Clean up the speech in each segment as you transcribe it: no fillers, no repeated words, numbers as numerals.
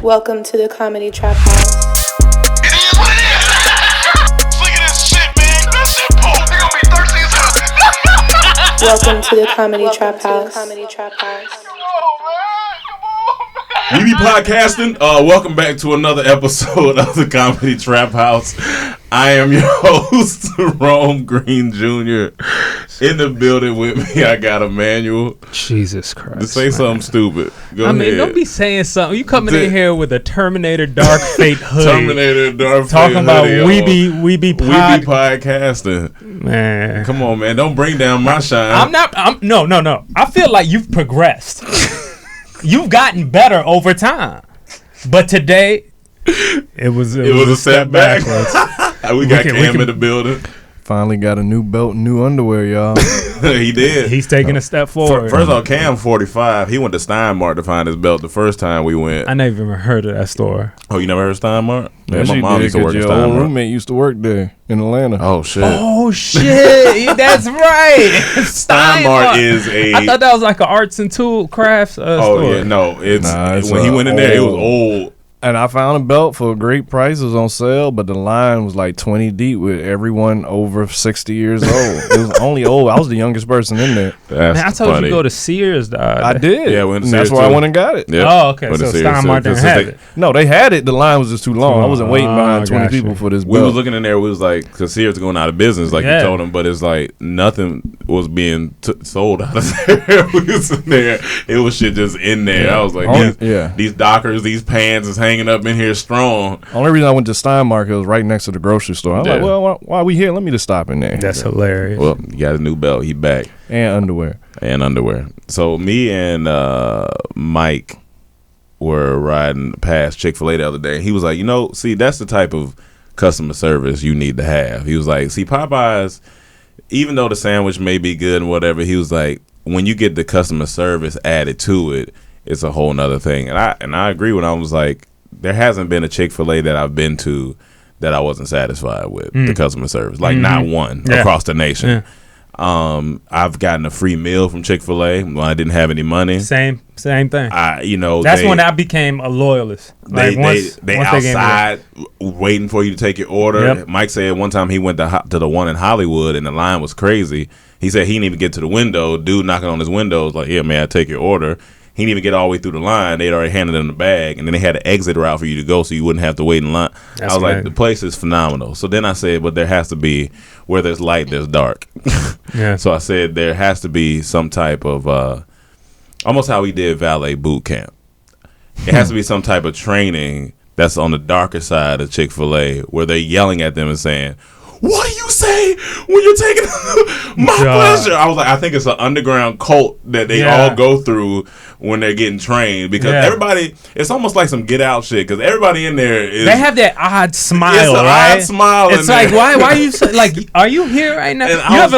Welcome to the Comedy Trap House. It is what it is. Look at this shit, man. That shit pulled. They gonna be thirsty as hell. Welcome to the Comedy Trap House. Comedy Trap House. We be podcasting. Welcome back to another episode of the Comedy Trap House. I am your host, Rome Green Jr. In the building with me, I got Emmanuel. Jesus Christ. To say something stupid. Go ahead. Don't be saying something. You coming in here with a Terminator Dark Fate hoodie. Terminator Dark Fate talking about hoodie, we be podcasting. Man. Come on, man. Don't bring down my shine. No. I feel like you've progressed. You've gotten better over time. But today, it was a setback. We got Cam in the building. Finally got a new belt and new underwear, y'all. He did. He's taking a step forward. First off, Cam 45. He went to Steinmart to find his belt the first time we went. I never even heard of that store. Oh, you never heard of Steinmart? Yeah, my mom used to work at Steinmart. Your old roommate used to work there in Atlanta. Oh, shit. That's right. Steinmart is a... I thought that was like an arts and crafts store. Oh, yeah. No, it's when he went in there, it was old. And I found a belt for a great price. It was on sale, but the line was like 20 deep with everyone over 60 years old. It was only old. I was the youngest person in there. Man, I told you to go to Sears. I did. Yeah, and that's where I went and got it. Yep. Oh, okay. So Steinmart didn't have it. No, they had it. The line was just too long. I wasn't waiting behind 20 people for this belt. We was looking in there. We was like, because Sears is going out of business, like you told them, but it's like nothing was being sold out of there. We was in there. It was shit just in there. Yeah. I was like, these Dockers, these pants is hanging up in here strong. Only reason I went to Steinmart, it was right next to the grocery store. I was like, well, why are we here? Let me just stop in there. That's hilarious. Well, you got a new belt. He back. And underwear. So me and Mike were riding past Chick-fil-A the other day. He was like, see, that's the type of customer service you need to have. He was like, see, Popeyes, even though the sandwich may be good and whatever, he was like, when you get the customer service added to it, it's a whole nother thing. And I agree when I was like, there hasn't been a Chick-fil-A that I've been to that I wasn't satisfied with the customer service. Like not one across the nation. Yeah. I've gotten a free meal from Chick-fil-A when I didn't have any money. Same thing. That's when I became a loyalist. They outside waiting for you to take your order. Yep. Mike said one time he went to the one in Hollywood and the line was crazy. He said he didn't even get to the window. Dude knocking on his window was like, "Yeah, man, I take your order." He didn't even get all the way through the line. They'd already handed him the bag, and then they had an exit route for you to go so you wouldn't have to wait in line. I was like, the place is phenomenal. So then I said, but there has to be, where there's light, there's dark. Yeah. So I said there has to be some type of, almost how we did valet boot camp. It has to be some type of training that's on the darker side of Chick-fil-A where they're yelling at them and saying, "What do you say when you're taking my pleasure?" I was like, I think it's an underground cult that they all go through when they're getting trained because everybody, it's almost like some Get Out shit because everybody in there is. They have that odd smile, it's an odd smile. It's like, why are you like, are you here right now?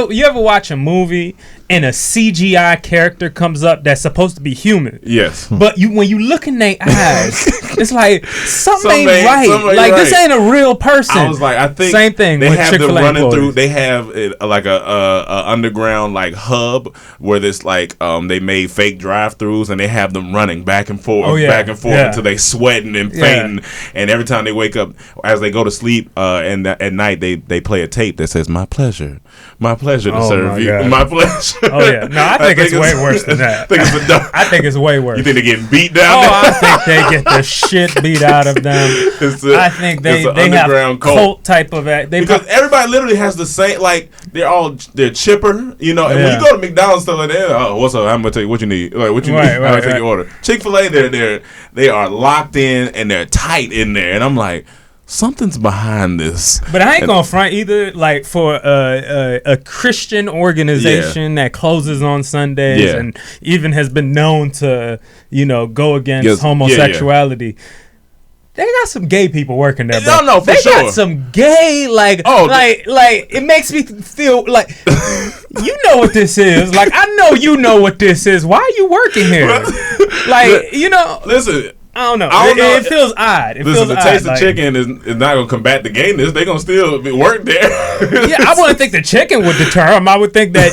You ever watch a movie and a CGI character comes up that's supposed to be human? Yes. But when you look in their eyes, it's like something ain't right. This ain't a real person. I was like, I think same thing. They with have Chick-fil-A them running employees. through. They have like a underground like hub where this like they made fake drive-throughs and they have them running back and forth, until they sweating and fainting. And every time they wake up, as they go to sleep, and at night they play a tape that says, "My pleasure to serve you, my pleasure." Oh yeah, no, I think it's way worse than that. I think it's way worse. You think they're getting beat down? I think they get the shit beat out of them. I think they have cult type of act. Because everybody literally has the same, like they're chipper, And when you go to McDonald's stuff like that, oh, what's up? I'm gonna tell you what you need. Like what you need. I'm gonna take your order. Chick-fil-A, they are locked in and they're tight in there, and I'm like, something's behind this. But I ain't gonna front either. Like for a Christian organization that closes on Sundays and even has been known to, go against homosexuality. They got some gay people working there, bro. No, for sure. They got some gay, like it makes me feel like, you know what this is. Like, I know you know what this is. Why are you working here? Listen. I don't know. It feels odd. The taste of chicken is not going to combat the gayness. They're going to still work there. Yeah, I wouldn't think the chicken would deter them. I would think that,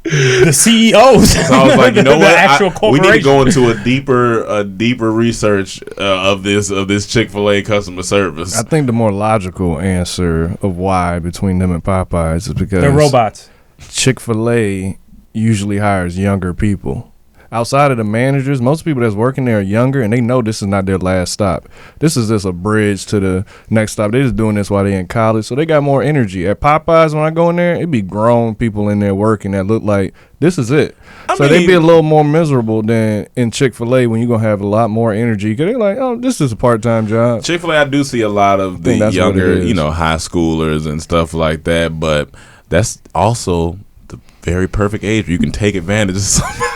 the CEOs. So I was like, you know what? We need to go into a deeper research of this Chick-fil-A customer service. I think the more logical answer of why between them and Popeyes is because they're robots. Chick-fil-A usually hires younger people. Outside of the managers, most people that's working there are younger, and they know this is not their last stop. This is just a bridge to the next stop. They're just doing this while they're in college, so they got more energy. At Popeyes, when I go in there, it'd be grown people in there working that look like this is it. They'd be a little more miserable than in Chick-fil-A when you're going to have a lot more energy, because they're like, oh, this is a part-time job. Chick-fil-A, I do see a lot of the younger, high schoolers and stuff like that, but that's also the very perfect age where you can take advantage of somebody.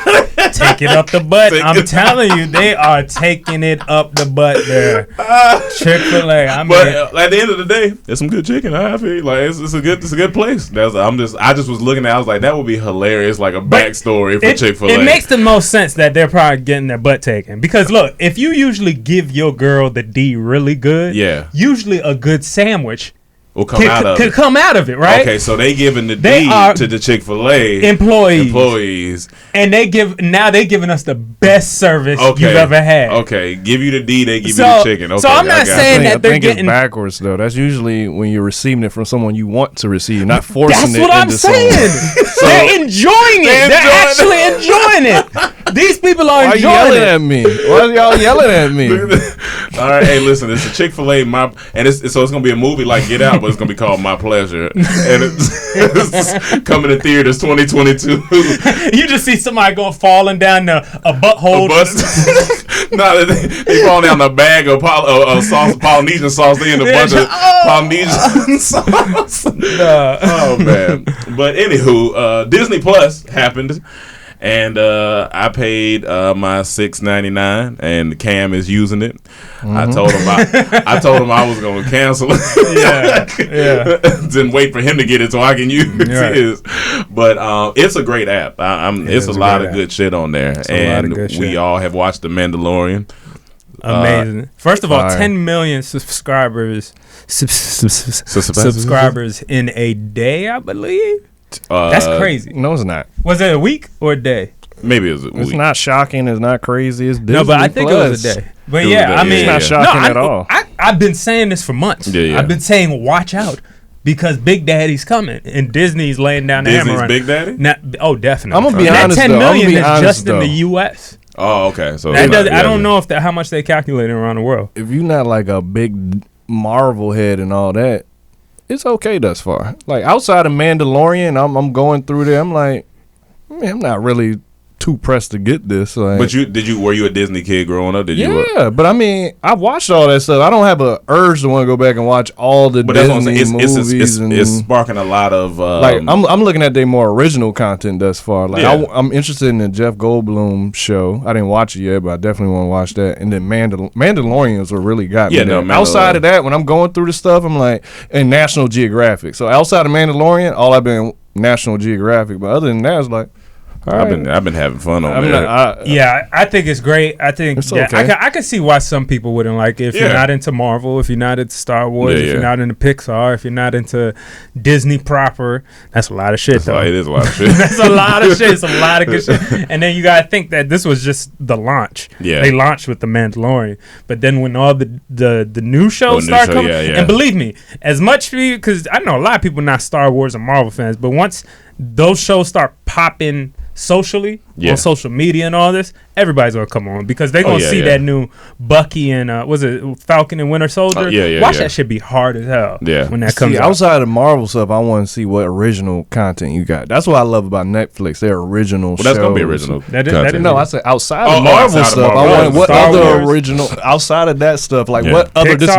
Take it up the butt. I'm telling you, they are taking it up the butt there. Chick-fil-A. But at the end of the day, it's some good chicken. I feel like it's a good place. I just was looking at it, I was like, that would be hilarious, like a backstory for Chick-fil-A. It makes the most sense that they're probably getting their butt taken. Because look, if you usually give your girl the D really good, usually a good sandwich could come out of it, right? Okay, so they giving the D to the Chick-fil-A employees, and they're giving us the best service you've ever had. Okay, give you the D, they give you the chicken. Okay, so I'm not saying that they're getting it's backwards though. That's usually when you're receiving it from someone you want to receive, not forcing it. That's what I'm saying. They're enjoying it. They're actually enjoying it. These people are enjoying it. Why yelling at me? Why are y'all yelling at me? All right, hey, listen, it's a Chick-fil-A, so it's gonna be a movie like Get Out, but it's gonna be called My Pleasure, and it's coming to theaters 2022. You just see somebody going falling down a butthole. No, they falling down a bag of sauce, Polynesian sauce. They in a bunch of Polynesian sauce. Oh man! But anywho, Disney Plus happened. And I paid my $6.99, and Cam is using it. Mm-hmm. I told him I was going to cancel it. Didn't wait for him to get it so I can use his. But it's a great app. It's a lot of good shit on there, and we all have watched The Mandalorian. Amazing. First of all, 10 million subscribers in a day, I believe. That's crazy. No, it's not. Was it a week or a day? Maybe it was a week. It's not shocking. It's not crazy. It's Disney No, but I think Plus. it was a day. But it's not shocking at all. I've been saying this for months. I've been saying watch out because Big Daddy's coming and Disney's laying down the hammer. Disney's Big Daddy? Definitely. I'm gonna be honest. That 10 million is just in the U.S. Oh, okay. So I don't know how much they calculate around the world. If you're not like a big Marvel head and all that, it's okay thus far. Like outside of Mandalorian, I'm going through there. I'm like, man, I'm not really too pressed to get this. Like, but were you a Disney kid growing up? But I mean, I watched all that stuff. I don't have a urge to want to go back and watch all the Disney movies. It's sparking a lot of I'm looking at their more original content thus far. Like I'm interested in the Jeff Goldblum show. I didn't watch it yet, but I definitely want to watch that. And then Mandalorians are really got me. Outside of that, when I'm going through the stuff, I'm like, and National Geographic. So outside of Mandalorian, all I've been National Geographic. But other than that, it's like. I've been having fun on there. I think it's great. I think I can see why some people wouldn't like it. If you're not into Marvel, if you're not into Star Wars, if you're not into Pixar, if you're not into Disney proper, that's a lot of shit, though. It is a lot of shit. That's a lot of shit. It's a lot of good shit. And then you got to think that this was just the launch. Yeah. They launched with The Mandalorian. But then when all the new shows start coming, and believe me, as much because I know a lot of people not Star Wars and Marvel fans, but once those shows start popping socially on social media and all this, everybody's gonna come on because they're gonna see that new Bucky and was it Falcon and Winter Soldier? Watch that shit be hard as hell when that comes out. Outside of Marvel stuff, I want to see what original content you got. That's what I love about Netflix. Their original shows. That's gonna be original content. No, I said outside of Marvel stuff. I want what other original outside of that stuff. Like what other this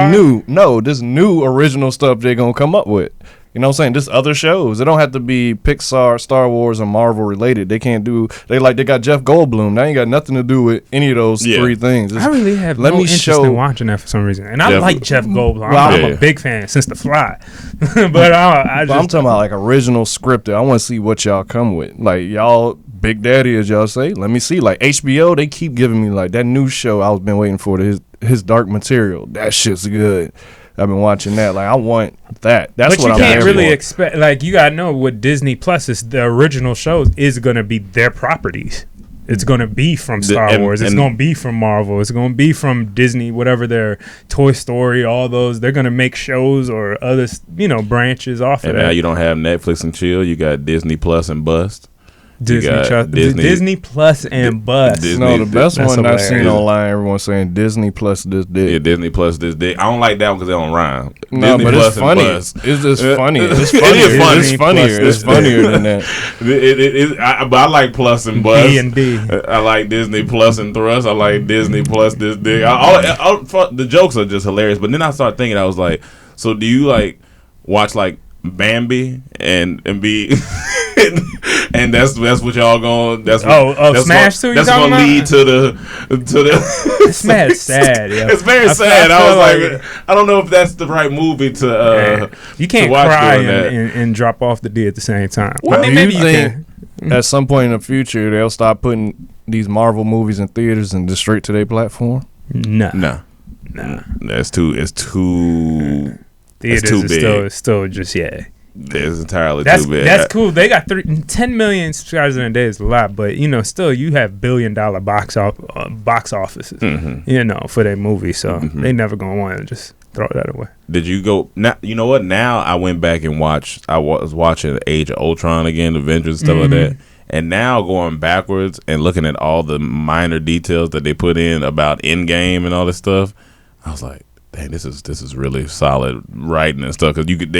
new original stuff they're gonna come up with. You know what I'm saying? Just other shows. They don't have to be Pixar, Star Wars, or Marvel related. They can't do. They got Jeff Goldblum. That ain't got nothing to do with any of those three things. I really have no interest in watching that for some reason. And I like Jeff Goldblum. I'm a big fan since The Fly. But I'm talking about like original scripted. I want to see what y'all come with. Like y'all Big Daddy, as y'all say. Let me see. Like HBO, they keep giving me like that new show I've been waiting for. His Dark Material. That shit's good. I've been watching that. Like I want that. That's but what I'm you can't really for. expect. Like you gotta know with Disney Plus, is the original shows is gonna be their properties. It's going to be from Star Wars. It's going to be from Marvel. It's going to be from Disney, whatever their Toy Story, all those. They're going to make shows or other, branches off of that. And now you don't have Netflix and chill. You got Disney Plus and Bust. Disney Plus and Bust. No, the best one I've seen online, everyone's saying Disney Plus this dick. Yeah, Disney Plus this dick. I don't like that one because they don't rhyme. No, Disney but Plus it's funny. It's just funny. It's funnier. It is funny. It's funnier. It's funnier than that. But I like Plus and Bust. D&D. I like Disney Plus and Thrust. I like Disney Plus this dick. The jokes are just hilarious. But then I started thinking, I was like, so do you like watch like Bambi and be and that's what y'all going that's Smash too. That's gonna lead to the Smash sad. Yeah. It's very sad. I was like I don't know if that's the right movie to you can't cry and drop off the D at the same time. Well, do you think at some point in the future they'll stop putting these Marvel movies in theaters and just straight to their platform? No. It's too Theaters it's too big. Still just It's entirely too big. That's cool. They got 10 million subscribers in a day is a lot, but still you have $1 billion box offices, for their movie. So they never gonna want to just throw that away. Did you go now? You know what? Now I went back and watched. I was watching Age of Ultron again, Avengers, stuff like that. And now going backwards and looking at all the minor details that they put in about Endgame and all this stuff, I was like, dang, this is really solid writing and stuff, because you can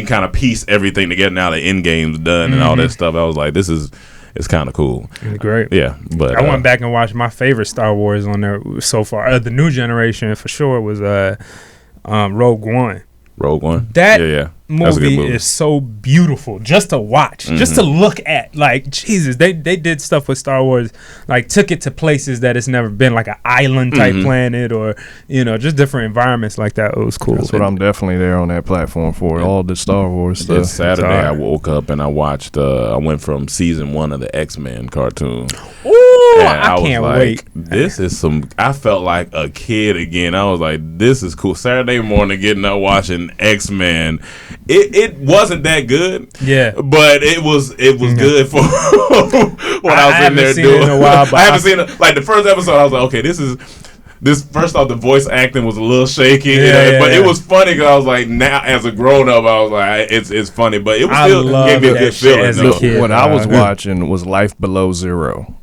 kind of piece everything together now that Endgame's done and all that stuff. I was like, it's kind of cool. It's great. Yeah, but I went back and watched my favorite Star Wars on there so far. The new generation for sure was Rogue One. Rogue One. That movie is so beautiful just to watch, just to look at. Like, Jesus, they did stuff with Star Wars, like took it to places that it's never been, like an island type planet, or just different environments like that. It was cool. That's what I'm definitely there on that platform for, all the Star Wars stuff. Saturday I woke up and I watched I went from season 1 of the X-Men cartoon. Ooh, I can't wait. This is I felt like a kid again. I was like, this is cool. Saturday morning getting up watching X-Men. It wasn't that good. Yeah. But it was good for what I was in there doing. In a while, but I haven't seen it. Like the first episode, I was like, okay, this first off, the voice acting was a little shaky, but it was funny because I was like, now as a grown up, I was like, it's funny, but it was still gave me a good feeling. What I was watching was Life Below Zero.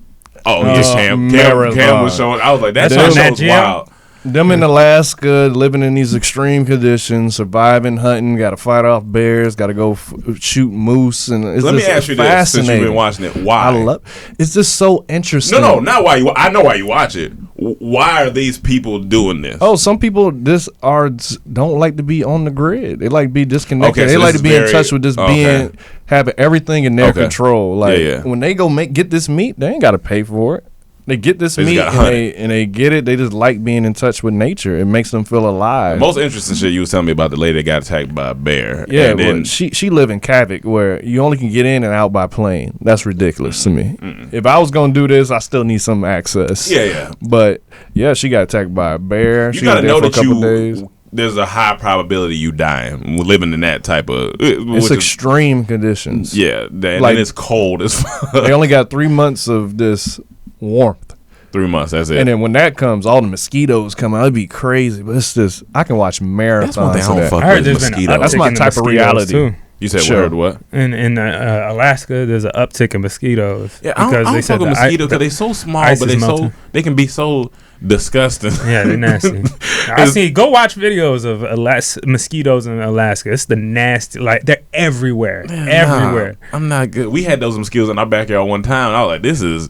Oh yeah, Cam was showing. I was like, that show's wild. Them in Alaska, living in these extreme conditions, surviving, hunting, got to fight off bears, got to go shoot moose, and it's Let me ask you this: since you've been watching it, why? It's just so interesting. No, not why you. I know why you watch it. Why are these people doing this? Oh, some people don't like to be on the grid. They like to be disconnected. Okay, they like to be in touch with this being, having everything in their control. Like when they go get this meat, they ain't got to pay for it. They get this meat and they get it. They just like being in touch with nature. It makes them feel alive. The most interesting shit you was telling me about the lady that got attacked by a bear. Yeah, well, she live in Kavik where you only can get in and out by plane. That's ridiculous to me. If I was gonna do this, I still need some access. Yeah. But yeah, she got attacked by a bear. You gotta know that there's a high probability you dying living in that type of. It's extreme conditions. Yeah, and it's cold as fuck. They only got 3 months of this warmth. 3 months, that's it. And then when that comes, all the mosquitoes come out. It'd be crazy, but it's just I can watch marathons. That's one thing I don't fuck with, mosquitoes. That's my type of reality too. You said word what? In Alaska, there's an uptick in mosquitoes. Yeah, I don't fuck with mosquitoes because they're so small, but they can be so disgusting. Yeah, they're nasty. Go watch videos of mosquitoes in Alaska. It's the nasty, like they're everywhere. Everywhere. I'm not good. We had those mosquitoes in our backyard one time, and I was like, this is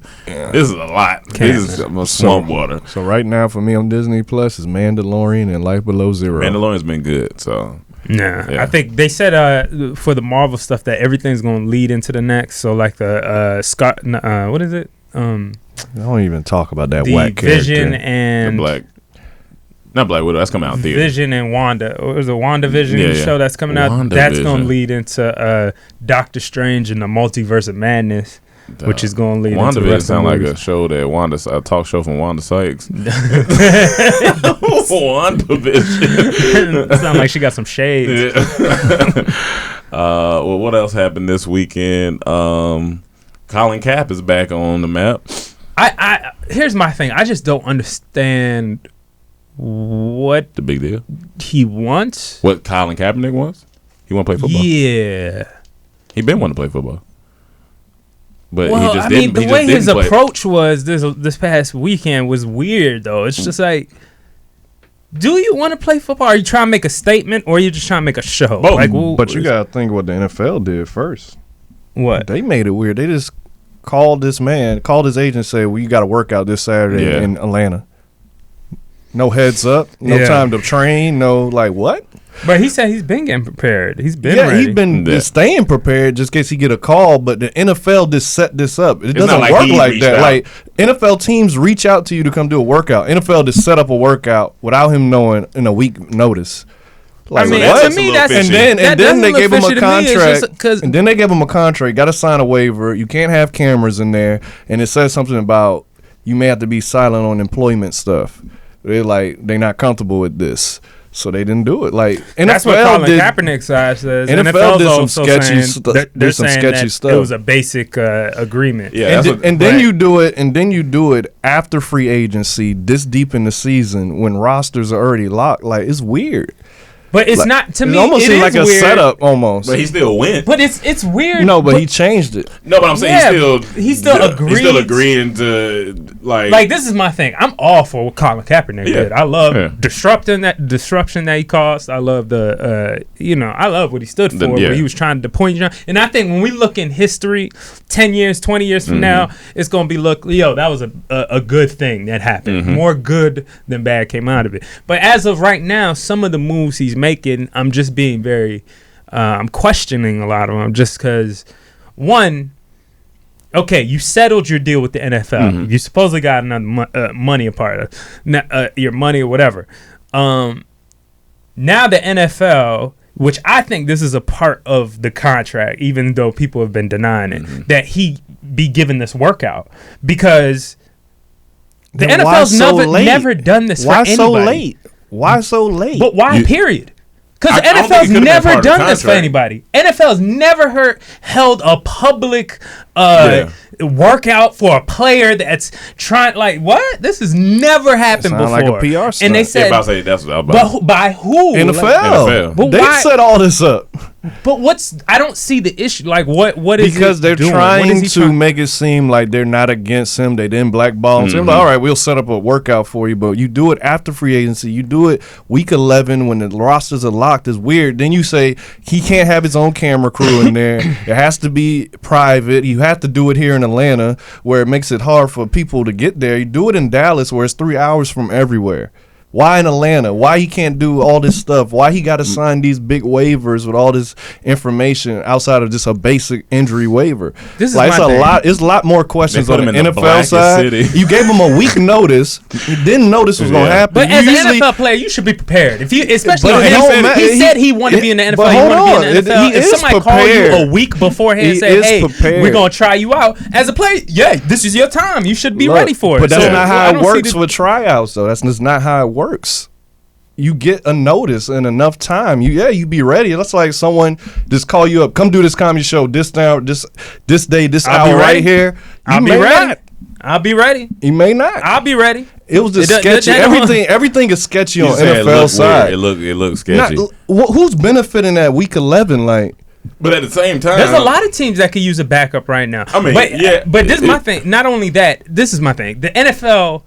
a lot. This is swamp water. So right now for me on Disney Plus is Mandalorian and Life Below Zero. Mandalorian's been good, so. Yeah, I think they said for the Marvel stuff that everything's going to lead into the next. So like the what is it? Don't even talk about that whack Vision character. And not Black Widow. That's coming out in theater. Vision and Wanda. Or is it WandaVision show that's coming out? That's going to lead into Doctor Strange and the Multiverse of Madness. which is going to lead into the rest sound of the like movies. a show that a talk show from Wanda Sykes. WandaVision. Sound like she got some shades. Well, what else happened this weekend? Colin Kaepernick is back on the map. I here's my thing. I just don't understand what The big deal. he wants. What Colin Kaepernick wants? He want to play football. Yeah. He been wanting to play football. But Well, he just I didn't. mean, he the way just his didn't play. approach was this past weekend was weird, though. It's just like, do you want to play football? Are you trying to make a statement, or are you just trying to make a show? Both. Like, But you gotta think what the NFL did first. what? They made it weird. They just called his agent, and said, "Well, you got to work out this Saturday in Atlanta." No heads up, no time to train, no like what? But he said he's been getting prepared. He's been ready. He's been just staying prepared just in case he get a call. But the NFL just set this up. It doesn't not like work he like reached that. out. Like NFL teams reach out to you to come do a workout. NFL just set up a workout without him knowing in a week notice. Like, I mean, what? to me, that's and then doesn't they look gave him fishy a to me. It's contract. just 'cause- And then they gave him a contract. Got to sign a waiver. You can't have cameras in there, and it says something about you may have to be silent on employment stuff. They're not comfortable with this, so they didn't do it. Like That's what NFL Colin did. Kaepernick side says. NFL did some also sketchy saying stuff. that they're Did some saying sketchy that stuff. It was a basic agreement. Yeah, And then you do it, after free agency, this deep in the season when rosters are already locked. Like it's weird. But it's not to It me. almost It seemed is like a weird, setup almost. But he still went. But it's weird. No, but he changed it. No, but I'm saying He's still agreed. He's still agreeing to like this is my thing. I'm all for what Colin Kaepernick did. I love disruption that he caused. I love the I love what he stood for. What he was trying to point you. And I think when we look in history, 10 years, 20 years from now, it's gonna be that was a good thing that happened. More good than bad came out of it. But as of right now, some of the moves he's making, I'm just being very I'm questioning a lot of them just because one, okay, you settled your deal with the NFL. You supposedly got another money apart of your money or whatever. Now the NFL, which I think this is a part of the contract, even though people have been denying it, that he be given this workout because the Then NFL's why so late? never done this Why for so anybody. late? Why so late? But why, period? Because the I don't think NFL's it could've been part never of the done this for contract. anybody. NFL's never held a public workout for a player that's trying. Like, what? This has never happened Sound before. like a PR stunt. And they said, about to say that's what I was about. but by who? NFL. NFL. But They why- set all this up But I don't see the issue. Like, what is because it they're doing? What trying is he to make it seem like they're not against him. They didn't blackball him. So they're like, all right, we'll set up a workout for you, but you do it after free agency. You do it week 11 when the rosters are locked. It's weird. Then you say he can't have his own camera crew in there. It has to be private. You have to do it here in Atlanta where it makes it hard for people to get there. You do it in Dallas where it's 3 hours from everywhere. Why in Atlanta? Why he can't do all this stuff? Why he got to sign these big waivers with all this information outside of just a basic injury waiver? This is like my it's thing. a lot. It's a lot more questions They put on him the in the NFL blackest side. city. You gave him a week notice. You didn't know this was going to happen. But You as usually- an NFL player, you should be prepared. If you, especially But on it him, don't matter. he said he wanted to be in the NFL. but He hold wanted to be in on. the NFL. He If is somebody called you prepared. a week beforehand and He said, is "Hey, prepared. we're gonna try you out," as a player, this is your time. You should be Look, ready for it. But that's So, not I how don't it see works with tryouts, though. That's just not how it works. You get a notice in enough time. You be ready. That's like someone just call you up. Come do this comedy show this day, this I'll be hour right ready. here. I'll be may ready. not. I'll be ready. You may not. I'll be ready. It was just It- sketchy. that don't- Everything is sketchy You on said it NFL looked side. weird. It looked Not- sketchy. who's benefiting that week 11? Like, But at the same time, There's a lot of teams that could use a backup right now. I mean, but this is my thing. Not only that, this is my thing. The NFL,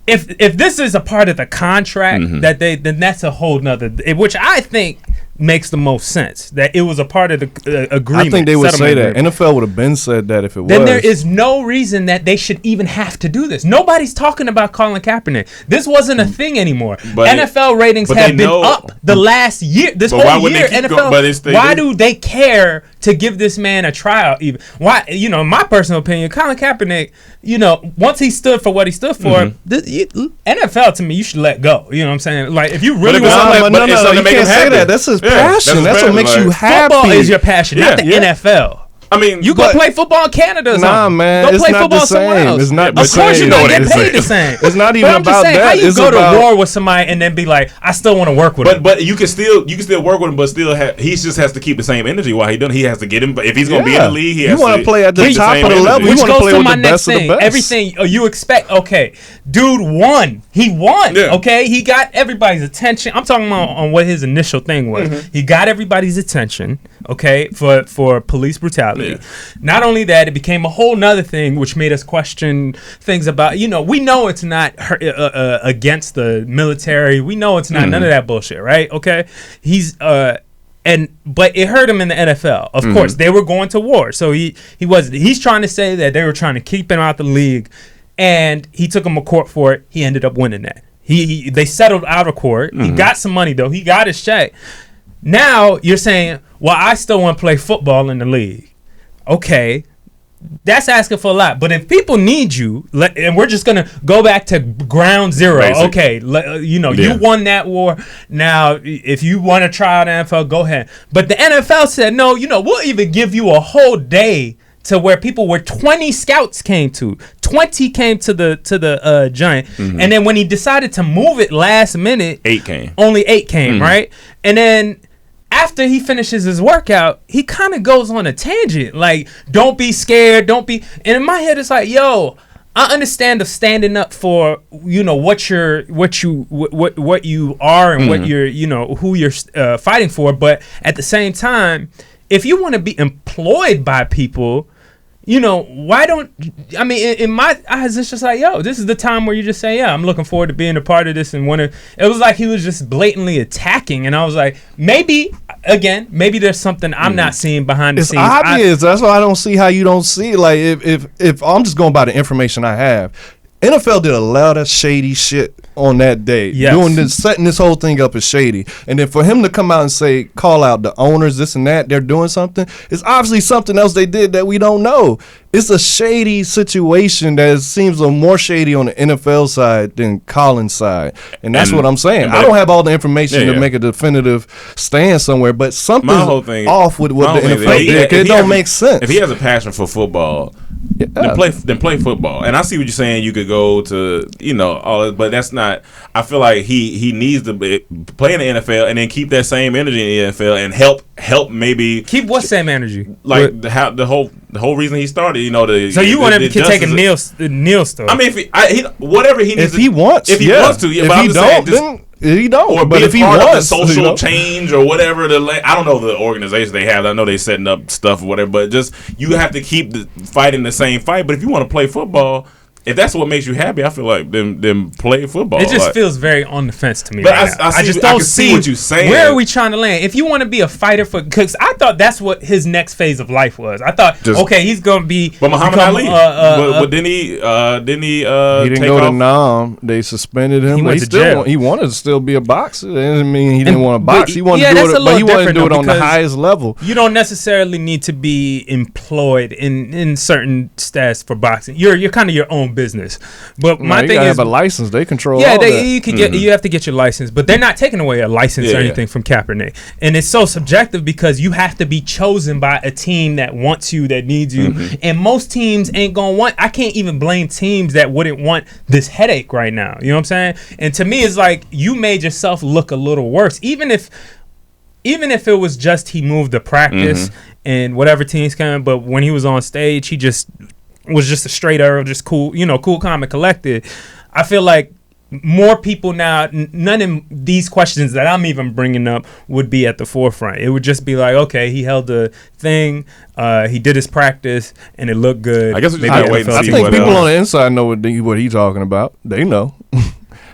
if this is a part of the contract then that's a whole nother. Which I think makes the most sense. That it was a part of the agreement. I think they would say settlement that. agreement. NFL would have been said that if it Then was. there is no reason that they should even have to do this. Nobody's talking about Colin Kaepernick. This wasn't a thing anymore. But NFL ratings but have they been know- up the last year. This But why whole wouldn't year, they keep NFL. going? But it's- why do they care to give this man a tryout? Even why? My personal opinion, Colin Kaepernick. Once he stood for what he stood for, NFL to me, you should let go. You know what I'm saying? Like if you really if it's want something- no, but it's no, something you to make can't him say happy. that. That's his Yeah, passion. that's his That's what passion, makes like- you happy. football is your passion, not the Yeah. NFL. I mean, you go play football in Canada or something. Nah, man, go it's play not football the somewhere same. else. It's not the Of course, same. you're gonna get paid the same. It's not even but I'm just about saying, that. How you It's go about to war with somebody and then be like, I still want to work with him. But you can still work with him, but still he just has to keep the same energy while he done. He has to get him. If he's gonna be in the league, he has you want to play at the top of the level. You Which want to goes play to with my the next best of the thing. best. Everything you expect. Okay, dude won. He won. Yeah. Okay, he got everybody's attention. I'm talking about on what his initial thing was. He got everybody's attention. Okay, for police brutality. Yeah. Not only that, it became a whole nother thing, which made us question things about. We know it's not against the military. We know it's not none of that bullshit, right? Okay, he's but it hurt him in the NFL. Of course, they were going to war, so he's trying to say that they were trying to keep him out the league, and he took him to court for it. He ended up winning that. They settled out of court. He got some money though. He got his check. Now you're saying, well, I still want to play football in the league. Okay, that's asking for a lot. But if people need you, and we're just gonna go back to ground zero. Basic. Okay, you won that war. Now, if you want to try out NFL, go ahead. But the NFL said no. We'll even give you a whole day to where people were 20 scouts came to. 20 came to the Giant, and then when he decided to move it last minute, 8 came. Only 8 came, right? And then after he finishes his workout, he kind of goes on a tangent, like, don't be scared, don't be. And in my head, it's like, yo, I understand of standing up for what you are and what you're who you're fighting for, but at the same time, if you want to be employed by people, why don't, in my eyes, it's just like, yo, this is the time where you just say, yeah, I'm looking forward to being a part of this. And it was like he was just blatantly attacking. And I was like, maybe there's something I'm not seeing behind the scenes. It's obvious. That's why I don't see how you don't see. Like, if I'm just going by the information I have, NFL did a lot of shady shit on that day. Yes. Setting this whole thing up as shady. And then for him to come out and say, call out the owners, this and that, they're doing something, it's obviously something else they did that we don't know. It's a shady situation that seems more shady on the NFL side than Colin's side. And that's what I'm saying. I don't have all the information to make a definitive stand somewhere, but something's off with what the NFL did. It don't make sense. If he has a passion for football, then play football. And I see what you're saying. You could go to all that, but that's not. I feel like he needs to play in the NFL and then keep that same energy in the NFL and help maybe keep what same energy, like the whole reason he started. So you want him to take a Neil story? I mean, whatever he needs, if he wants to, yeah. But if he don't, then he don't. Or but if he wants, social change or whatever. I don't know the organization they have. I know they setting up stuff or whatever. But just you have to keep fighting the same fight. But if you want to play football, if that's what makes you happy, I feel like then play football. It just feels very on the fence to me. But right I just don't see what you're saying. Where are we trying to land? If you want to be a fighter because I thought that's what his next phase of life was. I thought, he's going to be. But Muhammad Ali, but didn't he? He didn't go to Nam. They suspended him. He went to jail. He wanted to still be a boxer. That doesn't mean he didn't want to box. He wanted to do it, but he wanted to do it on the highest level. You don't necessarily need to be employed in certain stats for boxing. You're kind of your own business. But my thing is, have a license. They control. Yeah, all that. You could get. You have to get your license, but they're not taking away a license or anything from Kaepernick. And it's so subjective because you have to be chosen by a team that wants you, that needs you, and most teams ain't gonna want. I can't even blame teams that wouldn't want this headache right now. You know what I'm saying? And to me, it's like you made yourself look a little worse, even if it was just he moved the practice and whatever teams came. But when he was on stage, he just was just a straight arrow, just cool, cool, calm, and collected. I feel like more people now, none of these questions that I'm even bringing up would be at the forefront. It would just be like, okay, he held the thing, he did his practice, and it looked good. I guess we just gotta wait and see. I think people on the inside know what he's talking about. They know.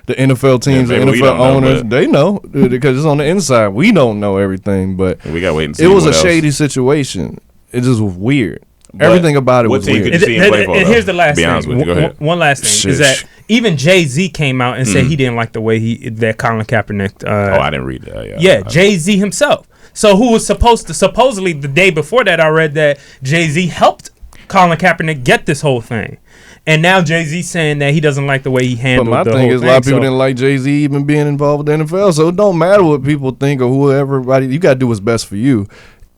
The NFL teams, the NFL owners, they know because it's on the inside. We don't know everything, but we gotta wait and see. It was a shady situation. It just was weird. Everything about it was weird. And here's the last thing. One last thing is that even Jay-Z came out and said he didn't like the way that Colin Kaepernick. I didn't read that. Yeah, Jay-Z himself. So who was supposedly the day before that, I read that Jay-Z helped Colin Kaepernick get this whole thing. And now Jay-Z saying that he doesn't like the way he handled the whole thing. But my thing is, a lot of people didn't like Jay-Z even being involved with the NFL. So it don't matter what people think or whoever. You got to do what's best for you.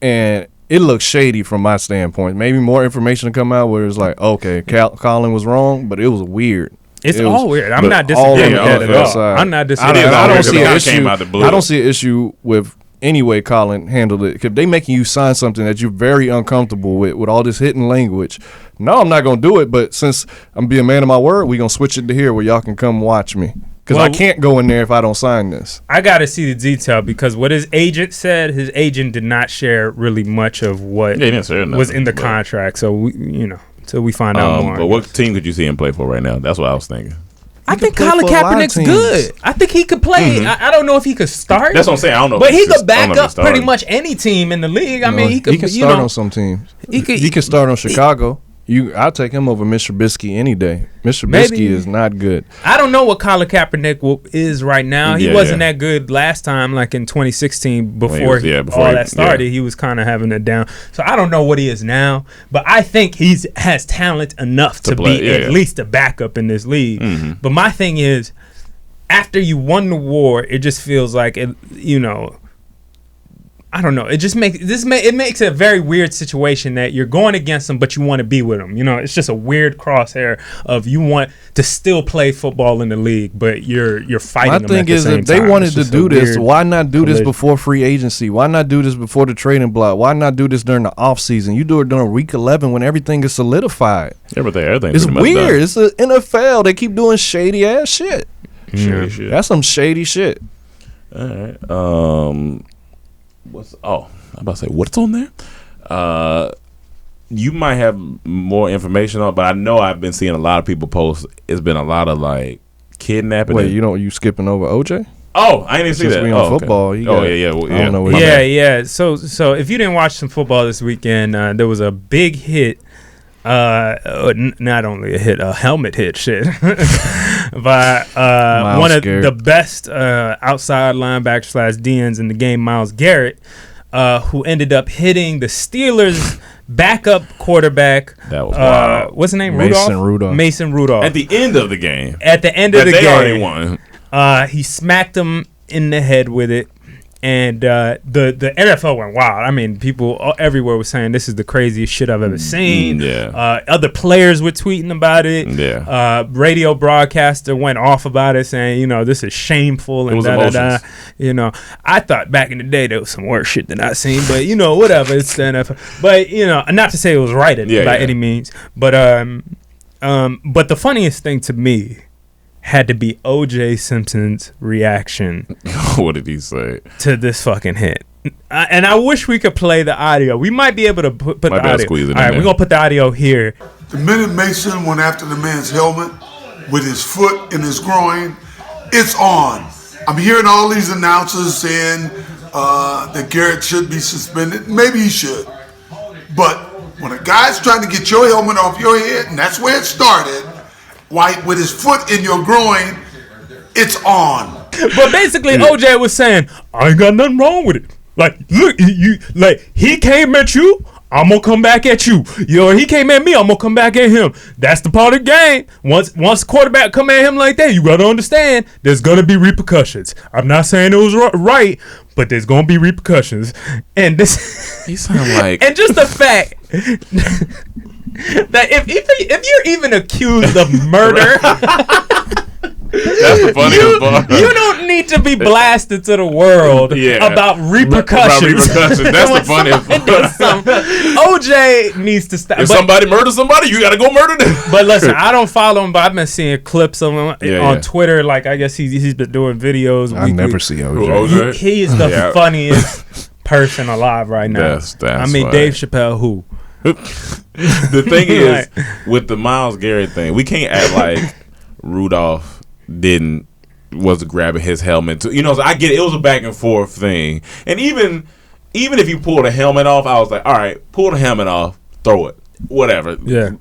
And it looks shady from my standpoint. Maybe more information to come out where it's like, okay, Colin was wrong, but it was weird. It's all weird. I'm not disagreeing with that at all. I'm not disagreeing. I don't see an issue. I don't see an issue with any way Colin handled it. Because they making you sign something that you're very uncomfortable with all this hidden language. No, I'm not going to do it. But since I'm being a man of my word, we're going to switch it to here where y'all can come watch me. Because I can't go in there if I don't sign this. I got to see the detail because what his agent said, his agent did not share really much of what was in the contract. So, until we find out more. But what team could you see him play for right now? That's what I was thinking. I think Colin Kaepernick's good. I think he could play. Mm-hmm. I don't know if he could start. That's what I'm saying. I don't know. But he could back up pretty much any team in the league. I mean, he could start on some teams. He could start on Chicago. I'll take him over Mr. Trubisky any day. Mr. Trubisky is not good. I don't know what Colin Kaepernick is right now. He wasn't that good last time, like in 2016, before all that started. Yeah. He was kind of having it down. So I don't know what he is now, but I think he has talent enough to be at least a backup in this league. Mm-hmm. But my thing is, after you won the war, it just feels like I don't know. It just makes it a very weird situation that you're going against them, but you want to be with them. It's just a weird crosshair of you want to still play football in the league, but you're fighting them at the same time. My thing is, if they wanted to do this, why not do this before free agency? Why not do this before the trading block? Why not do this during the off season? You do it during week 11 when everything is solidified. Everything. It's weird. It's the NFL. They keep doing shady ass shit. Shady shit. That's some shady shit. All right. I'm about to say what's on there. You might have more information on, but I know I've been seeing a lot of people post. It's been a lot of like kidnapping. Wait, you skipping over OJ? Oh, I didn't even see that. We on football. Okay. I don't know yeah. So if you didn't watch some football this weekend, there was a big hit. Not only a hit, a helmet hit shit by one of the best outside linebackers / DNs in the game, Myles Garrett, who ended up hitting the Steelers' backup quarterback. That was wild. What's his name? Mason Rudolph. At the end of the game. They already won. He smacked him in the head with it. And the NFL went wild. I mean, people everywhere were saying this is the craziest shit I've ever seen. Yeah. Other players were tweeting about it. Yeah. Radio broadcaster went off about it, saying, this is shameful and da. I thought back in the day there was some worse shit than I seen, but whatever. It's the NFL. But not to say it was right by any means. But the funniest thing to me had to be O.J. Simpson's reaction. What did he say? To this fucking hit. And I wish we could play the audio. We might be able to put the audio. All right, we're going to put the audio here. The minute Mason went after the man's helmet with his foot in his groin, it's on. I'm hearing all these announcers saying that Garrett should be suspended. Maybe he should. But when a guy's trying to get your helmet off your head, and that's where it started, with his foot in your groin, it's on. But basically, OJ was saying, I ain't got nothing wrong with it. Like, look, he came at you, I'm gonna come back at you. He came at me, I'm gonna come back at him. That's the part of the game. Once quarterback come at him like that, you gotta understand there's gonna be repercussions. I'm not saying it was right, but there's gonna be repercussions. And this, he sound like, and just the fact that if you're even accused of murder, that's the funniest part. You don't need to be blasted to the world about repercussions. That's the funniest part. OJ needs to stop. If somebody murders somebody, you got to go murder them. But listen, I don't follow him, but I've been seeing clips of him on Twitter. Like, I guess he's been doing videos. I never see OJ. He is the funniest person alive right now. That's Dave Chappelle, who? The thing is, with the Myles Garrett thing, we can't act like Rudolph was grabbing his helmet. So I get it was a back and forth thing, and even if you pull the helmet off, I was like, all right, pull the helmet off, throw it, whatever. Yeah.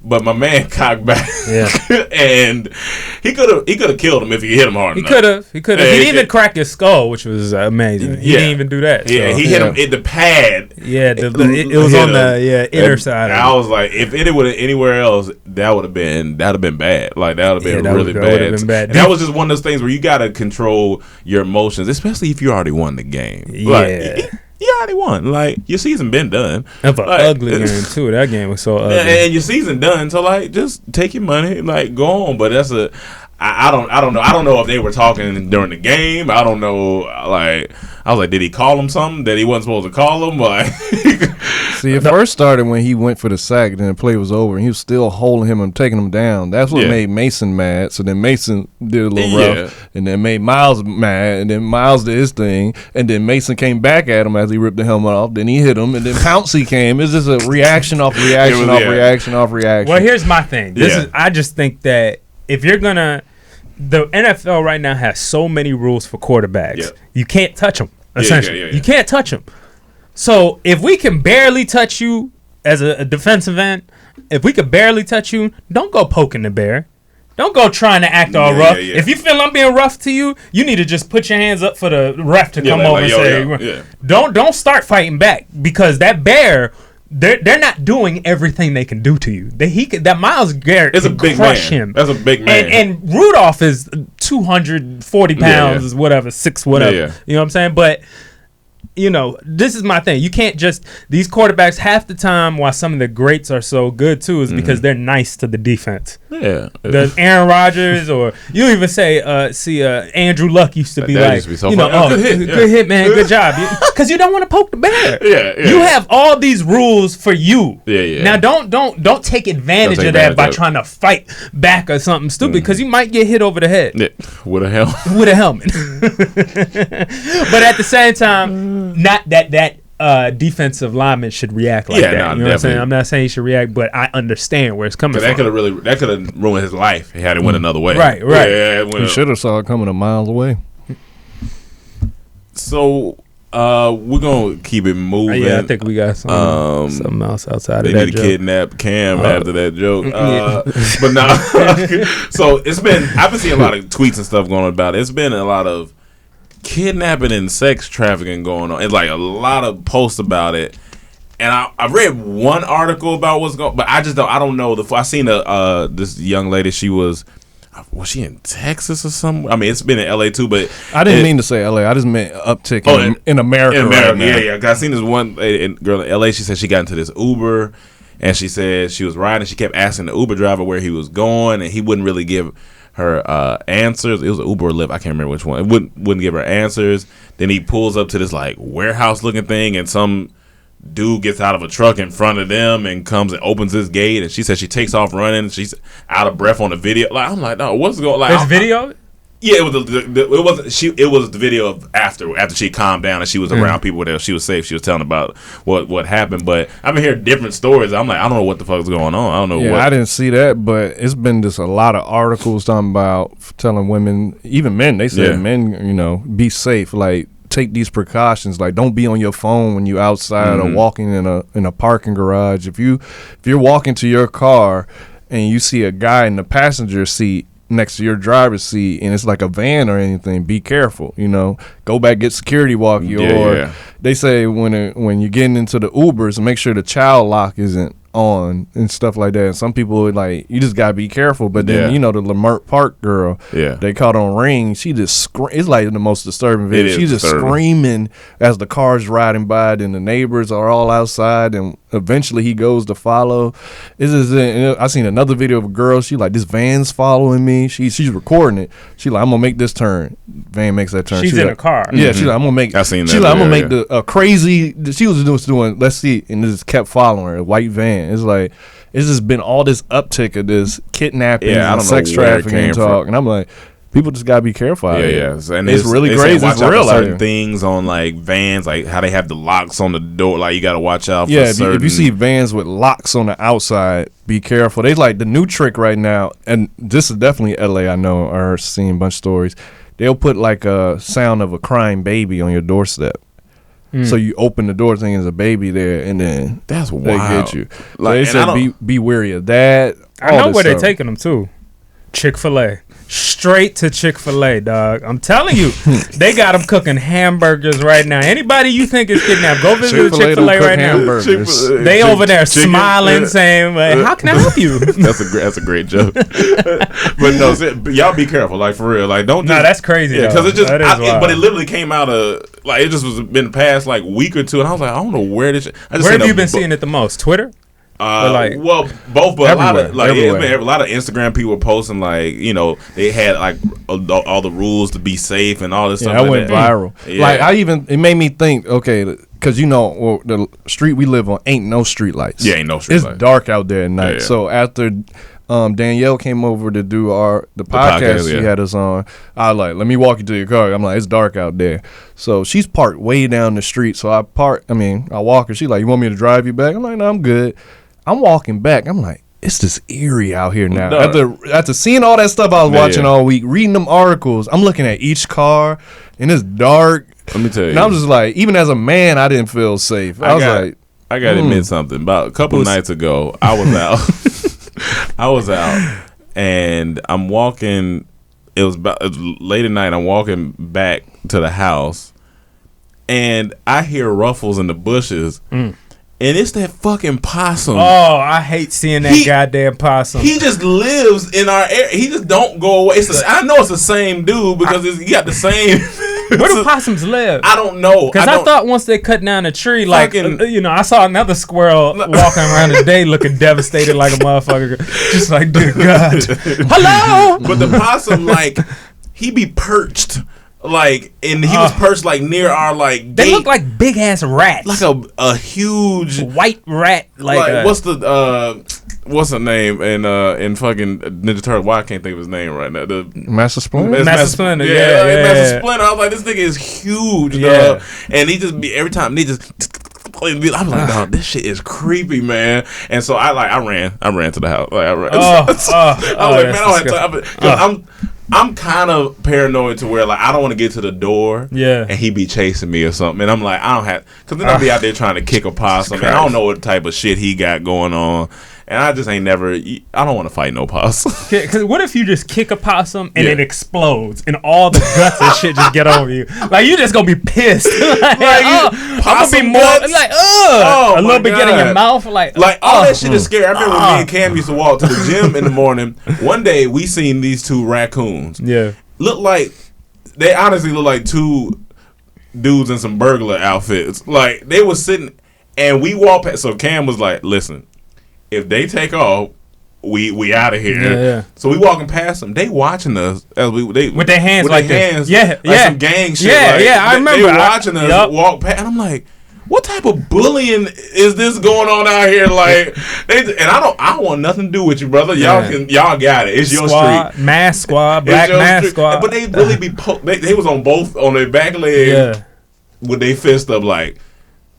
But my man cocked back, and he could have killed him if he hit him hard enough. He could have. He didn't even crack his skull, which was amazing. He didn't even do that. Yeah, he hit him in the pad. Yeah, it was on the inner side. I was like, if it would have anywhere else, that would have been bad. Like that would have been really bad. And that was just one of those things where you got to control your emotions, especially if you already won the game. Yeah. You already won. Like, your season been done. That's an like, ugly game too. That game was so ugly. And your season done. So like, just take your money, like, go on. But that's I don't know. I don't know if they were talking during the game. I don't know. Like, I was like, did he call him something that he wasn't supposed to call him? Like, see, it first started when he went for the sack, then the play was over, and he was still holding him and taking him down. That's what made Mason mad. So then Mason did a little rough, and then made Miles mad, and then Miles did his thing, and then Mason came back at him as he ripped the helmet off. Then he hit him, and then Pouncey came. It's just a reaction off reaction off reaction off reaction. Well, here's my thing. I just think that if you're gonna, the NFL right now has so many rules for quarterbacks. Yeah. You can't touch them. Essentially, you can't touch them. So if we can barely touch you as a defensive end, if we could barely touch you, don't go poking the bear. Don't go trying to act all rough. If you feel I'm being rough to you, you need to just put your hands up for the ref to come over and say, don't start fighting back, because that bear, they're not doing everything they can do to you. That Myles Garrett is a big crush him. That's a big man. And Rudolph is 240 pounds, whatever, 6 whatever. You know what I'm saying? But this is my thing. You can't just, these quarterbacks, half the time why some of the greats are so good too is because they're nice to the defense. Yeah. The Aaron Rodgers, or you even say, Andrew Luck used to be like, good hit, man, good job. Because you don't want to poke the bear. You have all these rules for you. Now don't take advantage of that by trying to fight back or something stupid, because you might get hit over the head. With a helmet. With a helmet. But at the same time, not that defensive lineman should react like that. You know what I'm saying? I'm not saying he should react, but I understand where it's coming from. That could have ruined his life. He had to went another way. Right. He should have saw it coming a mile away. So we're gonna keep it moving. I think we got something else outside of that. They need to kidnap Cam after that joke. But no. So I've been seeing a lot of tweets and stuff going on about it. It's been a lot of kidnapping and sex trafficking going on. It's like a lot of posts about it, and I read one article about what's going, but I don't know. I seen this young lady. She was she in Texas or something? I mean, it's been in LA too, but I didn't mean to say LA. I just meant uptick in America. In America, right now. I seen this one girl in LA. She said she got into this Uber, and she said she was riding. She kept asking the Uber driver where he was going, and he wouldn't really give her answers. It was an Uber or Lyft, I can't remember which one. It wouldn't give her answers. Then he pulls up to this like warehouse looking thing, and some dude gets out of a truck in front of them and comes and opens this gate, and she said she takes off running. She's out of breath on the video. Like, I'm like, no, what's going on? Like, there's video? Yeah, it was the video of after she calmed down and she was around people there. She was safe. She was telling about what happened. But I've been hearing different stories. I'm like, I don't know what the fuck is going on. I don't know. I didn't see that, but it's been just a lot of articles talking about telling women, even men. They said men, be safe. Like, take these precautions. Like, don't be on your phone when you outside or walking in a parking garage. If you're walking to your car and you see a guy in the passenger seat next to your driver's seat and it's like a van or anything, be careful. Go back, get security walkie. They say when you're getting into the Ubers, make sure the child lock isn't on and stuff like that. And some people like, you just gotta be careful. But then the Lamert Park girl, they caught on Ring. She just it's like the most disturbing video. She's just screaming as the car's riding by, and the neighbors are all outside, and eventually he goes to follow. I seen another video of a girl. She like, this van's following me. She's recording it. She like, I'm gonna make this turn. Van makes that turn. She's in a car. Yeah, she's like, I'm gonna make. I seen that. She's like, I'm gonna make the crazy. She was doing. Let's see, and just kept following her. A white van. It's like, it's just been all this uptick of this kidnapping and sex trafficking talk, and I'm like, people just gotta be careful out here. And it's really crazy. It's real out certain things on like vans, like how they have the locks on the door. Like, you gotta watch out for certain. If you see vans with locks on the outside, be careful. They like the new trick right now, and this is definitely LA. I know, or seen a bunch of stories. They'll put like a sound of a crying baby on your doorstep. So you open the door, thinking there's a baby there, and then that's they wild. get you. Like, they said, be wary of that. I know where they're taking them to. Chick-fil-A. straight to Chick-fil-A, dog. I'm telling you, they got them cooking hamburgers right now. Anybody you think is kidnapped, go visit Chick-fil-A right now. They over there smiling, saying, "How can I help you?" That's a great joke. But no, y'all be careful, like for real. Like don't. No, that's crazy. Yeah, because it just. But it literally came out of like it just was been past like week or two, and I was like, I don't know where this. Where have you been seeing it the most? Twitter. Well, both, but a lot of a lot of Instagram people were posting like they had like all the rules to be safe and all this stuff. That went viral. Yeah. Like it made me think. Okay, because the street we live on ain't no street lights. Yeah, ain't no street lights. It's dark out there at night. Yeah. So after Danielle came over to do the podcast she had us on, I was like, let me walk you to your car. I'm like, it's dark out there. So she's parked way down the street. So I walk her. She's like, you want me to drive you back? I'm like, no, I'm good. I'm walking back. I'm like, it's just eerie out here now. After seeing all that stuff I was watching all week, reading them articles, I'm looking at each car, and it's dark. Let me tell you. And I'm just like, even as a man, I didn't feel safe. I got to admit something. About a couple nights ago, I was out. And I'm walking. It was late at night. I'm walking back to the house, and I hear ruffles in the bushes. And it's that fucking possum. Oh, I hate seeing that goddamn possum. He just lives in our area. He just don't go away. I know it's the same dude because he got the same. Where do possums live? I don't know. Because I thought once they cut down a tree, like, I saw another squirrel walking around today looking devastated like a motherfucker. Just like, dear God. Hello? But the possum, like, he be perched. Like, and he was perched like near our like. They look like big ass rats, like a huge white rat. Like what's the name in fucking Ninja Turtle? Why I can't think of his name right now? The Master Splinter. Master Splinter. Master Splinter. I was like, this nigga is huge, dog. And he just be every time he just. I'm like, dog, this shit is creepy, man. And so I ran to the house. Like I ran. I was like, man, I don't have time. I'm kind of paranoid to where like I don't want to get to the door, and he be chasing me or something, and I'm like I don't have because then I'll be out there trying to kick a possum, and I don't know what type of shit he got going on, and I just ain't never. I don't want to fight no possum. Because what if you just kick a possum and it explodes and all the guts and shit just get over you? Like you just gonna be pissed. I'm gonna be more like a little bit getting in your mouth, like all that shit is scary. I remember when me and Cam used to walk to the gym in the morning. One day we seen these two raccoons. Yeah, they honestly look like two dudes in some burglar outfits. Like they was sitting, and we walked past. So Cam was like, "Listen, if they take off, we out of here." Yeah. So we walking past them. They watching us as with their hands like this. Like some gang shit. I remember. They watching us walk past, and I'm like, what type of bullying is this going on out here? Like, I don't want nothing to do with you, brother. Y'all got it. It's your street. Mask squad, black mask squad. But they really be they was on their back leg with their fist up like,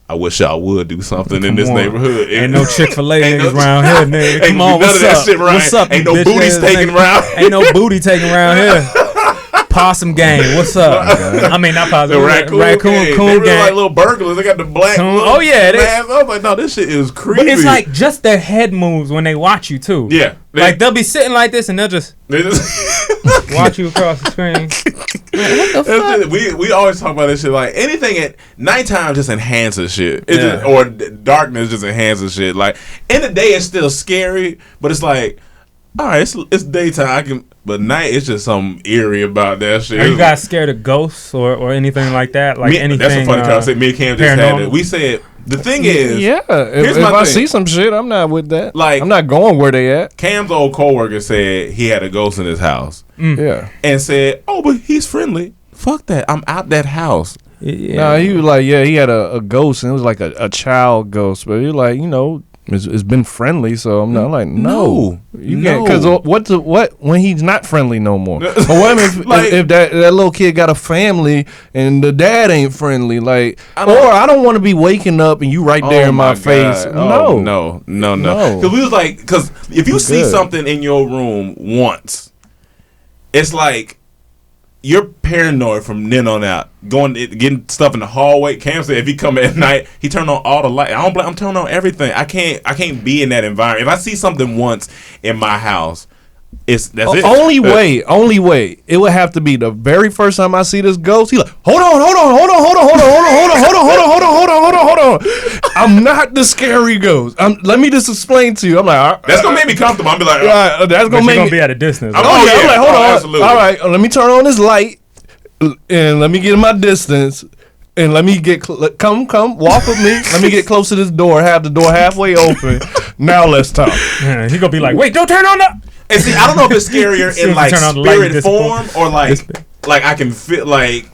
I wish y'all would do something in this neighborhood. Ain't no Chick-fil-A niggas around here, nigga. Come on, what's up? What's up? Ain't no booties taking around. Ain't no booty taking around here. Possum gang, what's up? I mean, not possum. The raccoon coon they gang. like little burglars. They got the black. Oh yeah, I was like, no, this shit is creepy. But it's like just their head moves when they watch you too. Yeah, like they'll be sitting like this and they'll just watch you across the screen. What the fuck? We always talk about this shit. Like anything at nighttime just enhances shit. Or darkness just enhances shit. Like in the day it's still scary, but it's like, all right, it's daytime. But night, it's just something eerie about that shit. Are you guys scared of ghosts or anything like that? Like anything? That's a funny conversation. Me and Cam just had it. We said the thing is, if I see some shit, I'm not with that. Like I'm not going where they at. Cam's old coworker said he had a ghost in his house. Yeah, and said, "Oh, but he's friendly. Fuck that. I'm out that house." Yeah. Nah, he was like, he had a ghost, and it was like a child ghost, but he was like, it's been friendly, so I'm not like no. You can't, because what when he's not friendly no more? Or what if that little kid got a family and the dad ain't friendly? Like, I don't want to be waking up and you right there in my face. No. Because we was like, because if you see something in your room once, it's like you're paranoid from then on out. Getting stuff in the hallway. Cam said if he come at night, he turned on all the lights. I'm turning on everything. I can't be in that environment. If I see something once in my house, That's it. Only way. It would have to be the very first time I see this ghost. He like, hold on. I'm not the scary ghost. Let me just explain to you. I'm like, that's gonna make me comfortable. I'm be like, that's gonna make me be at a distance. I'm like, hold on. Absolutely. All right, let me turn on this light and let me get in my distance. And let me get come walk with me. Let me get close to this door. Have the door halfway open. Now let's talk. Yeah, he gonna be like, wait, don't turn on the. And see, I don't know if it's scarier in like spirit form or like I can feel like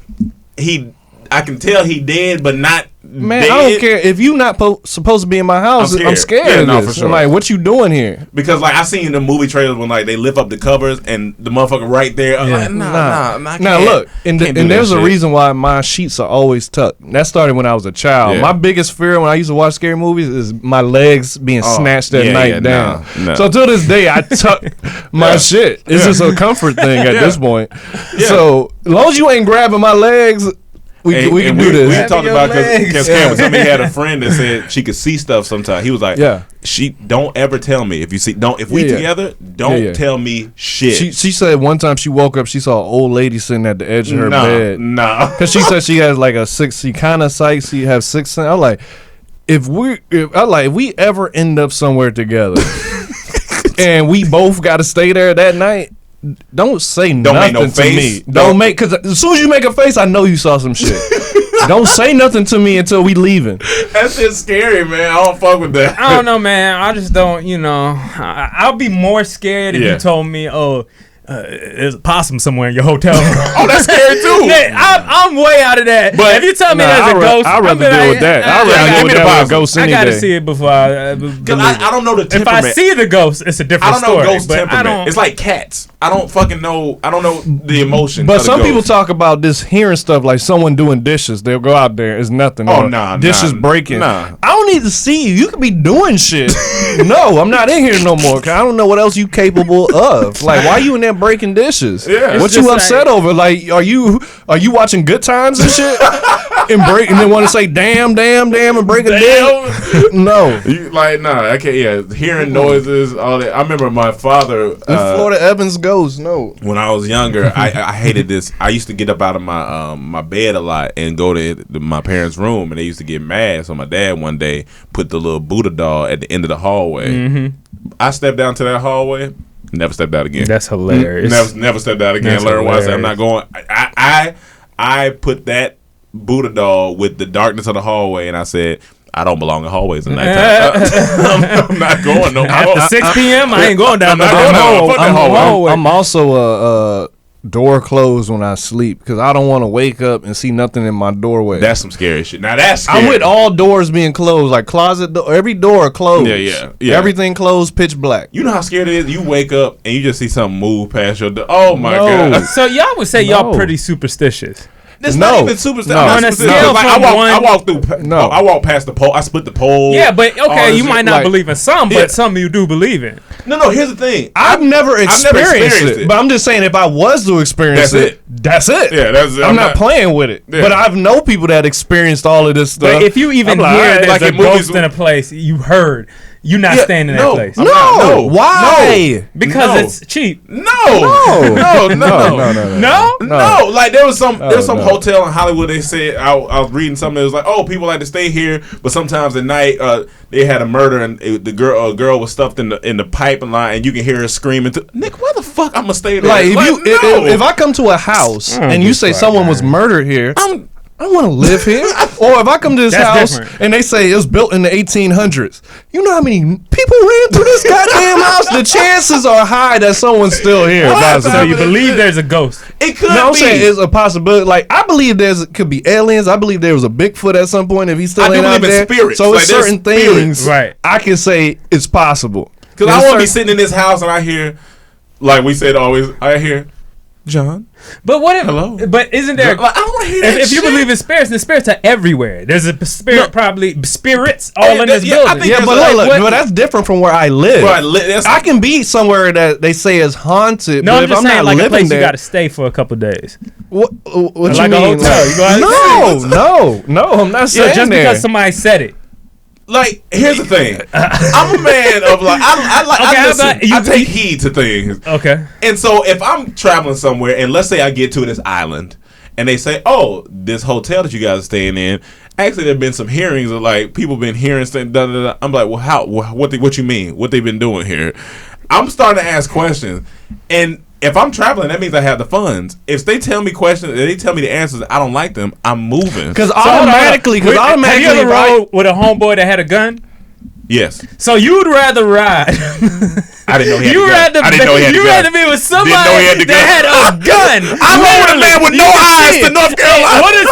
I can tell he dead, but not. Man, dead. I don't care if you not supposed to be in my house. I'm scared. Yeah, of no, this. for sure. I'm like, what you doing here? Because like I seen the movie trailers when like they lift up the covers and the motherfucker right there. I'm like, nah. Now look, and there's a reason why my sheets are always tucked. That started when I was a child. Yeah. My biggest fear when I used to watch scary movies is my legs being snatched at night down. So till this day, I tuck my shit. It's just a comfort thing at this point. Yeah. So as long as you ain't grabbing my legs. We can do this. We talked about because Cameron told me he had a friend that said she could see stuff sometimes. He was like, she don't ever tell me if you see if we together, don't tell me shit. She said one time she woke up, she saw an old lady sitting at the edge of her bed. Because she said she has like a sixth. She kind of sight. She have sixth sense. I'm like, if we ever end up somewhere together, and we both got to stay there that night. Don't say nothing to me. Don't make, because as soon as you make a face, I know you saw some shit. Don't say nothing to me until we leaving. That's just scary, man. I don't fuck with that. I don't know, man. I just don't, I'll be more scared if you told me, there's a possum somewhere in your hotel room. Oh, that's scary too. I'm way out of that. But if you tell me there's a ghost, I'd rather deal with that. I'd rather deal with that with a ghost any day. I gotta see it before I don't know the temperament. If I see the ghost, it's a different story. I don't know ghost temperament. It's like cats. I don't fucking know. I don't know the emotion. But some people talk about this hearing stuff like someone doing dishes. They'll go out there. It's nothing. Oh, nah. Dishes breaking. Nah. I don't need to see you. You could be doing shit. No, I'm not in here no more. Cause I don't know what else you capable of. Like, why you in there breaking dishes? Yeah. What you upset over? Like, are you watching Good Times and shit? and then want to say damn and break a dick? No. I can't. Yeah, hearing noises, all that. I remember my father. Florida Evans goes. No. When I was younger, I hated this. I used to get up out of my my bed a lot and go to my parents' room, and they used to get mad. So my dad one day put the little Buddha doll at the end of the hallway. Mm-hmm. I stepped down to that hallway. Never stepped out again. That's hilarious. Never stepped out again. Learn why I said I'm not going. I put that Buddha doll with the darkness of the hallway, and I said, I don't belong in hallways at nighttime. I'm not going no more. After 6 p.m., I ain't going down the hallway. I'm also a door closed when I sleep because I don't want to wake up and see nothing in my doorway. That's some scary shit. Now that's scary. I'm with all doors being closed, like closet door, every door closed. Yeah. Everything closed, pitch black. You know how scared it is? You wake up and you just see something move past your door. Oh my God. So y'all would say y'all pretty superstitious. It's not even superstitious. On a scale from I walk through. No, I walk past the pole. I split the pole. Yeah, but okay, you might not believe in some, but some you do believe in. No. Here's the thing. I've never experienced it, but I'm just saying if I was to experience that's it. Yeah, that's it. I'm not playing with it. Yeah. But I've known people that experienced all of this stuff. But if you even hear there's a ghost in a place, you heard. You're not staying in that place. No. Why? Because it's cheap. No. Like there was some hotel in Hollywood. They said I was reading something. It was like, people like to stay here, but sometimes at night they had a murder and a girl was stuffed in the pipeline, and you can hear her screaming. Nick, why the fuck I'm gonna stay there? Like if I come to a house and you say someone was murdered here, I don't want to live here. Or if I come to this house and they say it was built in the 1800s, you know how many people ran through this goddamn house? The chances are high that someone's still here. So you believe there's a ghost? It could be. I'm saying it's a possibility. Like, I believe could be aliens. I believe there was a Bigfoot at some point if he still ain't out there. Spirits. So it's certain things I can say it's possible. Because I want to be sitting in this house and I hear, like we said always, I hear, John. But what if? Hello? But isn't there? I don't want to hear that. If you believe in spirits, the spirits are everywhere. There's a spirit, probably spirits all in this building. But that's different from where I live. I can be somewhere that they say is haunted. No, but I'm just if saying, I'm not like living a place there, you got to stay for a couple days. What you like mean? A hotel. You No, I'm not saying just there. because somebody said it. Like, here's the thing. I'm a man of like I take heed to things. Okay. And so if I'm traveling somewhere and let's say I get to this island and they say, "Oh, this hotel that you guys are staying in, actually there've been some hearings of like people been hearing stuff." I'm like, "Well, how? What you mean? What they've been doing here?" I'm starting to ask questions, and if I'm traveling, that means I have the funds. If they tell me questions, they tell me the answers, I don't like them, I'm moving. Because automatically, have you ever rode with a homeboy that had a gun? Yes. So you would rather ride? I didn't know he had a gun. I didn't know he had a gun. You rather be with somebody that had a gun. I rode with a man with no eyes to North Carolina. What is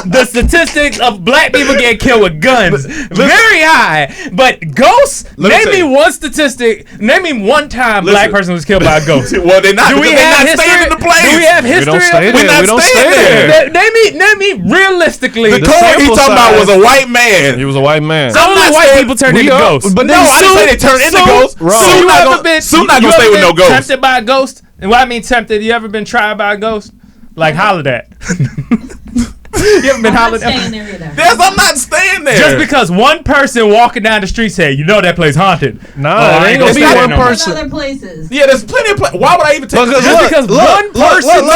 the statistics of black people getting killed with guns? Very high. But ghosts, name me one statistic. Name me one time black person was killed by a ghost. Well, they're not. Do we have history? In the place. Do we have history? We don't stay there. Name me realistically. The court he talking about was a white man. He was a white man. So only white people turned into ghosts. But no, I didn't say they turned into ghosts. Sue not gonna stay with no ghost. Tempted by a ghost? And what I mean tempted, you ever been tried by a ghost? Like hollered at. You ever been hollered at? I'm not staying there. Just because one person walking down the street said, "You know that place haunted." No, I ain't gonna be one person. Other places. Yeah, there's plenty of places. Why would I even take because one person?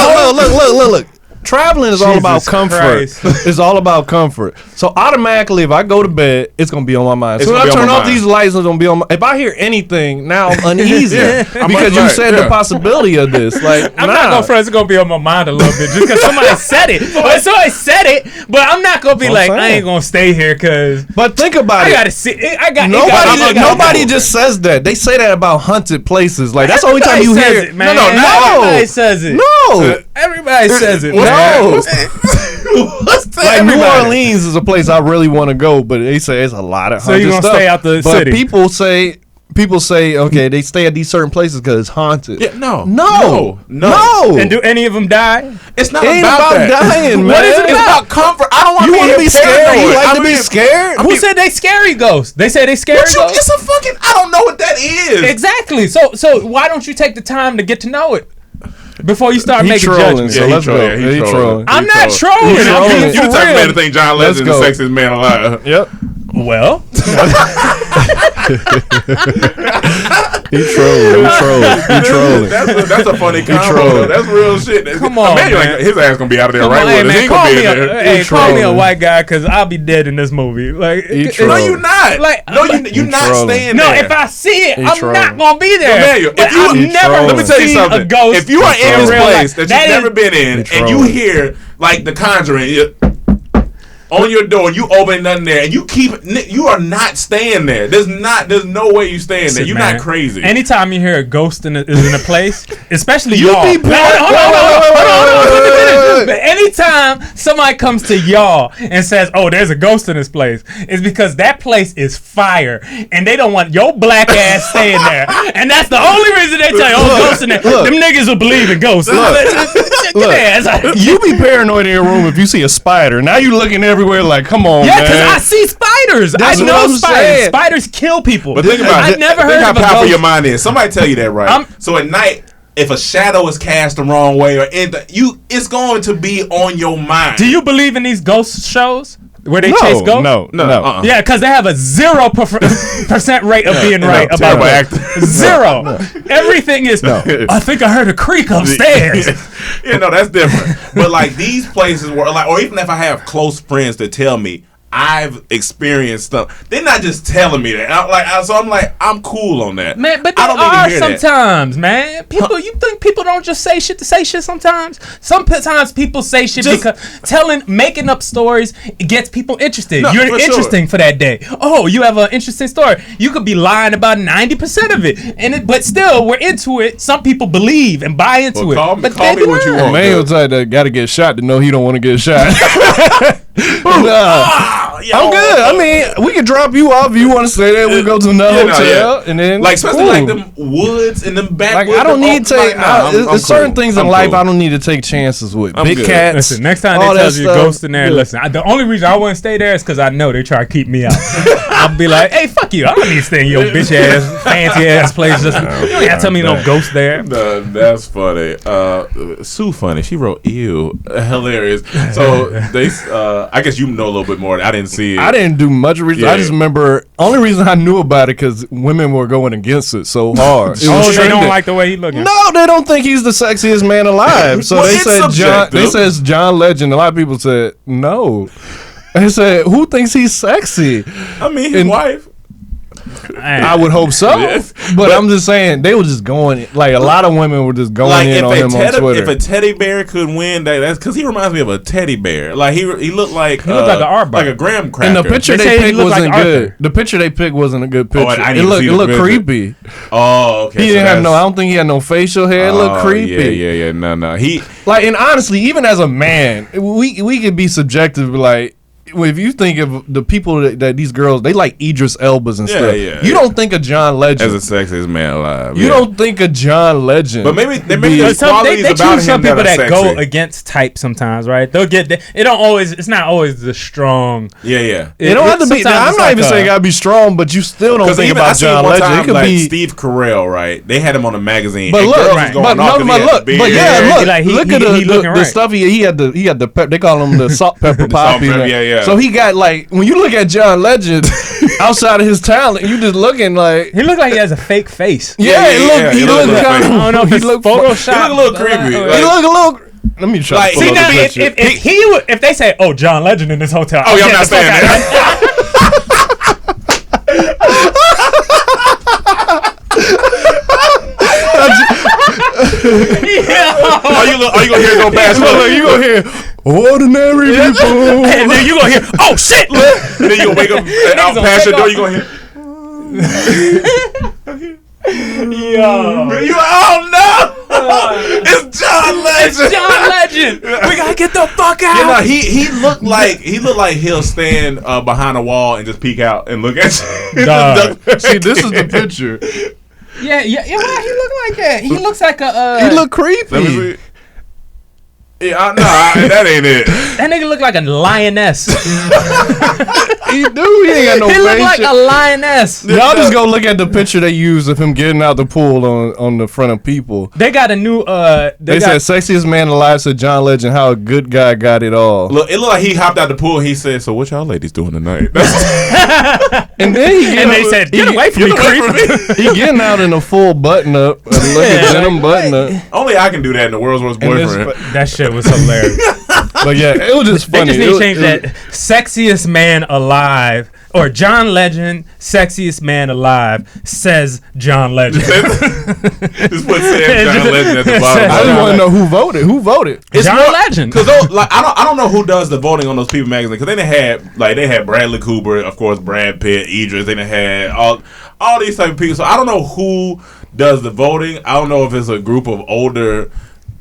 Look. Traveling is all about comfort. It's all about comfort. So automatically, if I go to bed, it's gonna be on my mind. So when I turn off these lights, it's gonna be on my. If I hear anything, now I'm uneasy because you said the possibility of this. Like I'm not gonna front. It's gonna be on my mind a little bit just because somebody said it. Somebody said it, but I'm not gonna be like I ain't gonna stay here because. But think about it. I gotta see. Nobody just says that. They say that about haunted places. Like that's the only time you hear it, man. No. Everybody says it. No. Everybody says it. No. Like New Orleans is a place I really want to go, but they say it's a lot of haunted stuff. So you gonna stay out the city? But people say okay, they stay at these certain places because it's haunted. Yeah, no. And do any of them die? It's not it ain't about dying, man. What is it It's about comfort. I don't want to be scared. You like to be scared? Who said they scary ghosts? They say they scary ghosts. It's a fucking. I don't know what that is. Exactly. So why don't you take the time to get to know it? Before you start making judgments. So let's go. He's trolling. I'm not trolling. You the type of man to think John Legend is the sexiest man alive. Yep. Well. He's trolling. That's a funny combo. That's real shit. Come on, man. Like, his ass gonna be out of there right with us. He ain't gonna be in there. Hey, call me a white guy because I'll be dead in this movie. Like, no, you're not. Like, no, you're not staying there. No, if I see it, I'm not gonna be there. Let me tell you something. If you are in this place that you've never been in and you hear like The Conjuring on your door and you open nothing there and you are not staying there. There's no way you staying there. You're not crazy. Anytime you hear a ghost is in a place, especially you y'all. Hold on. But anytime somebody comes to y'all and says, "Oh, there's a ghost in this place," it's because that place is fire and they don't want your black ass staying there. And that's the only reason they tell you, "Oh, ghost in there." Them niggas will believe in ghosts. You be paranoid in your room if you see a spider. Now you looking everywhere like, come on, man. Yeah, because I see spiders. I know spiders. Spiders kill people. But think about it. I never heard how of a powerful ghost. your mind is. Somebody tell you that, right? So at night, if a shadow is cast the wrong way it's going to be on your mind. Do you believe in these ghost shows? Where they chase ghosts? No. Yeah, because they have a 0% rate of being right about that. Zero. No. Everything is, I think I heard a creak upstairs. That's different. But like these places where like, or even if I have close friends that tell me I've experienced stuff, they're not just telling me that. So I'm like, I'm cool on that. Man, but they are sometimes, man. You think people don't just say shit to say shit sometimes? Sometimes people say shit because making up stories gets people interested. You're interesting for that day. Oh, you have an interesting story. You could be lying about 90% of it, but still, we're into it. Some people believe and buy into it. Call me what you want. Man, type that got to get shot to know he don't want to get shot. I'm good. I mean, we can drop you off if you want to stay there. We go to another hotel and then like especially like them woods and them backwoods. Like I don't need to take. There's certain things in life I don't need to take chances with. Big cats. Listen, next time they tell you ghost in there, listen. The only reason I wouldn't stay there is because I know they try to keep me out. I'll be like, hey, fuck you. I don't need to stay in your bitch ass, fancy ass place. You don't got to tell me no ghost there. That's funny. Sue funny. She wrote ew. Hilarious. So they. I guess you know a little bit more. I didn't see it. I didn't do much research. Yeah. I just remember only reason I knew about it because women were going against it so hard. It was they don't trending. like the way he looking. No, they don't think he's the sexiest man alive. So Well, they it's said subjective. They says John Legend. A lot of people said no. They said, who thinks he's sexy? I mean, his wife. I would hope so. Yes. But I'm just saying, they were just going, like, a lot of women were just going in on him on Twitter. If a teddy bear could win, that's because he reminds me of a teddy bear. Like, he looked like like an Arbor. like a graham cracker. And the picture They they, say he picked looked wasn't like good. Arthur. The picture they picked wasn't a good picture. I it need to see the looked picture. creepy. Oh, okay. He so didn't have that's- I don't think he had no facial hair. It looked creepy. Yeah. No. He Like, and honestly, even as a man, we could be subjective. Like, if you think of the people that these girls, they like Idris Elbas and stuff. You don't think of John Legend. as a sexiest man alive. You don't think of John Legend. But maybe there's They qualities about choose some him people that that are go sexy. against type sometimes, right? They'll get it. Don't always. It's not always the strong. Yeah. It don't have to be. sometimes I'm it's not like even saying it gotta be strong, but you still don't think even I about seen John one Legend. time, It could like be. Steve Carell, right? They had him on a magazine. But and look, girls was right. going but off no, 'cause but he had look, the but beard. yeah, look, Like, he look at looking the right. stuff he had the pep. They call him the salt pepper poppy. pepper, yeah. So he got like when you look at John Legend, outside of his talent, you just looking like. He looked like he has a fake face. Yeah, he looked kind of. I don't know if he it's looked Photoshop. He looked a little creepy. He looked a little. Let me try. Like, to pull See up now, the if picture. if they say, "Oh, John Legend in this hotel," Oh, yeah, I'm get not the fuck saying out that. Are you gonna hear it go past? You gonna hear ordinary people. And then you gonna hear, "Oh shit!" And then you gonna wake up out gonna past your take door. off. You gonna hear? Yo, You oh no! It's John Legend. John Legend. We gotta get the fuck out. You know, he looked like he'll stand behind a wall and just peek out and look at you. Dog. See, this is the picture. Yeah. Why he look like that? He looks like a. He look Let me creepy. see. Yeah, that ain't it. That nigga look like a lioness. He do. He ain't got no He look face. like a lioness. Y'all just go look at the picture they used of him getting out the pool on the front of people. They got a new. They said sexiest man alive said John Legend. How a good guy got it all. Look, it looked like he hopped out the pool and he said, "So what y'all ladies doing tonight?" And then they said, "Get away from me, creep." he getting out in a full button up. And look at denim button up. Only I can do that in the world's worst And this- boyfriend. That shit was hilarious. But yeah, it was just They funny. just need to change that. Sexiest man alive, or John Legend, sexiest man alive, says John Legend. Just put Sam John Legend at the bottom. I just want to know who voted. Who voted? It's John more- Legend. Cause like I don't know who does the voting on those People magazine. Cause they had Bradley Cooper, of course, Brad Pitt, Idris. They had all these type of people. So I don't know who does the voting. I don't know if it's a group of older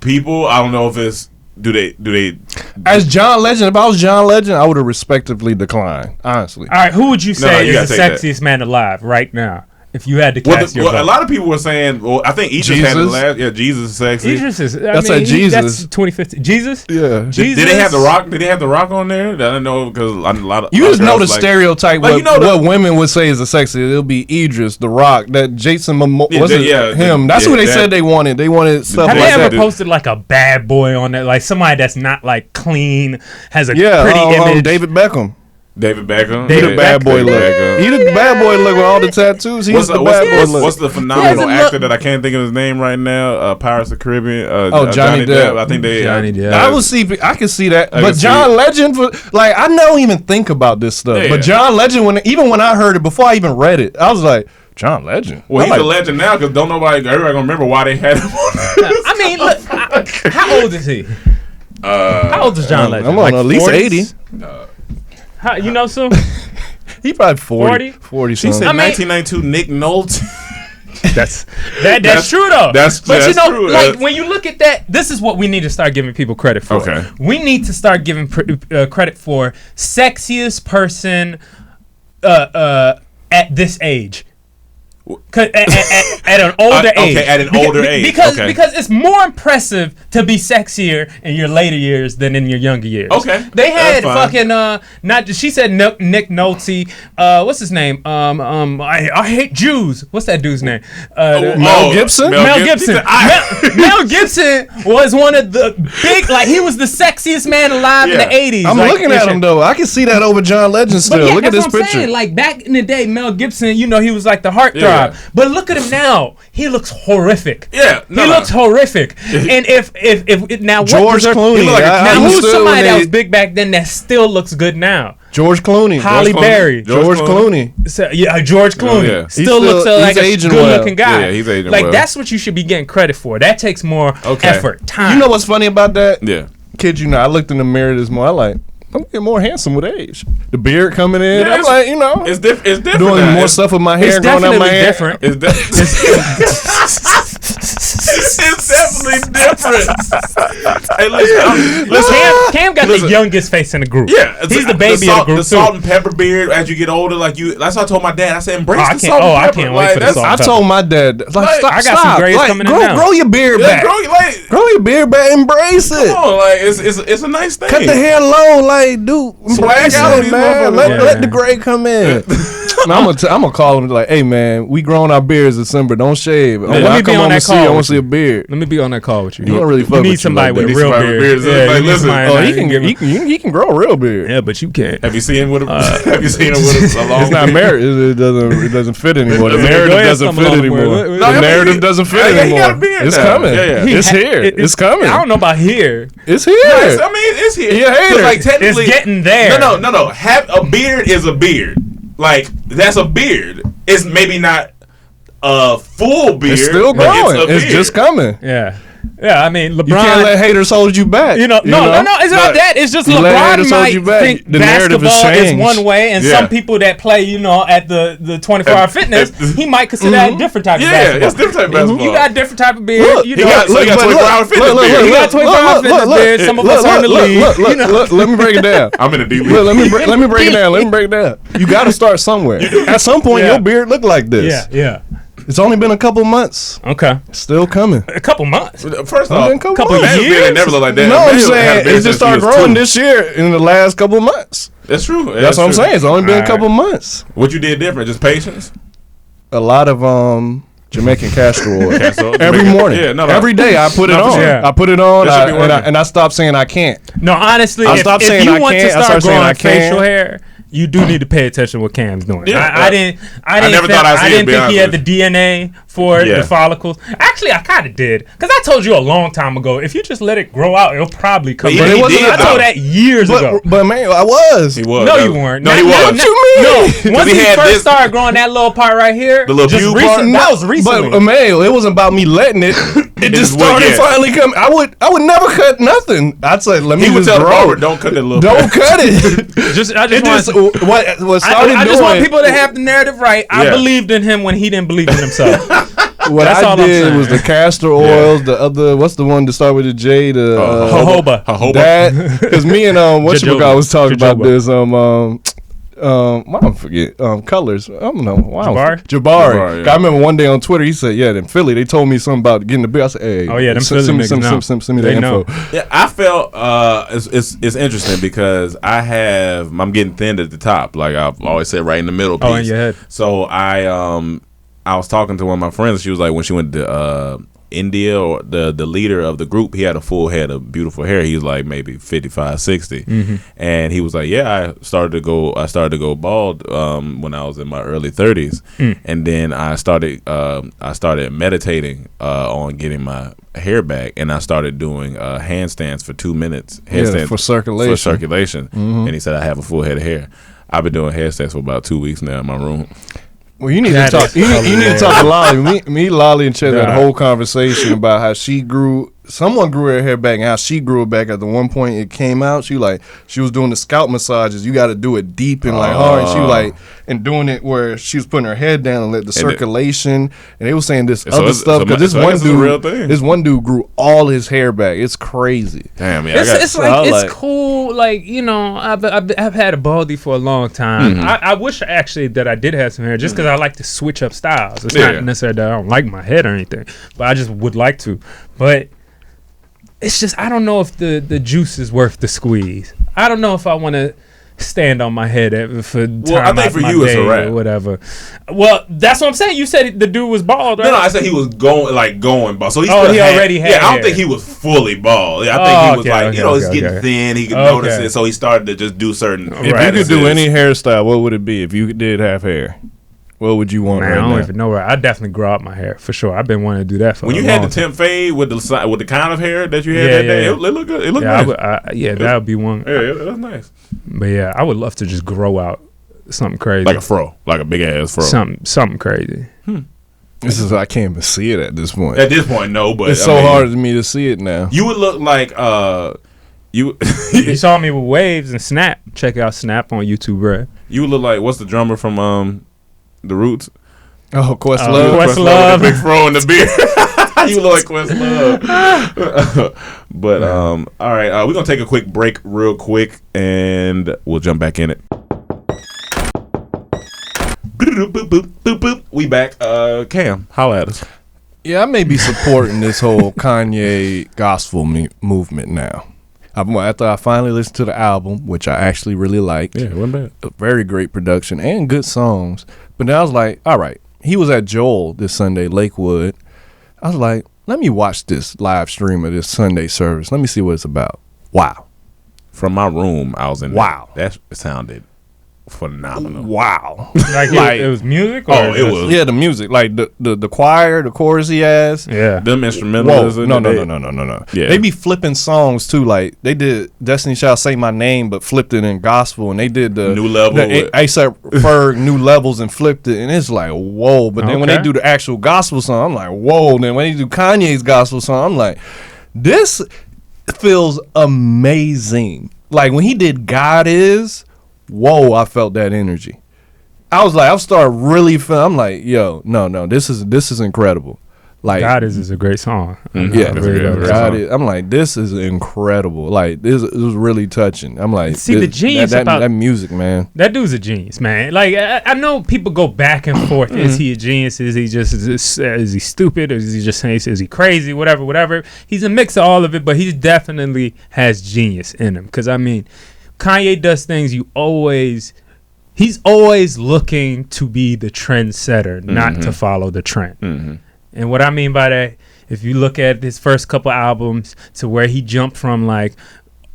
people. I don't know if it's do they As John Legend, if I was John Legend, I would have respectively declined. Honestly, All right, who would you say you is the gotta take that. sexiest man alive right now? If you had to Well, cast your a vote. lot of people were saying. Well, I think Idris had the Jesus? last. Yeah, Jesus is sexy. Jesus is. That's like Jesus. That's 2015. Jesus. yeah. Jesus. Did they have the Rock? Did they have the Rock on there? I don't know because a lot of You just know the girls like- stereotype. Like, What, you know the- what women would say is a sexy. It'll be Idris, The Rock, that Jason Momoa. Yeah, What's it? yeah, Him. That's yeah, who they that- said they wanted. They wanted stuff Have like they ever that. posted like a bad boy on there, like somebody that's not like clean, has a Yeah, pretty image? David Beckham. David Beckham. He the David bad boy Beckham. look. He the bad boy look with all the tattoos. He's the bad boy look. What's the phenomenal He has a actor that I can't think of his name right now? Pirates of the Caribbean. Johnny Depp. I think they. Johnny Depp. I would see. I can see that, I but can see John it. Legend, like I don't even think about this stuff. Yeah. But John Legend, when I heard it before I even read it, I was like, John Legend. Well, he's I'm a like, legend now because everybody gonna remember why they had him on there. I mean, look, how old is he? How old is John Legend? I'm on at least 40s? 80. How, you know, so He probably 40. 40? She said I mean- 1992 Nick Nolte. that's true though. That's you know, true. like when you look at that, this is what we need to start giving people credit for. Okay. We need to start giving credit for sexiest person at this age. At an older age. Okay, at an older age. Because it's more impressive to be sexier in your later years than in your younger years. Okay, they had fucking she said Nick Nolte. What's his name? I hate Jews. What's that dude's name? Mel Gibson. Mel Gibson. Mel Gibson was one of the big, like he was the sexiest man alive in the 80s. I'm looking at him though. I can see that over John Legend still. Look at this picture. Saying. Like back in the day, Mel Gibson, you know, he was like the heartthrob. But look at him now. He looks horrific. Yeah, he looks horrific. And if now George Clooney, now who's somebody that was big back then that still looks good now? George Clooney, Halle Berry, George Clooney. So, George Clooney still looks like a good-looking guy. Yeah, he's aging like well. That's what you should be getting credit for. That takes more effort, time. You know what's funny about that? Yeah, kid, you know, I looked in the mirror this morning. I'm getting more handsome with age. The beard coming in. Yeah, I'm like, you know, it's different. Doing more stuff with my hair, growing out my hair. Different. It's definitely different. Hey, listen, Cam got the youngest face in the group. Yeah, he's the baby of the group. The salt and pepper beard. As you get older, like you. That's what I told my dad. I said, embrace the salt and pepper. I can't wait for the salt and I pepper. told my dad, stop. I got some grays coming in now. Grow your beard back. Grow your beard back. Embrace it. Come on, like it's a nice thing. Cut the hair low, like dude. Swag out, man. Let the gray come in. I'm gonna call him like, hey man, we growing our beards December. Don't shave. Let me be on that call. I want to see a beard. Let me be on that call with you. You don't really fuck need with somebody like with a real beard. Like, listen, he can grow a real beard. Yeah, but you can't. Have you seen him with a long? It's not married. It doesn't fit anymore. The narrative doesn't fit anymore. The narrative doesn't fit anymore. It's coming. It's here. It's coming. I don't know about here. It's here. I mean, it's here. You're a hater. Like technically, it's getting there. No. Have a beard is a beard. Like that's a beard. It's maybe not a full beard. It's still growing. It's just coming. Yeah, I mean, LeBron. You can't let haters hold you back. No. It's not that. It's just LeBron might think the narrative basketball is is one way, and some people that play, at the 24-hour fitness, he might consider that a different type of basketball. Yeah, it's different type of basketball. You got a different type of beard. He got 24-hour fitness beard. You got 24-hour fitness beard. Some of us are in the league. Look, let me break it down. I'm in the D league. Let me break it down. You got to start somewhere. At some point, your beard look like this. Yeah. It's only been a couple months. Okay. It's still coming. A couple months. First off, a couple years. It never looked like that. No, I'm saying it just started growing this year in the last couple months. That's true. That's what I'm saying. It's only been a couple months. What you did different? Just patience? A lot of Jamaican castor oil. Every morning. Every day I put it on. Sure. I put it on and I stopped saying I can't. No, honestly, if you want to start growing facial hair, you do need to pay attention to what Cam's doing. Yeah, I didn't think he had the DNA for the follicles. Actually, I kind of did, because I told you a long time ago, if you just let it grow out, it'll probably come back. I told that years ago. But man, I was. He was. No, you weren't. No, he was. What you mean? No, once he first started growing that little part right here, the little pube part, that was recently. But man, it wasn't about me letting it. It just started finally coming. I would never cut nothing. I'd say, let me just grow. Don't cut that little. Don't cut it. I just want people to have the narrative right. I believed in him when he didn't believe in himself. What I did was the castor oils, the other, what's the one to start with the J? The jojoba. That, because me and whatchamacallit was talking about this. I forget colors. I don't know. Jabari. I remember one day on Twitter he said, "Yeah, in Philly they told me something about getting the bill." I said, "Hey, them Philly niggas send me the info." Yeah, I felt it's interesting because I'm getting thin at the top, like I've always said, right in the middle piece. Oh, in your head. So I was talking to one of my friends. She was like, when she went to India, or the leader of the group, he had a full head of beautiful hair. He was like maybe 55, 60, and he was like, "Yeah, I started to go bald when I was in my early 30s, and then I started meditating on getting my hair back, and I started doing handstands for 2 minutes, handstands for circulation. And he said I have a full head of hair. I've been doing handstands for about 2 weeks now in my room. Well, you need to talk. You need to talk to Lolly. Me, Lolly, and Chet had a whole conversation about how she grew someone grew her hair back, and how she grew it back at the one point it came out. She was doing the scalp massages. You got to do it deep and like hard. And she was like, and doing it where she was putting her head down and let the circulation. And they were saying this other stuff because this one dude grew all his hair back. It's crazy. Damn, yeah. It's cool. Like, you know, I've had a baldy for a long time. I wish actually that I did have some hair just because I like to switch up styles. It's not necessarily that I don't like my head or anything, but I just would like to. But it's just, I don't know if the juice is worth the squeeze. I don't know if I want to stand on my head for time I think for you it's a wrap or whatever. Well, that's what I'm saying. You said the dude was bald, right? No, I said he was going bald. So he already had I don't hair. think he was fully bald. I think he was he's getting thin. He could notice it, so he started to just do certain. If you could do any hairstyle, what would it be if you did have hair? What would you want? Man, right I don't now? even know. I'd definitely grow out my hair for sure. I've been wanting to do that for. When you had the temp fade with the kind of hair that you had that day, it looked good. It looked nice. That would be one. Yeah, it was nice. But yeah, I would love to just grow out something crazy, like a fro, like a big ass fro, something crazy. I can't even see it at this point. At this point, no, but it's hard for me to see it now. You would look like you. You saw me with waves and Snap. Check out Snap on YouTube, bro. You would look like what's the drummer from The Roots? Oh, Questlove. Questlove, the big fro and the beard. You look like Questlove. But all right, we're gonna take a quick break, real quick, and we'll jump back in it. We back. Cam, holla at us. Yeah, I may be supporting this whole Kanye gospel movement now. After I finally listened to the album, which I actually really liked. Yeah, it wasn't bad. A very great production and good songs. But then I was like, all right. He was at Joel this Sunday, Lakewood. I was like, let me watch this live stream of this Sunday service. Let me see what it's about. Wow. From my room, I was in wow. That sounded phenomenal. Wow. Like it was music? Or it was. Yeah, the music. Like the choir, the chorus he has. Yeah. Them instrumentals. No. Yeah. They be flipping songs too. Like they did Destiny Child Say My Name, but flipped it in gospel. And they did the New Level. A$AP Ferg New Levels and flipped it. And it's like, whoa. But then when they do the actual gospel song, I'm like, whoa. Then when they do Kanye's gospel song, I'm like, this feels amazing. Like when he did God Is, whoa, I felt that energy. I was like, I started really feeling, I'm like, yo, no, this is incredible. Like God Is a great song. Yeah, God Is. I'm like, this is incredible. Like this was really touching. I'm like, see the genius about that music, man. That dude's a genius, man. Like I know people go back and forth. Is he a genius? Is he stupid? Or is he crazy? Whatever. He's a mix of all of it, but he definitely has genius in him. Because I mean, Kanye does things he's always looking to be the trendsetter, not to follow the trend. And what I mean by that, if you look at his first couple albums to where he jumped from like,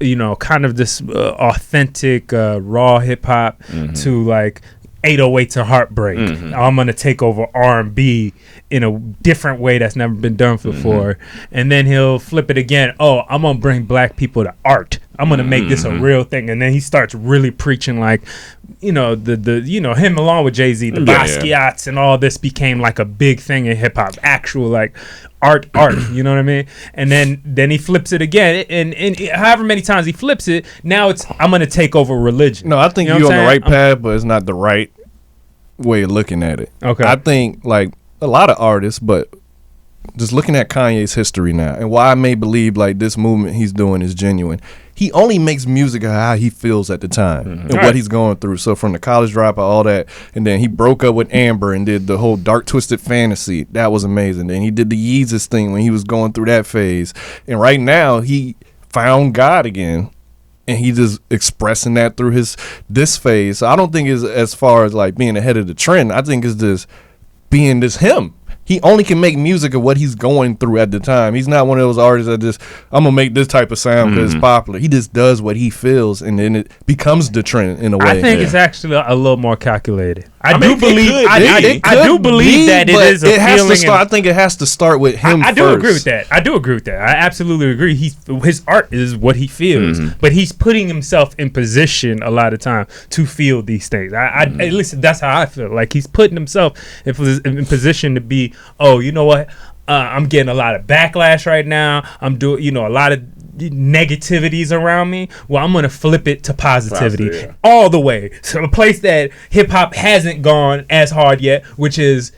you know, kind of this authentic raw hip hop to like 808 to Heartbreak. I'm gonna take over R&B in a different way that's never been done before. And then he'll flip it again. Oh, I'm gonna bring black people to art. I'm gonna make this a real thing. And then he starts really preaching like, you know, the you know, him along with Jay-Z, the Basquiats and all this became like a big thing in hip hop. Actual like art, you know what I mean? And then he flips it again, and however many times he flips it, now it's I'm gonna take over religion. No, I think you're on the right path, but it's not the right way of looking at it. Okay. I think like a lot of artists, but just looking at Kanye's history now and why I may believe like this movement he's doing is genuine. He only makes music how he feels at the time and what he's going through. So from the college dropout, all that, and then he broke up with Amber and did the whole Dark Twisted Fantasy. That was amazing. Then he did the Yeezus thing when he was going through that phase. And right now he found God again. And he just expressing that through this phase. So I don't think it's as far as like being ahead of the trend. I think it's just being this him. He only can make music of what he's going through at the time. He's not one of those artists that just, I'm going to make this type of sound because it's popular. He just does what he feels, and then it becomes the trend in a way. I think it's actually a little more calculated. I do believe that it is a feeling. I think it has to start with him I do agree with that. I absolutely agree. His art is what he feels, but he's putting himself in position a lot of time to feel these things. At least that's how I feel. Like he's putting himself in position to be, oh, you know what? I'm getting a lot of backlash right now. I'm doing, a lot of negativities around me. Well, I'm gonna flip it to positivity all the way. So a place that hip hop hasn't gone as hard yet, which is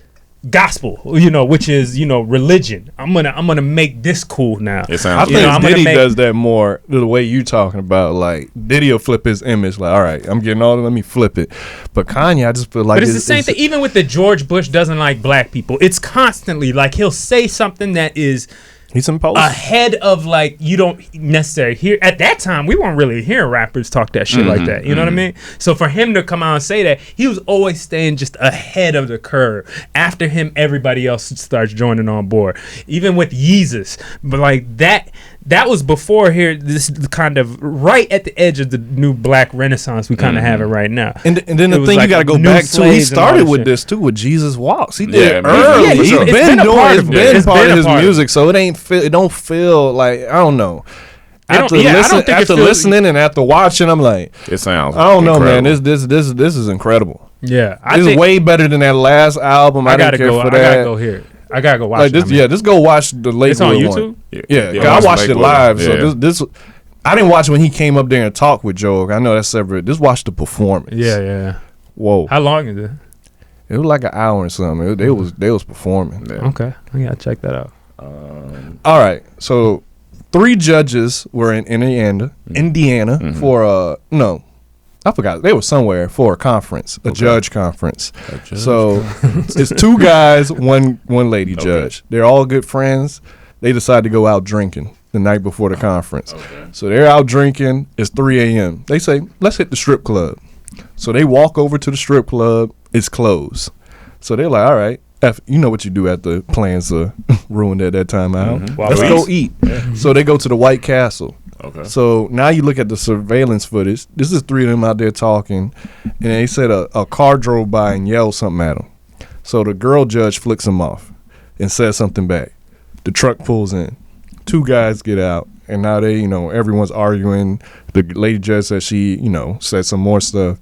gospel, which is religion. I'm gonna make this cool now. It sounds. I think Diddy does that more the way you talking about. Like Diddy will flip his image. Like, all right, I'm getting all. Let me flip it. But Kanye, I just feel like. But it's the same thing. Even with the George Bush doesn't like black people. It's constantly like he'll say something that is. He's imposed ahead of like you don't necessarily hear at that time. We weren't really hearing rappers talk that shit like that. You know what I mean? So for him to come out and say that, he was always staying just ahead of the curve. After him, everybody else starts joining on board. Even with Yeezus, but like that was before here. This is kind of right at the edge of the new black renaissance we kind of have it right now. And then the thing like you got to go back to, he started with this too with Jesus Walks. He did early. He's been doing it's been part of his music, so it don't feel like I don't know. After listening and after watching, I'm like, it sounds. I don't know, man. This is incredible. Yeah, this is way better than that last album. I gotta go. I gotta go here. I gotta go watch this. Yeah, just go watch the late. It's on YouTube. One. Yeah, I watched it live. So this, I didn't watch when he came up there and talked with Joe. I know that's separate. Just watch the performance. Yeah. Whoa. How long is it? It was like an hour or something. They was performing. Yeah. Okay, I gotta check that out. All right, so 3 judges were in Indiana for I forgot. They were somewhere for a conference, a judge conference. So it's 2 guys, one lady judge. They're all good friends. They decide to go out drinking the night before the conference. So they're out drinking. It's 3 a.m. They say, let's hit the strip club. So they walk over to the strip club. It's closed. So they're like, all right. You know what you do after plans are ruined at that time out. Let's go eat. So they go to the White Castle. Okay. So now you look at the surveillance footage. This is 3 of them out there talking, and they said a car drove by and yelled something at them. So the girl judge flicks them off and says something back. The truck pulls in. 2 guys get out, and now they, everyone's arguing. The lady judge said she, said some more stuff.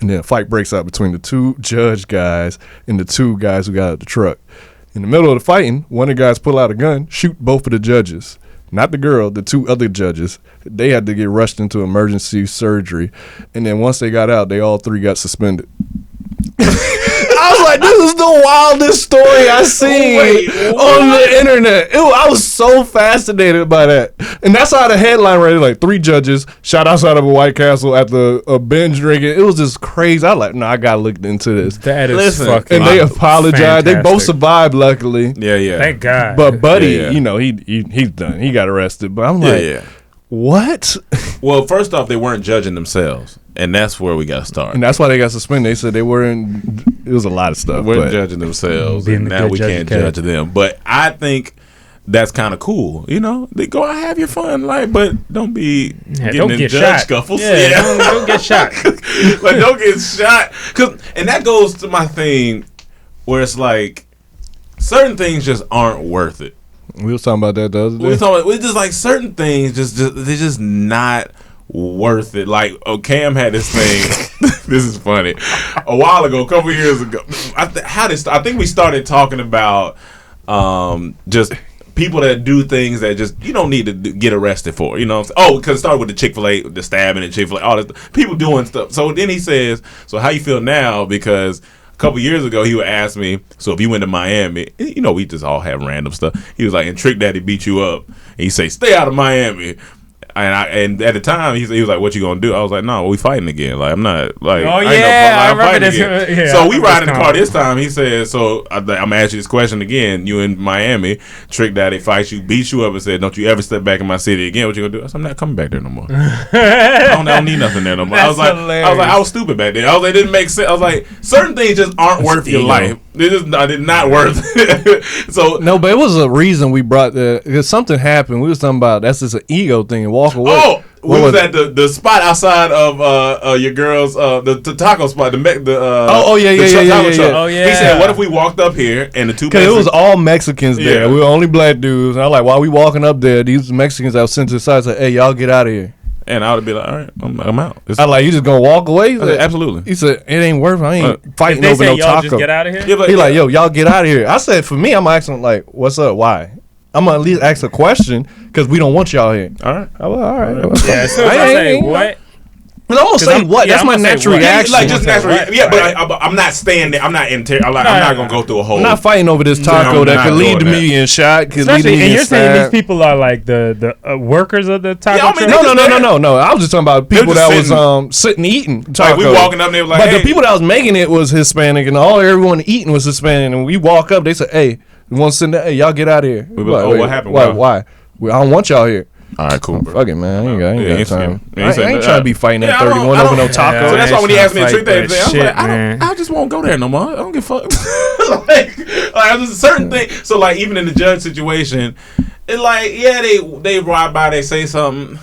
And then a fight breaks out between the 2 judge guys and the 2 guys who got out of the truck. In the middle of the fighting, one of the guys pull out a gun, shoot both of the judges. Not the girl, the 2 other judges. They had to get rushed into emergency surgery. And then once they got out, they all 3 got suspended. I was like, this is the wildest story I've seen on the internet. I was so fascinated by that. And that's how the headline read, like 3 judges shot outside of a White Castle after a binge drinking. It was just crazy. I was like, no, I got to look into this. That is fucking and they apologized. Fantastic. They both survived, luckily. Yeah. Thank God. But Buddy, he's done. He got arrested. But I'm like, what? Well, first off, they weren't judging themselves. And that's where we got to start. And that's why they got suspended. They said they weren't. It was a lot of stuff. They weren't judging themselves. And now we can't judge them. But I think that's kind of cool. They go out, have your fun, but don't be getting in judge scuffles. Don't get shot. Don't get shot. And that goes to my thing where it's like certain things just aren't worth it. We was talking about that the other day. It's just like certain things they're just not worth it. Like, Cam had this thing. This is funny. A while ago, a couple years ago, I think we started talking about just people that do things that just you don't need to get arrested for. Because it started with the Chick-fil-A, the stabbing at Chick-fil-A, all this people doing stuff. So then he says, "So how you feel now?" Because a couple years ago, he would ask me, "So if you went to Miami, we just all have random stuff." He was like, "And Trick Daddy beat you up," and he say, "Stay out of Miami." And at the time he was like, "What you gonna do?" I was like, "No, we fighting again. Like I'm not like I remember this. Yeah, so we ride in the car this time. He said, "So I'm gonna ask you this question again. You in Miami? Trick Daddy fights you, beats you up, and said, 'Don't you ever step back in my city again.' What you gonna do?" I said, "I'm not coming back there no more. I don't need nothing there no more." I was stupid back then. I was like, it didn't make sense. I was like, certain things just aren't worth your life. They just did not worth it. So no, but it was a reason we brought because something happened. We was talking about that's just an ego thing and walk away. Oh, we was at the spot outside of your girl's the taco spot. Yeah. He said, "What if we walked up here and the 2?" Because it was all Mexicans there. We were only black dudes. And I'm like, while we walking up there, these Mexicans I was sent to the side said, "Hey, y'all get out of here." And I would be like, all right, I'm out. I like, you just gonna walk away? Like, absolutely. He said, it ain't worth it. I ain't fighting they over say no y'all taco. just get out of here? Yeah, He like, yo, y'all get out of here. I said, for me, I'm asking like, what's up? Why? I'm gonna at least ask a question because we don't want y'all here. All right. All right. Yeah, as soon as I say what? I'm gonna say what? That's my natural reaction. Like just natural. Yeah, but I'm not staying there. I'm not in. I'm not gonna go through a whole. I'm not fighting over this taco that could lead to me getting shot. Could lead to me And getting you're saying stabbed. these people are like the workers of the taco Yeah, I mean, truck? No. I was just talking about people They're that just was sitting eating tacos. Like we walking up there like, but hey. the people that was making it was Hispanic, and everyone eating was Hispanic. And we walk up, they said, "Hey, we want to sit there. Hey, y'all get out of here." We be like, what happened? Why? I don't want y'all here. All right, cool, bro. Fuck it, man. I ain't got time. I ain't trying to be fighting at Yeah, I don't- 31 I over no don't- taco. So that's why when he asked me to treat that, that I was shit, like, man. I just won't go there no more. I don't give a fuck. like there's a certain thing. So like even in the judge situation, it's like they ride by, they say something.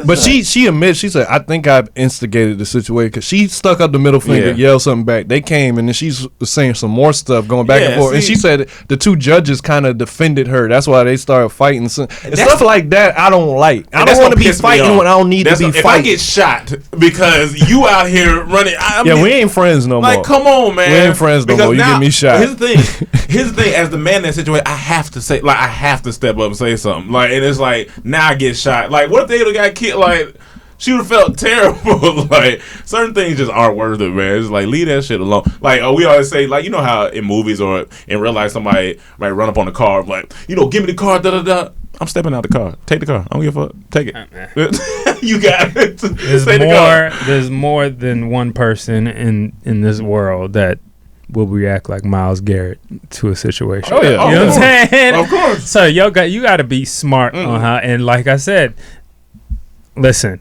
But she admits, she said, I think I've instigated the situation because she stuck up the middle finger, yelled something back. They came and then she's saying some more stuff going back and forth. And she said the two judges kind of defended her. That's why they started fighting. And stuff like that I don't like. I don't want to be fighting when I don't need to be fighting. If I get shot because you out here running. We ain't friends no more. Like, come on, man. We ain't friends no more. You get me shot. Here's the thing. As the man in that situation, I have to say, like, I have to step up and say something. Like, and it's like, now I get shot. Like, what if they would have got killed? Like, she would have felt terrible. Like, certain things just aren't worth it, man. It's like, leave that shit alone. Like, we always say, like, you know how in movies or in real life somebody might run up on the car, like, give me the car, da-da-da. I'm stepping out the car. Take the car. I don't give a fuck. Take it. You got it. There's more than one person in this world that will react like Myles Garrett to a situation. Oh, yeah. You know what I'm saying? Of course. So you got to be smart on how. And like I said, listen,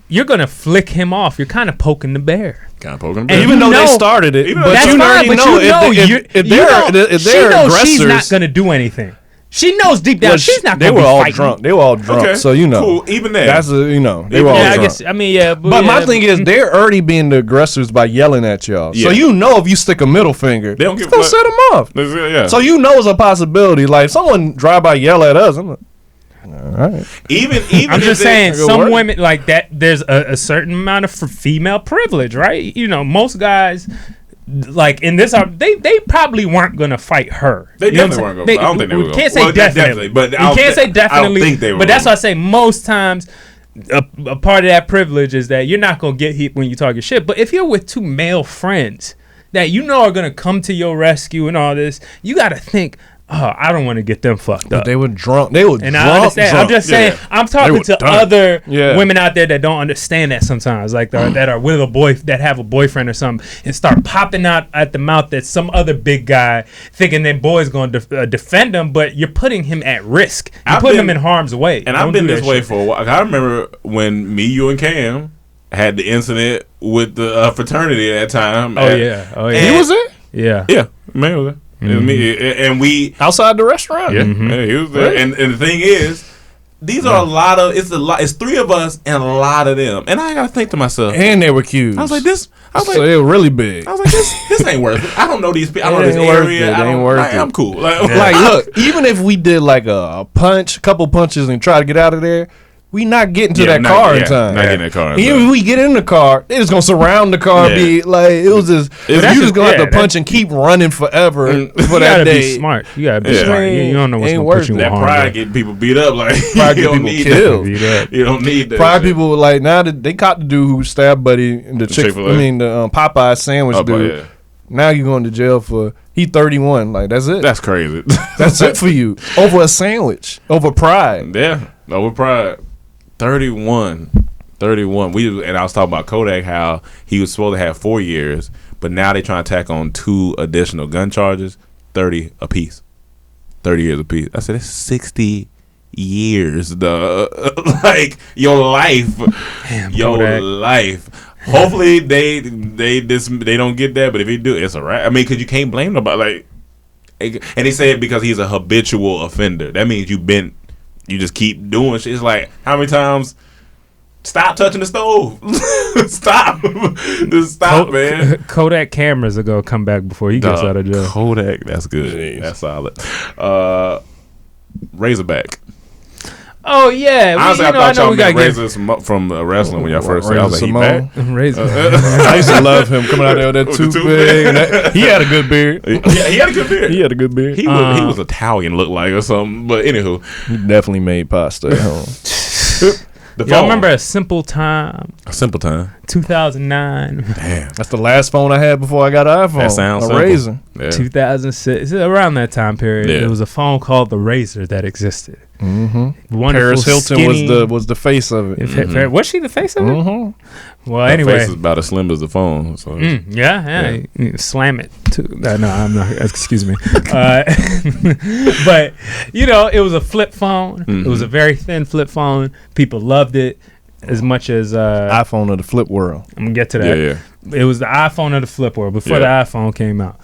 you're gonna flick him off. You're kind of poking the bear. Even though they started it, but you already know if they're aggressors, she's not gonna do anything. She knows deep down she's not gonna be fighting. They were all drunk. Okay. So cool. Even there, that's they were all drunk. But my thing is, they're already being the aggressors by yelling at y'all. Yeah. So if you stick a middle finger, they don't it's gonna set them off. Yeah. So it's a possibility. Like, someone drive by yell at us, I'm like, all right. Even I'm just saying, some women like that. There's a certain amount of female privilege, right? Most guys, like in this, they probably weren't gonna fight her. They definitely weren't gonna. I don't think they were. Can't say definitely, but you can't say definitely. I don't think they were. But that's why I say most times. A part of that privilege is that you're not gonna get hit when you talk your shit. But if you're with two male friends that are gonna come to your rescue and all this, you gotta think, I don't want to get them fucked up. They were drunk. They were drunk. I understand. I'm just saying. Yeah. I'm talking to other women out there that don't understand that sometimes, like that are with a boy, that have a boyfriend or something, and start popping out at the mouth at some other big guy, thinking that boy's going to defend him, but you're putting him at risk. You're putting him in harm's way. And I've been this way for a while. I remember when me, you, and Cam had the incident with the fraternity at that time. Oh yeah. He was there. Yeah, man was there. It was me, and we outside the restaurant. Yeah, he was there. And the thing is, these are a lot of. It's three of us and a lot of them. And I gotta think to myself. And they were cute. I was like, so they were really big. I was like, this ain't worth it. I don't know these people. I don't know this area. I'm cool. Like, look, even if we did like a couple punches, and try to get out of there, we not getting to that car in time. Not getting that car in time. Even if we get in the car, they just gonna surround the car. Be like, it was just you just gonna have to punch and keep running forever for that day. Be smart. You gotta be smart. You don't know what's gonna put you in harm. That pride getting people beat up. Like, pride get people killed. You don't need that. Pride people like now that they caught the dude who stabbed Buddy in the Chick-fil-A. I mean the Popeye sandwich dude. Yeah. Now you're going to jail for he 31. Like, that's it. That's crazy. That's it for you over a sandwich, over pride. Yeah, over pride. 31. And I was talking about Kodak, how he was supposed to have 4 years, but now they trying to tack on 2 additional gun charges, 30 apiece. 30 years apiece. I said, that's 60 years, like your life. Damn, your Kodak. Life. Hopefully they don't get that, but if they do, it's a wrap. I mean, because you can't blame nobody. Like, and they say it because he's a habitual offender. That means you just keep doing shit. It's like, how many times? Stop touching the stove. Stop. Just stop, man. Kodak cameras are going to come back before he gets out of jail. Kodak, that's good. Jeez. That's solid. Razorback. Oh yeah, honestly, I thought know y'all we got meant Razor from wrestling when y'all first said. I was like, he back? Razor. I used to love him coming out there with that With the toothpick. He had a good beard. Yeah, he had a good beard. He had a good beard. He was Italian, looked like or something. But anywho, He definitely made pasta at home. Y'all remember A Simple Time? A Simple Time. 2009. Damn, That's the last phone I had before I got an iPhone. that sounds a simple. Razr. Yeah. 2006. Around that time period, Yeah. there was a phone called the Razr that existed. Mm-hmm. Wonderful, Paris Hilton skinny, was the face of it. Was she the face of it? Mm-hmm. Well, Her anyway. face is about as slim as the phone. So Yeah. You slam it too. No, I'm not. Excuse me. But it was a flip phone. It was a very thin flip phone. People loved it as much as iPhone of the flip world. I'm gonna get to that. Yeah. It was the iPhone of the flip world before Yeah. the iPhone came out.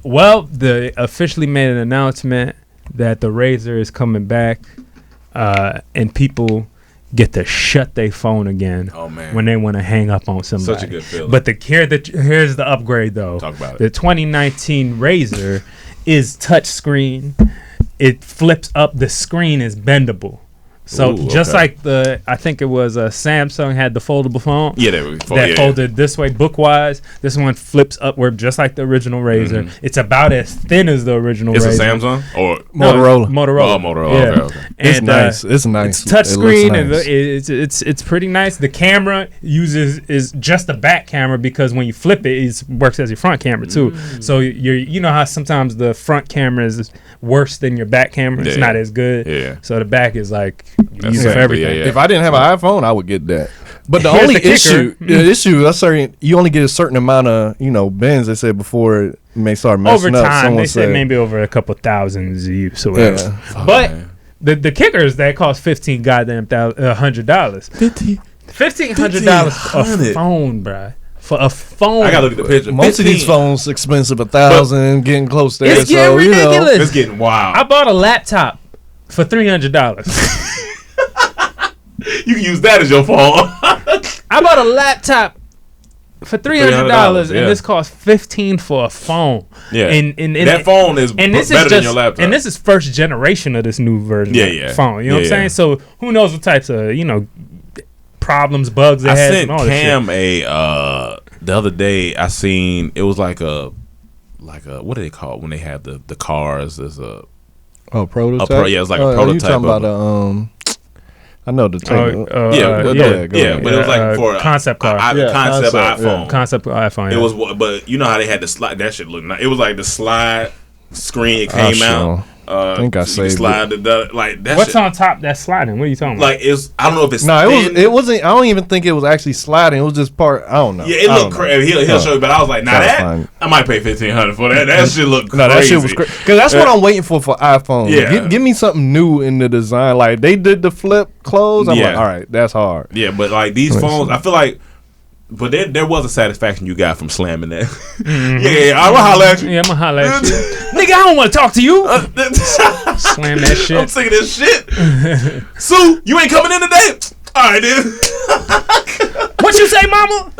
Well, they officially made an announcement that the Razr is coming back, and people get to shut their phone again when they want to hang up on somebody. Such a good feeling. But here's the upgrade though. Talk about it. The 2019 Razr is touchscreen. It flips up. The screen is bendable. So Ooh, just okay. like I think it was Samsung had the foldable phone. Yeah, that Folded this way bookwise. This one flips upward just like the original Razr. It's about as thin as the original It's Razr. a Samsung or Motorola. Motorola. Oh, Motorola. Yeah. Okay. It's And, nice. It's nice. It's touchscreen. It looks nice. And it's pretty nice. The camera is just a back camera because when you flip it, it works as your front camera too. So you know how sometimes the front camera is worse than your back camera. It's not as good. Yeah. So the back is like That's used for exactly, everything. yeah. If I didn't have an iPhone, I would get that. But the Here's only the kicker. issue, you only get a certain amount of bins. They said before it may start Over messing up. time, Someone they said maybe over a couple thousands of use or whatever. Yeah. But man. the kicker is that cost $1,500. $1,500 a phone, bruh. For a phone. I gotta look at the picture. Most of these 15. phones expensive, 1,000, getting close there. It's getting ridiculous. It's getting wild. I bought a laptop for $300. You can use that as your phone. I bought a laptop for $300, yeah. and this cost $15 for a phone. Yeah, and that phone is better than your laptop. And this is first generation of this new version of phone. You know what I'm saying? So who knows what types of problems, bugs they I had sent and all this Cam shit. the other day. I seen it was like a what do they call it when they have the cars? There's a prototype. yeah, it's like a You prototype. talking about I know the type. But it was like for concept car. concept concept, iPhone. Concept iPhone. Yeah. It was, but you know how they had the slide. That shit looked nice. It was like the slide screen. It came out. I think I you saved slide like that. What's shit, on top that's sliding? What are you talking about? like I don't know if it's No, thin. it wasn't. I don't even think it was actually sliding. It was just part. I don't know. Yeah, it looked crazy. He'll show you, but I was like, Fine. I might pay $1,500 for that. That shit looked crazy. No, that shit was crazy. Because that's what I'm waiting for iPhone. Yeah. Give me something new in the design. Like they did the flip close. I'm like, all right, that's hard. Yeah, but like these phones, I feel like, but there was a satisfaction you got from slamming that. Yeah, I'm gonna holler at you. Yeah, I'm gonna holler at you. Nigga, I don't want to talk to you. Slam that shit. I'm sick of this shit. Sue, you ain't coming in today? All right, then. What you say, mama?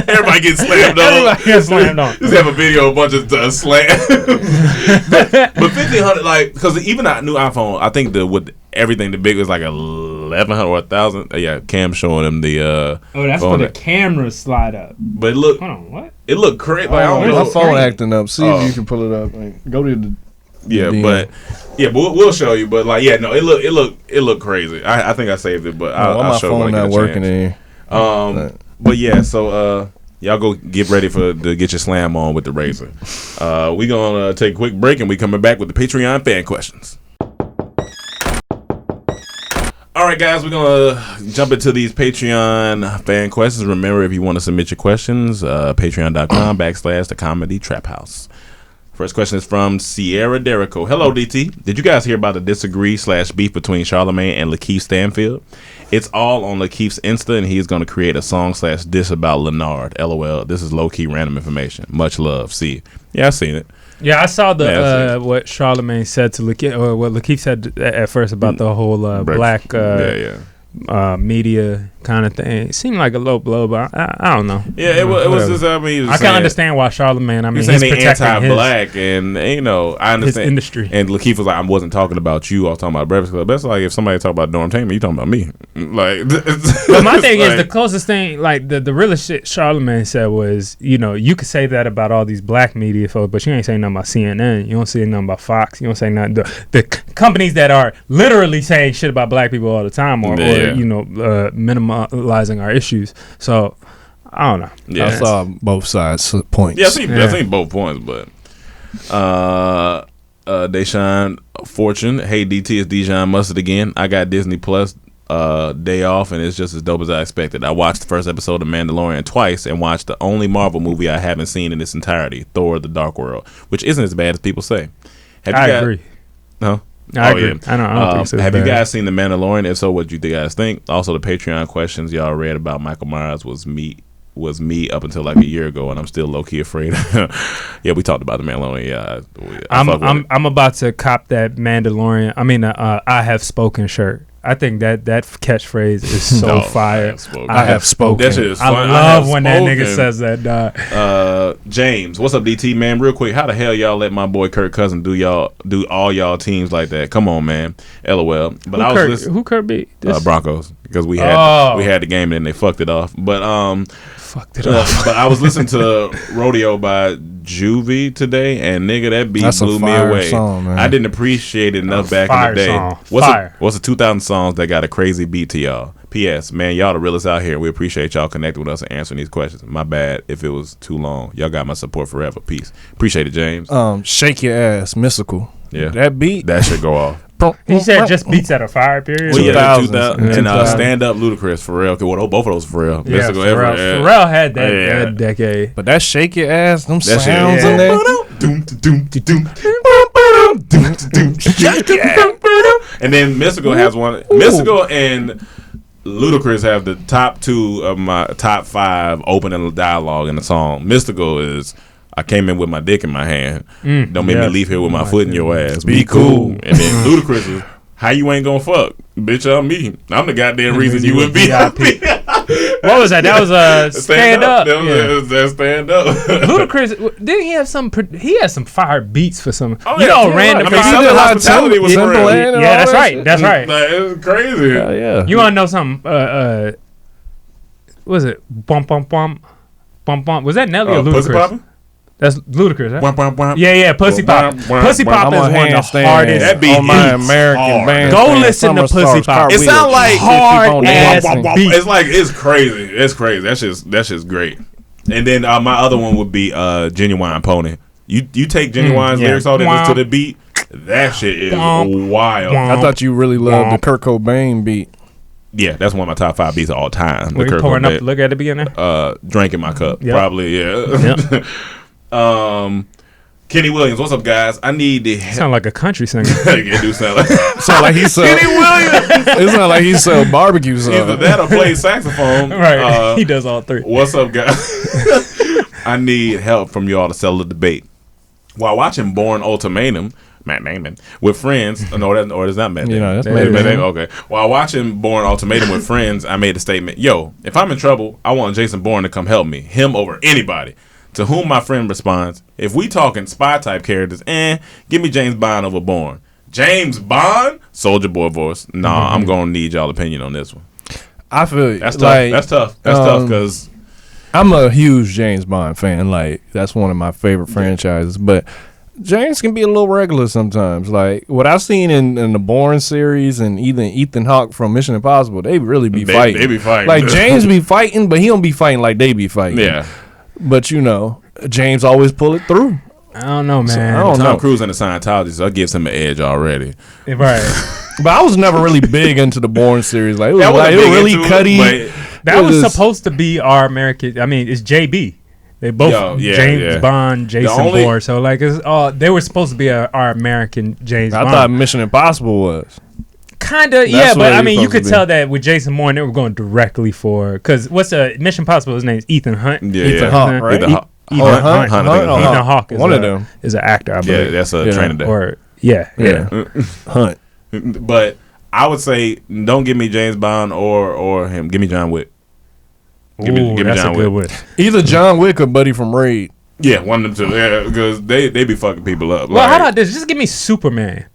Everybody gets slammed on. Everybody gets slammed on. Just have a video of a bunch of slam. but $1,500, like, because even a new iPhone, I think with everything, the big was like 1,100 or 1,000. Yeah, Cam showing him the. That's phone for the camera slide up. But it looked. Hold on, what? It looked crazy. Like, I don't My know. phone acting up. See if you can pull it up. Like, go to the. Yeah, DM. but we'll show you. But like, yeah, no, it looked crazy. I think I saved it, but I'll my show phone when I not get a working chance. in. But yeah, so y'all go get ready to get your slam on with the Razr. We gonna take a quick break and we coming back with the Patreon fan questions. All right, guys, we're gonna jump into these Patreon fan questions. Remember, if you want to submit your questions, patreon.com/the Comedy Trap House. First question is from Sierra Derrico. Hello, DT. Did you guys hear about the disagree/beef between Charlamagne and Lakeith Stanfield? It's all on Lakeith's Insta, and he's going to create a song/diss about Leonard. LOL. This is low-key random information. Much love. See. Yeah, I seen it. Yeah, I saw what Charlamagne said to Lakeith, or what Lakeith said at first about the whole black media kind of thing. It seemed like a low blow, but I don't know. Yeah, it was just. I mean, I can understand why Charlamagne. I mean, he's protecting anti-black, and I understand his industry. And Lakeith was like, I wasn't talking about you. I was talking about Breakfast Club. That's like if somebody talk about Dormtainment, you talking about me. Like, but my thing is the closest thing, like the realest shit Charlamagne said was, you could say that about all these black media folks, but you ain't saying nothing about CNN. You don't say nothing about Fox. You don't say nothing. The companies that are literally saying shit about black people all the time, or minimalizing our issues. So I don't know. Yeah, I saw both sides points. Yeah, I think both points, but Deshaun Fortune, hey DT, it's Dijon Mustard again. I got Disney Plus day off, and it's just as dope as I expected. I watched the first episode of Mandalorian twice and watched the only Marvel movie I haven't seen in its entirety, Thor: The Dark World, which isn't as bad as people say. I agree. No? I agree. Yeah. I don't think so. Have you guys seen The Mandalorian? If so, what do you guys think? Also, the Patreon questions y'all read about Michael Myers was me up until like a year ago, and I'm still low key afraid. Yeah, we talked about The Mandalorian. Yeah, I'm about to cop that Mandalorian. I mean, I have spoken shirt. I think that catchphrase is so fire. I have spoken. That shit is fun. I love when that nigga says that, dog. James, what's up, DT, man? Real quick, how the hell y'all let my boy Kirk Cousins do all y'all teams like that? Come on, man. LOL. But who Kirk beat? Broncos, because we had the game and then they fucked it off. But fucked it up. But I was listening to Rodeo by Juvie today, and nigga, that beat blew me away. Song, I didn't appreciate it enough back in the day. What's the 2000 songs that got a crazy beat to y'all? P.S. Man, y'all the realest out here. We appreciate y'all connecting with us and answering these questions. My bad if it was too long. Y'all got my support forever. Peace. Appreciate it, James. Shake Your Ass, Mystical. Yeah, that beat that should go off. He said just beats at a fire period. Well, yeah, 2000 and Stand Up Ludacris, Pharrell. Well, both of those Pharrell. Yeah, Pharrell had that decade. But that Shake Your Ass, them sounds in there. And then Mystical has one. Mystical and Ludacris have the top 2 of my top 5 opening dialogue in the song. Mystical is, I came in with my dick in my hand. Don't make me leave here with my foot in your ass. Be cool. And then Ludacris is, how you ain't gonna fuck? Bitch, I'm me. I'm the goddamn reason you in VIP. What was that? That was Stand Up. That Stand Up. Ludacris, didn't he have some? He had some fire beats for some. I Random. mean, Southern Hospitality was real. Yeah, that's right. That's right. Like, it was crazy. Yeah. You want to know something? What was it? Bump, bump, bump, bump, bump. Was that Nelly or Ludacris? That's Ludacris, right? Womp, womp, womp. Yeah, Pussy Pop. Pussy Pop is one of the hardest. That beat on my American band. Go listen to Pussy Pop. It sounds like hard ass beat. It's crazy. It's crazy. That's just great. And then my other one would be Genuine Pony. You take Genuine's lyrics all and listen to the beat. That shit is wild. I thought you really loved the Kurt Cobain beat. Yeah, that's one of my top 5 beats of all time. Were you pouring up? Look at the beginning. Drink in my cup. Yep. Probably, yeah. Yep. Kenny Williams, what's up, guys? I need the sound like a country singer. It do sound like he sell Kenny Williams. It sound like he sell barbecue sauce. Either that or play saxophone. Right, he does all 3. What's up, guys? I need help from y'all to settle the debate. While watching Born Ultimatum, Matt Damon, with friends, that's not Matt Damon. That's Matt Damon. Okay. While watching Born Ultimatum with friends, I made the statement, yo, if I'm in trouble, I want Jason Bourne to come help me. Him over anybody. To whom my friend responds, if we talking spy type characters, give me James Bond over Bourne. James Bond? Soldier Boy voice. Nah, I'm going to need y'all opinion on this one. I feel that's tough. That's tough. That's tough because I'm a huge James Bond fan. Like, that's one of my favorite franchises. But James can be a little regular sometimes. Like, what I've seen in the Bourne series and even Ethan Hawke from Mission Impossible, they really be fighting. They be fighting. Like, James be fighting, but he don't be fighting like they be fighting. Yeah. But, James always pull it through. I don't know, man. So, I don't know. Tom Cruise in the Scientology, so that gives him an edge already. Right. But I was never really big into the Bourne series. Like, it was really cutty. That was supposed to be our American. I mean, it's JB. They both James Bond, Jason Bourne. So like, it's they were supposed to be our American James Bond. I thought Mission Impossible was. Kinda, yeah, but I mean, you could tell that with Jason Bourne, they were going directly for because what's Mission Impossible? His name's Ethan Hunt. Yeah, Ethan Hunt, right? Ethan Hawke is one of them is an actor. I believe. Yeah, that's a trainer. Or Hunt. But I would say don't give me James Bond or him. Give me John Wick. Give me John Wick. Either John Wick or Buddy from Raid. Yeah, one of them two. Yeah, because they be fucking people up. Well, how about this? Just give me Superman.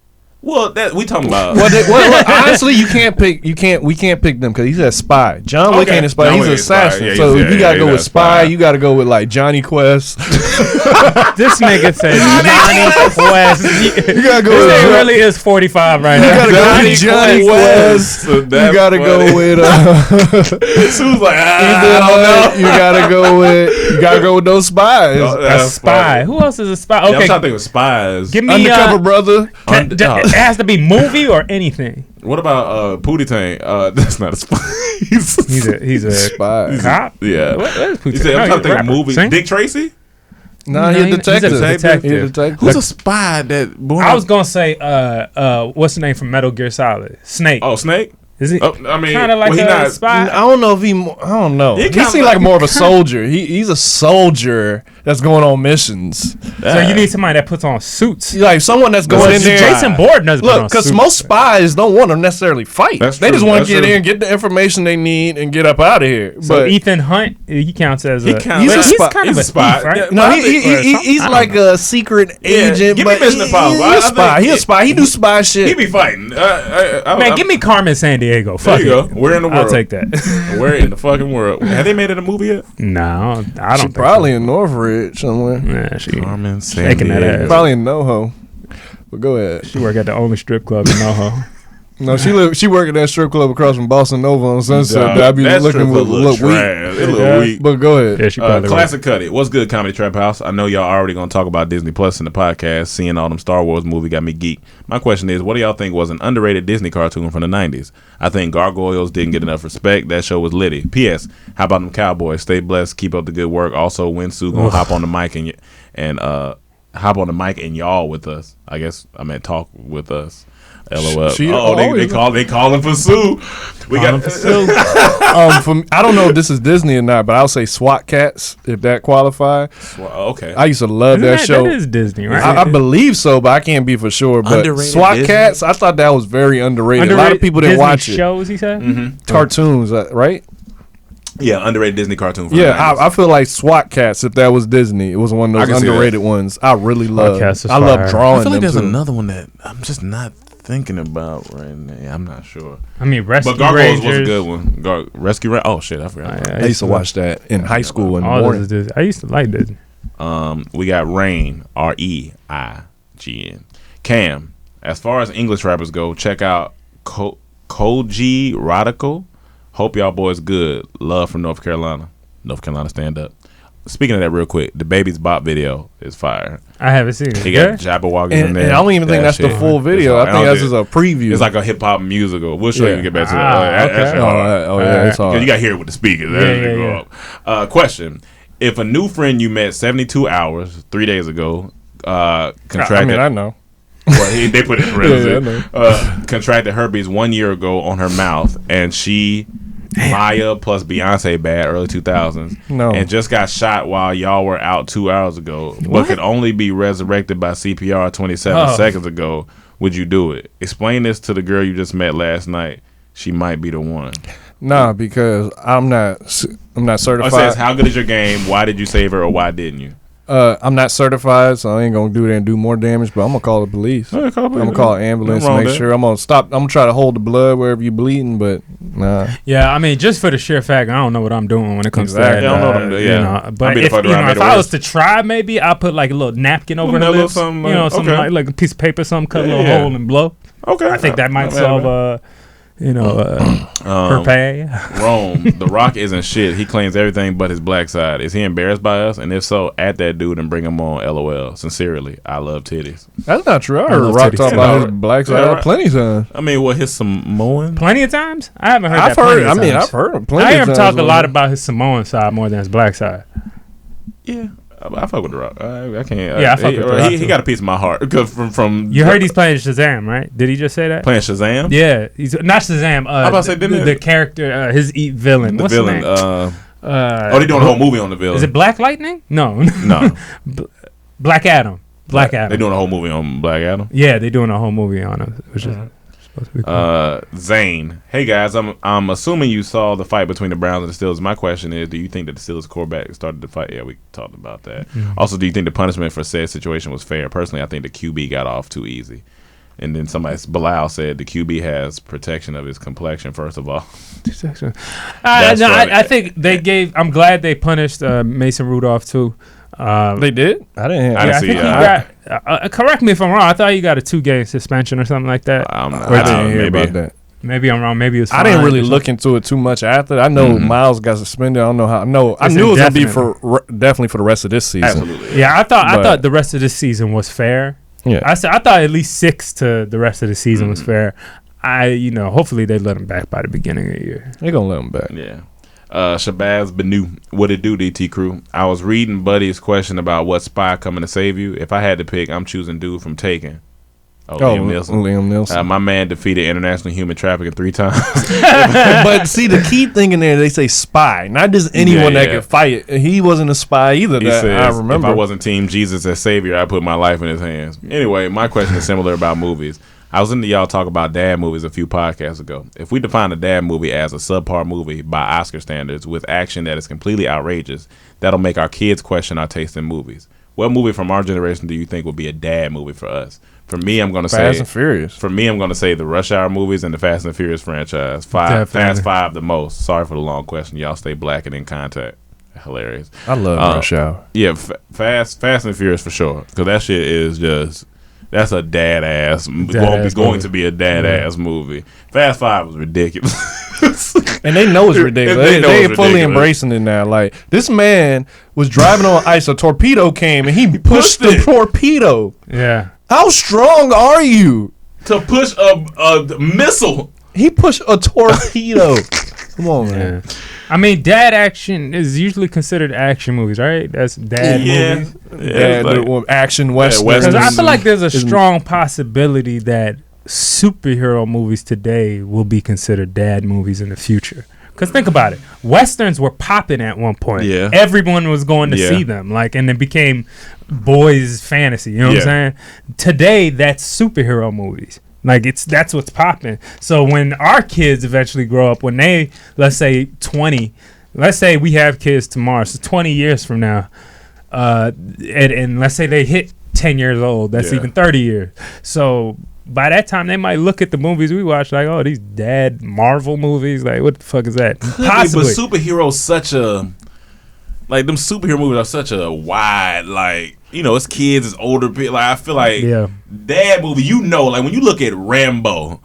Well, that we talking about. Honestly, you can't pick. We can't pick them because he's a spy. John Wick ain't a spy. He's an assassin. Yeah, so you gotta go with spy. You gotta go with like Johnny Quest. This nigga said Johnny Quest. You gotta go. This nigga really is 45 right now. You gotta go with Johnny Quest. So you gotta go with. Sue's like, I don't know. You gotta go with those spies. A spy. Who else is a spy? Okay, I'm trying to think of spies. Give me Undercover Brother. It has to be movie or anything. What about Pootie Tang? That's not a spy. He's a spy. Cop. Yeah. What is Pootie You said, I'm trying to think of movie. Sing? Dick Tracy? No, he's a detective. He's a detective. Who's a spy that? I was gonna say, what's the name from Metal Gear Solid? Snake. Oh, Snake. Is he? I mean, kind of like a spy. I don't know if he. I don't know. He seems like more of a soldier. He's a soldier that's going on missions. So you need somebody that puts on suits. Like someone that's going in there. Jason Bourne doesn't put on suits. Because most spies don't want to necessarily fight. That's they true. just want to get in, get the information they need, and get up out of here. So but Ethan Hunt, he counts as he's kind of a spy, right? Yeah, no, he's like a secret agent. Give but me Mission Impossible. He's a spy. He's a spy. He do spy shit. He be fighting. Man, give me Carmen Sandiego. Fuck there you go. Where in the world? I'll take that. Where in the fucking world? Have they made it a movie yet? No, I don't. She probably in Northridge somewhere. Yeah, she Carmen shaking that ass. Probably in NoHo. But go ahead. She work at the only strip club in NoHo. No, she work at that strip club across from Boston Nova on Sunset. That be looking look weak. It look weak. But go ahead. Yeah, she probably Classic Cut It. What's good, Comedy Trap House? I know y'all already gonna talk about Disney Plus in the podcast. Seeing all them Star Wars movies got me geeked. My question is, what do y'all think was an underrated Disney cartoon from the 90s? I think Gargoyles didn't get enough respect. That show was litty. P.S. How about them Cowboys? Stay blessed. Keep up the good work. Also, when Sue gonna hop on the mic and hop on the mic and y'all with us. I guess I meant talk with us. LOL. They calling for Sue. We got for Sue. I don't know if this is Disney or not, but I'll say SWAT Cats if that qualify. Okay. I used to love that show. That is Disney, right? I believe so, but I can't be for sure. But Underrated SWAT Disney? Cats, I thought that was very underrated. A lot of people didn't Disney watch it. Shows, he said. Mm-hmm. Cartoons, right? Yeah, underrated Disney cartoon. From Yeah, I feel like SWAT Cats. If that was Disney, it was one of those underrated ones. I really love. I love drawing. I feel like them there's too. another one that I'm just not thinking about right now. I'm not sure. I mean, Rescue But Gargoyles Rangers. was a good one. Rescue Rangers. Oh shit, I forgot. I used to watch that in high school in the All morning. this is Disney. I used to like Disney. We got Rain, REIGN. Cam, as far as English rappers go, check out Koji Radical. Hope y'all boys good. Love from North Carolina. North Carolina, stand up. Speaking of that, real quick, the Baby's Bop video is fire. I haven't seen it. He got Jabberwockies in And there. I don't even think that's the full video. I think that's just a preview. It's like a hip hop musical. We'll show you when we get back to that. Okay. That's hard. Oh yeah, it's hard. You got to hear it with the speakers. Yeah. Question: if a new friend you met 72 hours 3 days ago contracted, I know. Well, they put it in parentheses. I know. Contracted herpes 1 year ago on her mouth, and she Maya plus Beyonce bad early 2000s, and just got shot while y'all were out 2 hours ago, but could only be resurrected by CPR 27 seconds ago. Would you do it? Explain this to the girl you just met last night. She might be the one. Nah, because I'm not certified. It says, how good is your game? Why did you save her, or why didn't you? I'm not certified, so I ain't gonna do that and do more damage. But I'm gonna call the police. I'm gonna call an ambulance and make sure. I'm gonna stop. I'm gonna try to hold the blood wherever you're bleeding, but nah. Yeah, I mean, just for the sheer fact, I don't know what I'm doing when it comes to that. I don't know what I'm doing. Yeah, but if I was to try, maybe I'll put like a little napkin over her lips. Something like a piece of paper, something, cut a little hole and blow. Okay, I think that might solve. Her pay. Rome, The Rock isn't shit. He claims everything but his black side. Is he embarrassed by us? And if so, at that dude and bring him on. LOL. Sincerely, I love titties. That's not true. I heard Rock talk about his black side plenty of times. I mean, his Samoan? Plenty of times? I haven't heard I've heard him plenty of times. I hear him talk a lot about his Samoan side more than his black side. Yeah. I fuck with The Rock. I can't. I fuck with The Rock. He got a piece of my heart. Because from you heard he's playing Shazam, right? Did he just say that? Playing Shazam? Yeah, he's not Shazam. I about to say, the character, his villain. The What's villain. His name? They doing a whole movie on the villain. Is it Black Lightning? No. Black Adam. Black Adam. They doing a whole movie on Black Adam? Yeah, they doing a whole movie on him. Which is Zane, hey guys, I'm assuming you saw the fight between the Browns and the Steelers. My question is, do you think that the Steelers quarterback started the fight? Yeah, we talked about that. Also, do you think the punishment for said situation was fair? Personally, I think the QB got off too easy. And then Bilal said the QB has protection of his complexion, first of all. I think they gave. I'm glad they punished Mason Rudolph too. They did? I didn't hear. I think he got. Correct me if I'm wrong. I thought he got a 2-game suspension or something like that. I didn't hear about that. Maybe I'm wrong. Maybe it was. I didn't really look into it too much after. I know Miles got suspended. I don't know how. I knew it was gonna be definitely for the rest of this season. Absolutely. Yeah, I thought the rest of this season was fair. Yeah, I thought at least 6 to the rest of the season was fair. Hopefully they let him back by the beginning of the year. They're gonna let him back. Yeah. Shabazz Benu, what it do, DT crew? I was reading Buddy's question about what spy coming to save you. If I had to pick, I'm choosing dude from Taken. Liam Neeson. My man defeated international human trafficking 3 times. But see, the key thing in there, they say spy, not just anyone that can fight. He wasn't a spy either. He says, I remember. If I wasn't Team Jesus as Savior, I put my life in his hands. Anyway, my question is similar about movies. I was into y'all talk about dad movies a few podcasts ago. If we define a dad movie as a subpar movie by Oscar standards with action that is completely outrageous, that'll make our kids question our taste in movies. What movie from our generation do you think would be a dad movie for us? For me, I'm going to say Fast and Furious. For me, I'm going to say the Rush Hour movies and the Fast and Furious franchise. Fast 5 the most. Sorry for the long question. Y'all stay black and in contact. Hilarious. I love Rush Hour. Yeah, Fast and Furious for sure. Because that shit is just... That's a going to be a dad-ass movie. Fast 5 was ridiculous. And they know it's ridiculous. They fully embracing it now. Like, this man was driving on ice. A torpedo came, and he pushed the torpedo. Yeah. How strong are you? To push a missile. He pushed a torpedo. Come on, man. I mean, dad action is usually considered action movies, right? That's dad movies. Action westerns. Because I feel like there's a strong possibility that superhero movies today will be considered dad movies in the future. Because think about it. Westerns were popping at one point. Yeah. Everyone was going to see them. And it became boys' fantasy. You know what I'm saying? Today, that's superhero movies. That's what's popping. So when our kids eventually grow up, when they, let's say 20, let's say we have kids tomorrow, so 20 years from now, and let's say they hit 10 years old, that's even 30 years. So by that time, they might look at the movies we watch like, oh, these dad Marvel movies, like, what the fuck is that? Possibly. But superheroes such a... Like, them superhero movies are such a wide, it's kids, it's older people. Like, I feel like dad movie, when you look at Rambo,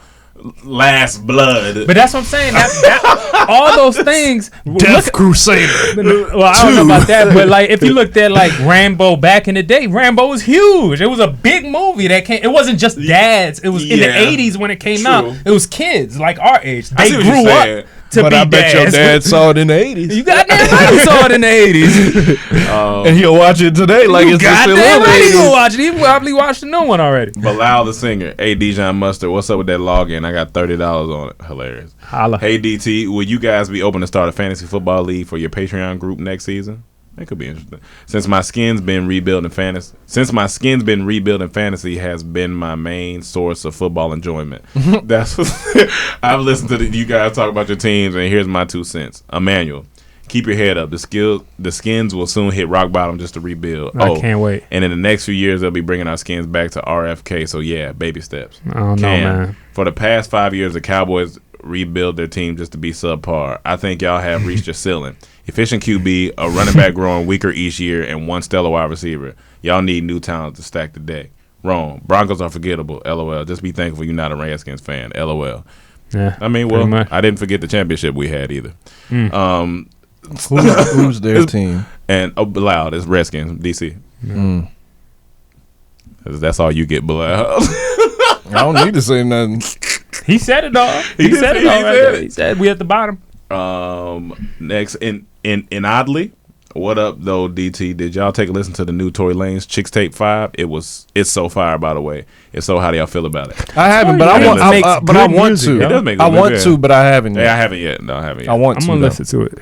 Last Blood. But that's what I'm saying. That all those things. Death Crusader. Well, I don't know about that, but if you looked at Rambo back in the day, Rambo was huge. It was a big movie that came. It wasn't just dads. It was in the 80s when it came out. It was kids our age. They grew up. But I bet your dad saw it in the 80s. You got that right. He saw it in the 80s. And he'll watch it today it's got still that right. He gonna watch it. He probably watched the new one already. Bilal the singer. Hey, Dijon Mustard, what's up with that login? I got $30 on it. Hilarious. Holla. Hey, DT, will you guys be open to start a fantasy football league for your Patreon group next season? That could be interesting. Since my skin's been rebuilding fantasy has been my main source of football enjoyment. That's I've listened to you guys talk about your teams, and here's my 2 cents. Emmanuel, keep your head up. The skins will soon hit rock bottom just to rebuild. I can't wait. And in the next few years, they'll be bringing our skins back to RFK. So yeah, baby steps. Oh no, man. For the past 5 years, the Cowboys rebuild their team just to be subpar. I think y'all have reached your ceiling. Efficient QB, a running back growing weaker each year, and one stellar wide receiver. Y'all need new talent to stack the deck. Wrong. Broncos are forgettable. LOL. Just be thankful you're not a Redskins fan. LOL. Yeah. I mean, I didn't forget the championship we had either. Who's their team? And Bilal, it's Redskins, DC. That's all you get, Bilal. I don't need to say nothing. He said it all. He said it all. He said we at the bottom. Next in Oddly, what up though, DT? Did y'all take a listen to the new Tory Lanez Chicks Tape 5? It's so fire, by the way. If so, how do y'all feel about it? I haven't, but I want to. It does make I want to, but I haven't yet. Yeah, I haven't yet. No, I haven't yet. I want to. I'm gonna listen to it.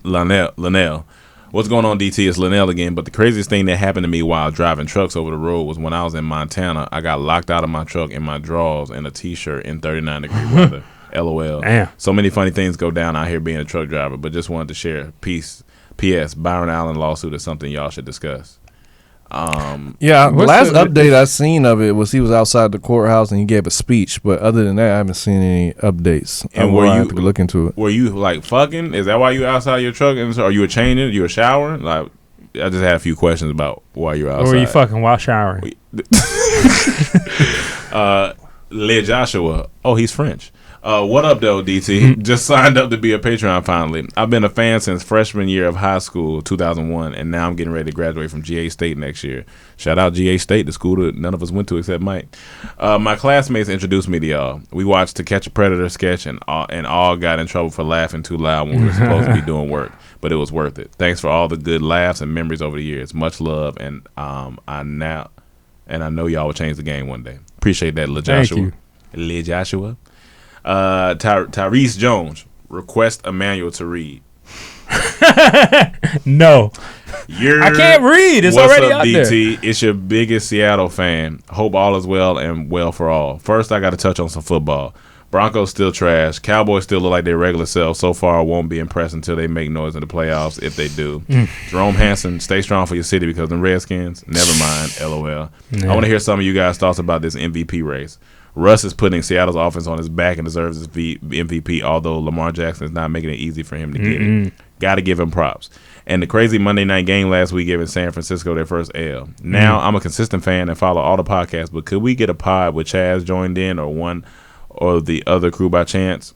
Linnell, What's going on, DT? It's Linnell again. But the craziest thing that happened to me while driving trucks over the road was when I was in Montana. I got locked out of my truck in my drawers and a T-shirt in 39-degree weather. LOL. Damn. So many funny things go down out here being a truck driver, but just wanted to share. Peace. P.S. Byron Allen lawsuit is something y'all should discuss. The last update I seen of it was he was outside the courthouse and he gave a speech, but other than that, I haven't seen any updates. And I have to look into it. Were you like fucking? Is that why you outside your truck? And are you were changing? You were showering? Like, I just had a few questions about why you were outside. Or were you fucking while showering? Le Joshua. Oh, he's French. What up, though, DT? Just signed up to be a Patreon finally. I've been a fan since freshman year of high school, 2001, and now I'm getting ready to graduate from GA State next year. Shout out GA State, the school that none of us went to except Mike. My classmates introduced me to y'all. We watched To Catch a Predator sketch and all got in trouble for laughing too loud when we were supposed to be doing work, but it was worth it. Thanks for all the good laughs and memories over the years. Much love, and I know y'all will change the game one day. Appreciate that, Le Joshua. Le Joshua. Tyrese Jones, request a manual to read. No, I can't read. It's already out there. DT? It's your biggest Seattle fan. Hope all is well and well for all. First, I got to touch on some football. Broncos still trash. Cowboys still look like their regular selves. So far, I won't be impressed until they make noise in the playoffs, if they do. Jerome Hanson, stay strong for your city because the Redskins, never mind, LOL. I want to hear some of you guys' thoughts about this MVP race. Russ is putting Seattle's offense on his back and deserves his MVP, although Lamar Jackson is not making it easy for him to get it. Got to give him props. And the crazy Monday night game last week giving San Francisco their first L. Now, I'm a consistent fan and follow all the podcasts, but could we get a pod with Chaz joined in or one or the other crew by chance?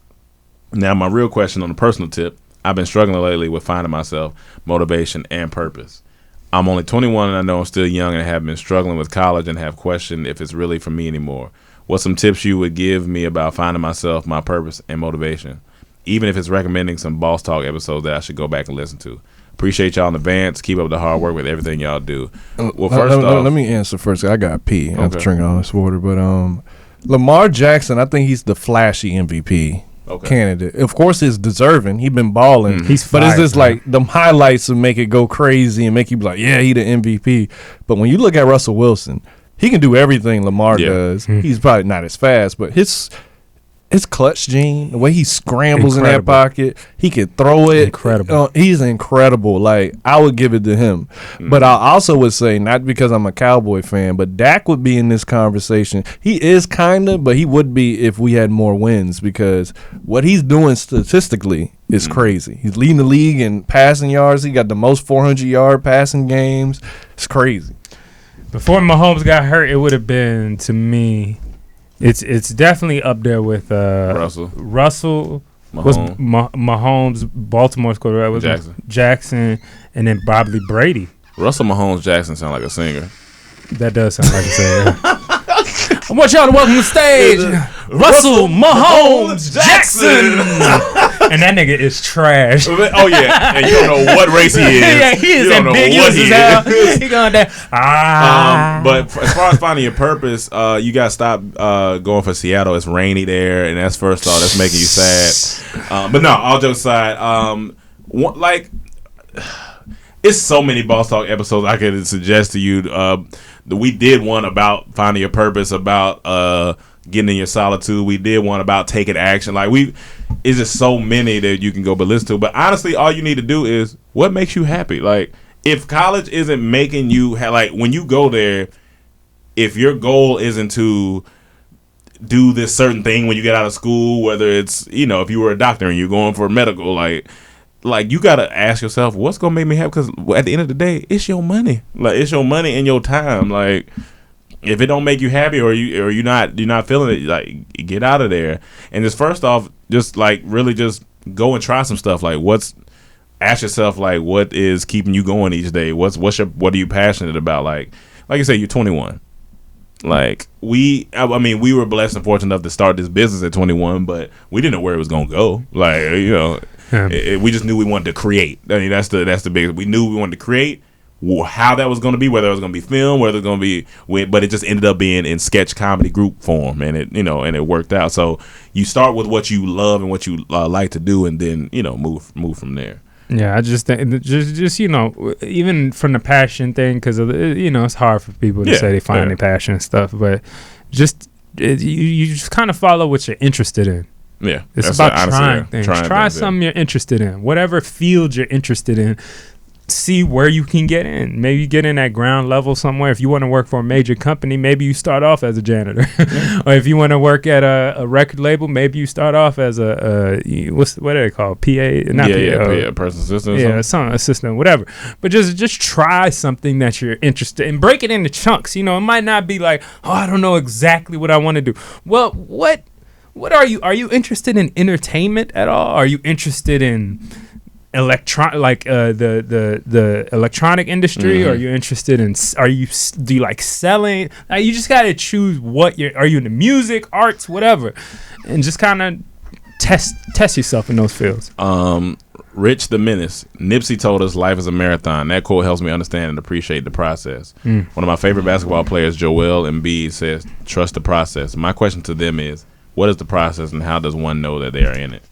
Now, my real question on a personal tip, I've been struggling lately with finding myself, motivation, and purpose. I'm only 21 and I know I'm still young and have been struggling with college and have questioned if it's really for me anymore. What's some tips you would give me about finding myself, my purpose, and motivation? Even if it's recommending some Boss Talk episodes that I should go back and listen to. Appreciate y'all in advance. Keep up the hard work with everything y'all do. Well, first off, let me answer first. I got pee. I'm drinking all this water. But Lamar Jackson, I think he's the flashy MVP candidate. Of course, he's deserving. He's been balling. But it's just like them highlights will make it go crazy and make you be like, yeah, he the MVP. But when you look at Russell Wilson, he can do everything Lamar does. He's probably not as fast, but his clutch gene, the way he scrambles in that pocket, he can throw it. Incredible. He's incredible. Like, I would give it to him. But I also would say, not because I'm a Cowboy fan, but Dak would be in this conversation. He is kind of, but he would be if we had more wins, because what he's doing statistically is crazy. He's leading the league in passing yards. He got the most 400-yard passing games. It's crazy. Before Mahomes got hurt, it would have been, to me, it's definitely up there with Russell Mahomes, Baltimore's quarterback, was Jackson, and then probably Brady. Russell Mahomes Jackson sound like a singer. That does sound like a singer. I want y'all to welcome to the stage Russell Mahomes Jackson. And that nigga is trash. Oh, yeah. And you don't know what race he is. Yeah, he is ambiguous as hell. He going there. But as far as finding your purpose, you got to stop going for Seattle. It's rainy there, and that's first thought. That's making you sad. But no, all jokes aside, it's so many Boss Talk episodes I could suggest to you. We did one about finding your purpose, about getting in your solitude. We did one about taking action. It's just so many that you can go but listen to. But honestly, all you need to do is what makes you happy. Like, if college isn't making you when you go there, if your goal isn't to do this certain thing when you get out of school, whether it's, if you were a doctor and you're going for medical, like you gotta ask yourself, what's gonna make me happy? Because at the end of the day, it's your money. It's your money and your time. If it don't make you happy or you're not feeling it, get out of there. And just first off, just really just go and try some stuff. Ask yourself what is keeping you going each day? What are you passionate about? Like you said, you're 21. We were blessed and fortunate enough to start this business at 21, but we didn't know where it was gonna go. We just knew we wanted to create. That's the biggest. We knew we wanted to create. How that was going to be, whether it was going to be film, whether it was going to be, but it just ended up being in sketch comedy group form, and it worked out. So you start with what you love and what you like to do, and then move from there. Yeah, I just think just even from the passion thing, because it's hard for people to say they find their passion and stuff, but just you just kind of follow what you're interested in. Yeah, it's about trying things. Try something you're interested in, whatever field you're interested in. See where you can get in. Maybe you get in at ground level somewhere. If you want to work for a major company, maybe you start off as a janitor. Or if you want to work at a record label, maybe you start off as what do they call PA? Not PA, person assistant. Yeah, some assistant, whatever. But just try something that you're interested in. Break it into chunks. It might not be like, I don't know exactly what I want to do. Well, what are you? Are you interested in entertainment at all? Are you interested in the electronic industry? Are you interested in do you like selling? You just got to choose are you into music, arts, whatever, and just kind of test yourself in those fields. Rich the Menace, Nipsey told us life is a marathon. That quote helps me understand and appreciate the process. One of my favorite basketball players, Joel Embiid, says trust the process. My question to them is, what is the process and how does one know that they are in it?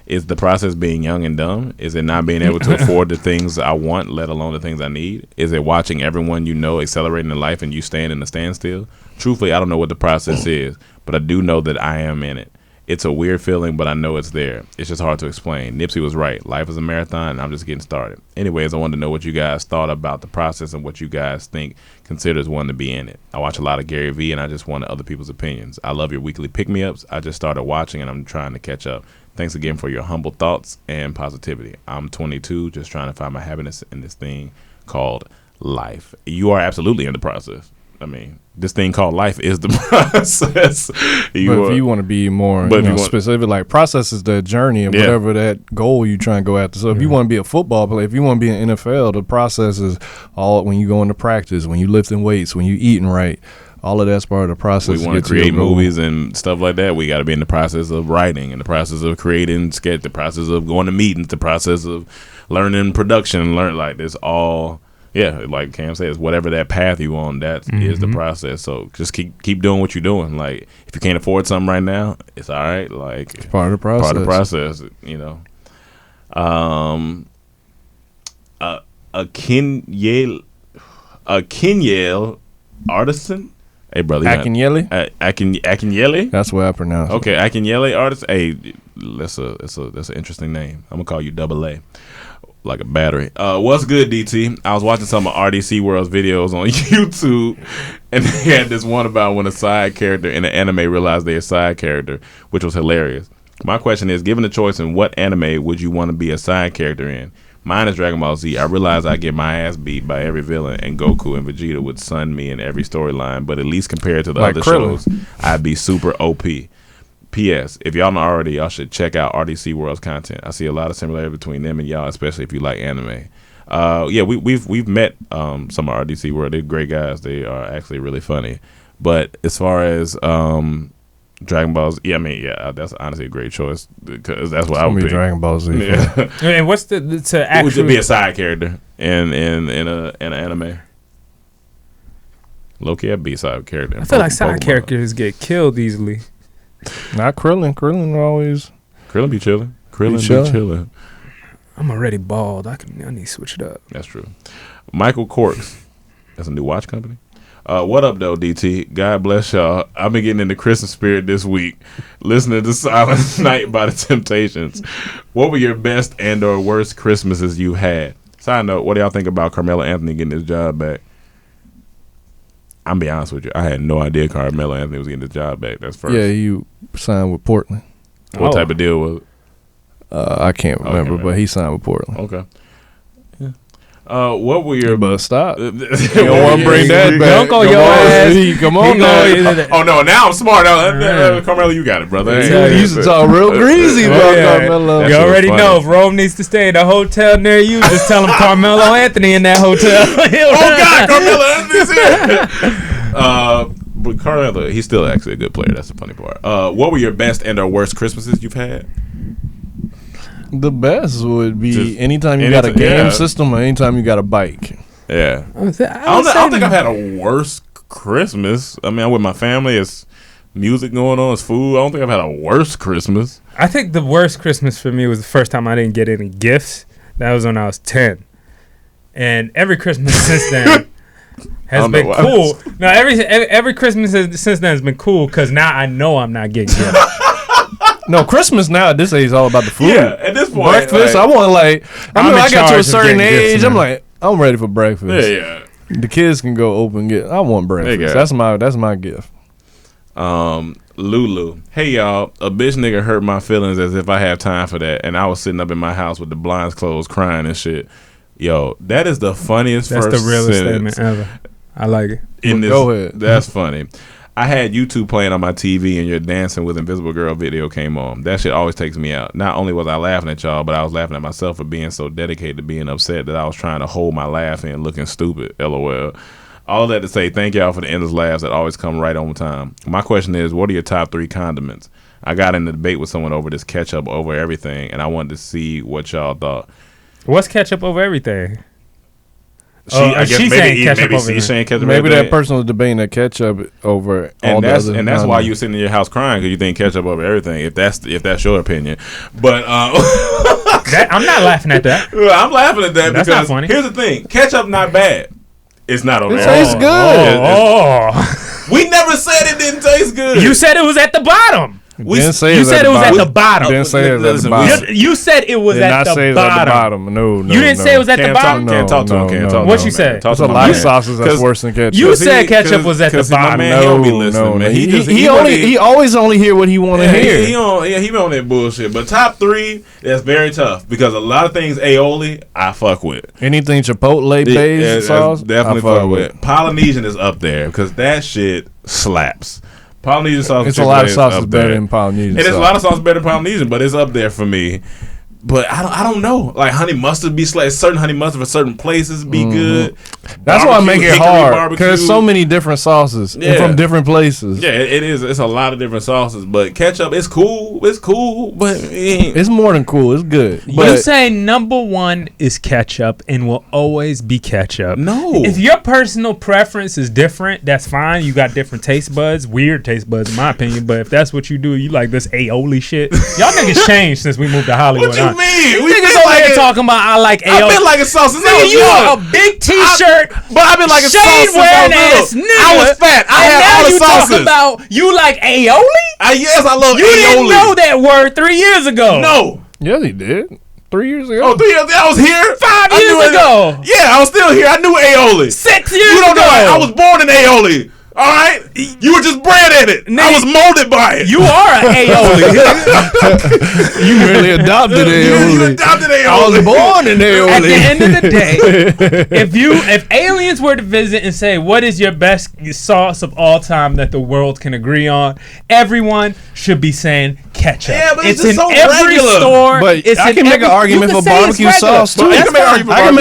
Is the process being young and dumb? Is it not being able to afford the things I want, let alone the things I need? Is it watching everyone accelerating in life and you staying in a standstill? Truthfully, I don't know what the process is, but I do know that I am in it. It's a weird feeling, but I know it's there. It's just hard to explain. Nipsey was right. Life is a marathon, and I'm just getting started. Anyways, I wanted to know what you guys thought about the process and what you guys think considers one to be in it. I watch a lot of Gary Vee, and I just wanted other people's opinions. I love your weekly pick-me-ups. I just started watching, and I'm trying to catch up. Thanks again for your humble thoughts and positivity. I'm 22, just trying to find my happiness in this thing called life. You are absolutely in the process. I mean, this thing called life is the process. If you want to be more specific, like process is the journey and whatever that goal you try and go after. So if you want to be a football player, if you want to be in NFL, the process is all when you go into practice, when you lifting weights, when you eating right. All of that's part of the process. We want to create movies and stuff like that. We got to be in the process of writing, in the process of creating sketch, the process of going to meetings, the process of learning production, like this all. Yeah, like Cam says, whatever that path you on, that is the process. So just keep doing what you're doing. Like if you can't afford something right now, it's all right. Like it's part of the process. Part of the process. A Kenyale artisan. Hey, brother. Akinyele? Akinyele? That's what I pronounce it. Okay, Akinyele artist. Hey, that's an interesting name. I'm going to call you Double A, like a battery. What's good, DT? I was watching some of RDC World's videos on YouTube, and they had this one about when a side character in an anime realized they're a side character, which was hilarious. My question is, given the choice, in what anime would you want to be a side character in? Mine is Dragon Ball Z. I realize I get my ass beat by every villain, and Goku and Vegeta would sun me in every storyline, but at least compared to the other shows, I'd be super OP. P.S. If y'all not already, y'all should check out RDC World's content. I see a lot of similarity between them and y'all, especially if you like anime. We've met some of RDC World. They're great guys. They are actually really funny. But as far as Dragon Ball Z, that's honestly a great choice because that's what I would be. Dragon Ball Z. Yeah. And what's to actually be a side character in an anime? Low-key, I'd be a side character. I feel like side characters get killed easily. Not Krillin. Krillin be chilling. Chilling. I'm already bald. I need to switch it up. That's true. Michael Corks. That's a new watch company. What up, though, DT? God bless y'all. I've been getting in the Christmas spirit this week, listening to Silent Night by the Temptations. What were your best and or worst Christmases you had? Side note, what do y'all think about Carmelo Anthony getting his job back? I'm be honest with you. I had no idea Carmelo Anthony was getting his job back. That's first. Yeah, you signed with Portland. What type of deal was it? I can't remember, but he signed with Portland. Okay. Yeah. What were your... But stop. You don't want to bring that back. Don't go your ass. Come on now. Oh, no, now I'm smart. Carmelo, you got it, brother. You used to talk real greasy about Carmelo. You already know if Rome needs to stay in a hotel near you, just tell him Carmelo Anthony in that hotel. Oh, God, Carmelo Anthony's here. But Carmelo, he's still actually a good player. That's the funny part. What were your best and or worst Christmases you've had? The best would be anytime you got a game system or anytime you got a bike. Yeah. I don't think I've had a worse Christmas. I mean, I'm with my family. It's music going on. It's food. I don't think I've had a worse Christmas. I think the worst Christmas for me was the first time I didn't get any gifts. That was when I was 10. And every Christmas since then has been cool. Now every Christmas since then has been cool because now I know I'm not getting gifts. No, Christmas now at this age is all about the food. Yeah, at this point, breakfast. I want I got to a certain age. I'm like, I'm ready for breakfast. Yeah. The kids can go open get. I want breakfast. That's my gift. Lulu, hey y'all, a bitch nigga hurt my feelings as if I have time for that, and I was sitting up in my house with the blinds closed, crying and shit. Yo, that is the funniest. That's the realest statement ever. I like it. Go ahead. That's funny. I had YouTube playing on my TV and your Dancing with Invisible Girl video came on. That shit always takes me out. Not only was I laughing at y'all, but I was laughing at myself for being so dedicated to being upset that I was trying to hold my laugh in looking stupid. LOL. All that to say, thank y'all for the endless laughs that always come right on time. My question is, what are your top 3 condiments? I got in a debate with someone over this ketchup over everything, and I wanted to see what y'all thought. What's ketchup over everything? She's saying ketchup over everything. Maybe that person was debating that ketchup over all the other. And that's why you're sitting in your house crying because you think ketchup over everything. If that's your opinion, but I'm not laughing at that. I'm laughing at that that's because not funny. Here's the thing: ketchup not bad. It's not over. It tastes good. We never said it didn't taste good. You said it was at the bottom. You said it was at the bottom. Didn't say it was at the bottom. You said it was at the bottom. No. You didn't say it was at the bottom. Can't talk to him. What you said? There's a lot of sauces that's worse than ketchup. You said ketchup was at the bottom. Man, he don't be listening, man. He always only hear what he want to hear. He be on that bullshit. But top 3, that's very tough because a lot of things aioli I fuck with. Anything Chipotle based sauce, definitely fuck with. Polynesian is up there because that shit slaps. Polynesian sauce. It's a lot of sauces better than Polynesian. It is a lot of sauce better than Polynesian, but it's up there for me. But I don't know. Like honey mustard be certain honey mustard for certain places be good. That's why I make it hard because there's so many different sauces and from different places. Yeah, it is. It's a lot of different sauces. But ketchup, it's cool. It's cool, but it's more than cool. It's good. But you say number 1 is ketchup and will always be ketchup. No. If your personal preference is different, that's fine. You got different taste buds, weird taste buds in my opinion. But if that's what you do, you like this aioli shit. Y'all niggas changed since we moved to Hollywood. What you mean? We niggas over here talking about I like aioli. I've been liking sauces. Nigga, you want a big t-shirt, but I've been liking sauces. Shade-wearing ass nigga. I was fat. I had all the sauces. Talking about you like aioli? Yes, I love aioli. You didn't know that word 3 years ago. No. Yeah, he did. 3 years ago. Oh, 3 years ago. I was here. 5 years ago. Yeah, I was still here. I knew aioli. 6 years ago. You don't know it. I was born in aioli. All right, you were just bred in it. I was molded by it. You are an aioli. You really adopted aioli. You adopted aioli. I was born in aioli. At the end of the day, if aliens were to visit and say, "What is your best sauce of all time that the world can agree on?" Everyone should be saying ketchup. Yeah, but it's in so every regular. store. But I can make an argument for barbecue sauce too. I can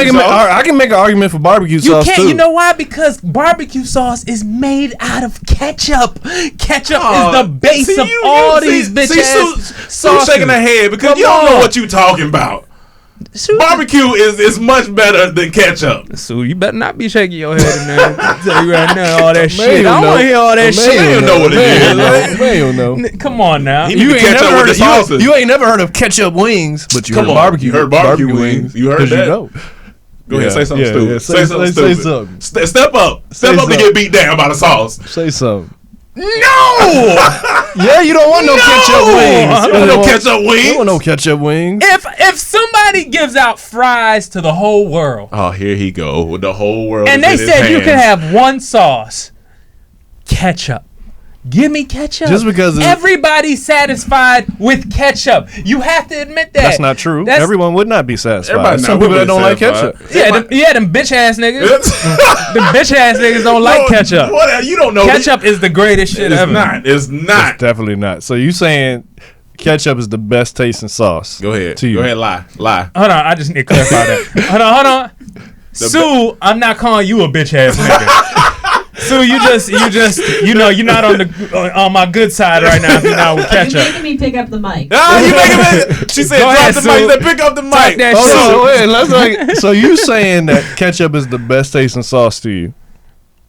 make an argument for barbecue sauce too. You know why? Because barbecue sauce is made out of ketchup. Ketchup is the base of all these bitches. Sue shaking her head because you don't know what you talking about. Barbecue is much better than ketchup. So you better not be shaking your head in there. I tell you right now, all that shit. I don't want to hear all that shit. You know what it is. Man, know. Come on now. You ain't never heard of ketchup wings, but you heard barbecue. You heard barbecue wings. You heard that. Go ahead, say something stupid. Yeah. Say something stupid. Step up to get beat down by the sauce. Say something. No! Yeah, you don't want no ketchup wings. I don't want no ketchup wings. You don't want no ketchup wings. If somebody gives out fries to the whole world. Oh, here he go with the whole world. And they said you can have one sauce. Ketchup. Give me ketchup. Just because everybody's satisfied with ketchup. You have to admit that. That's not true. Everyone would not be satisfied. Some people that don't like ketchup. Yeah, them bitch ass niggas. Them bitch ass niggas don't like ketchup. You don't know. Ketchup is the greatest shit ever. It's not. It's definitely not. So you saying ketchup is the best tasting sauce? Go ahead. Go ahead. Lie. Hold on. I just need to clarify that. Hold on. Sue, I'm not calling you a bitch ass nigga. So you just you're not on my good side right now if you're not with ketchup. You're making me pick up the mic. You making me? She said drop the mic. She said pick up the mic. So you saying that ketchup is the best tasting sauce to you?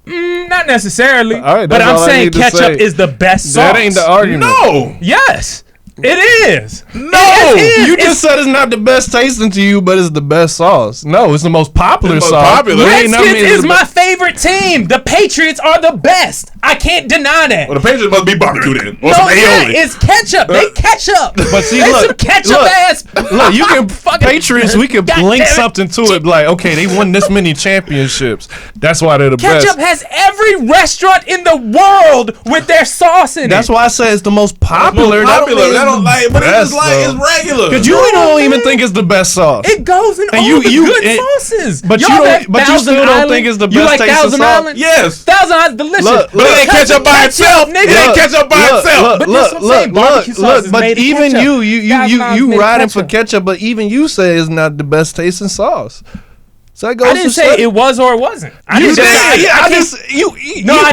Not necessarily. All right, but I'm saying ketchup is the best sauce. That ain't the argument. No. Yes. It is. No, you just said it's not the best tasting to you, but it's the best sauce. No, it's the most popular sauce. Redskins is my favorite team. The Patriots are the best. I can't deny that. Well, the Patriots must be barbecue then. Or No, some aioli. it's ketchup. They ketchup. But see, They look, some ketchup ass. Look, you can Patriots. We can God link damn it. something to it. Like, okay, they won this many championships. That's why they're the Ketchup best. has every restaurant in the world with their sauce in it. That's why I say it's the most popular. That don't like, but it's just like though. it's regular. Cause you don't even think it's the best sauce. It goes in And all the good sauces. But Y'all you have don't. But you Thousand still don't Island? think it's the You best like taste of Thousand sauce. Island? Yes. Thousand Island delicious. Look, But it ain't ketchup by itself. nigga. It ain't ketchup by itself. But that's what I'm saying. Barbecue sauce is but made of even ketchup. you Thousand Island's made of riding for ketchup. ketchup, but even you say it's not the best tasting sauce. So that goes I didn't to say show- it was or it wasn't. I You didn't say did. I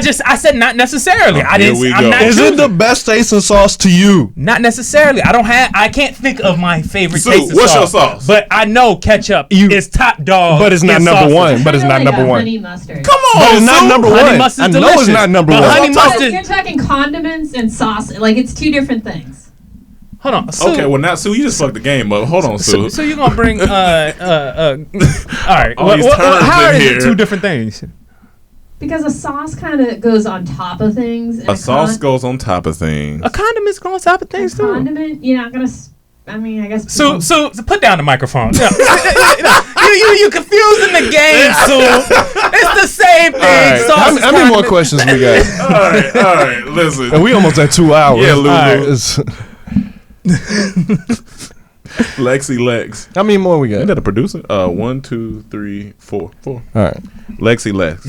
just I said not necessarily. I Here didn't. we I'm go. not Is it choosing. the best tasting sauce to you? Not necessarily. I can't think of my favorite Sue, tasting what's sauce. your sauce? But I know ketchup is top dog. But it's not in number sauces. one. But it's not Kinda like number a one. honey mustard. Come on, But it's not Sue. number Honey one. mustard's I know delicious. it's not number But one. honey Because mustard. you're talking condiments and sauce. Like, it's two different things. Hold on. Sue, Okay, well now Sue, you just fucked the game up. Hold on, Sue. So you're gonna bring all right. All these terms how in is here. it two different things? Because a sauce kind of goes on top of things. And A sauce goes on top of things. A condiment's going on top of things a too. condiment, you're not going to... I mean, I guess... So put down the microphone. No. you confusing the game, Sue. It's the same thing. All right. Sauce is How many more condiment. questions we got? All right. Listen. And we almost at 2 hours. Yeah, Lulu. All right, it's- Lexi Lex. How many more we Isn't got? that a producer? 1, 2, 3, 4. All right. Lexi Lex.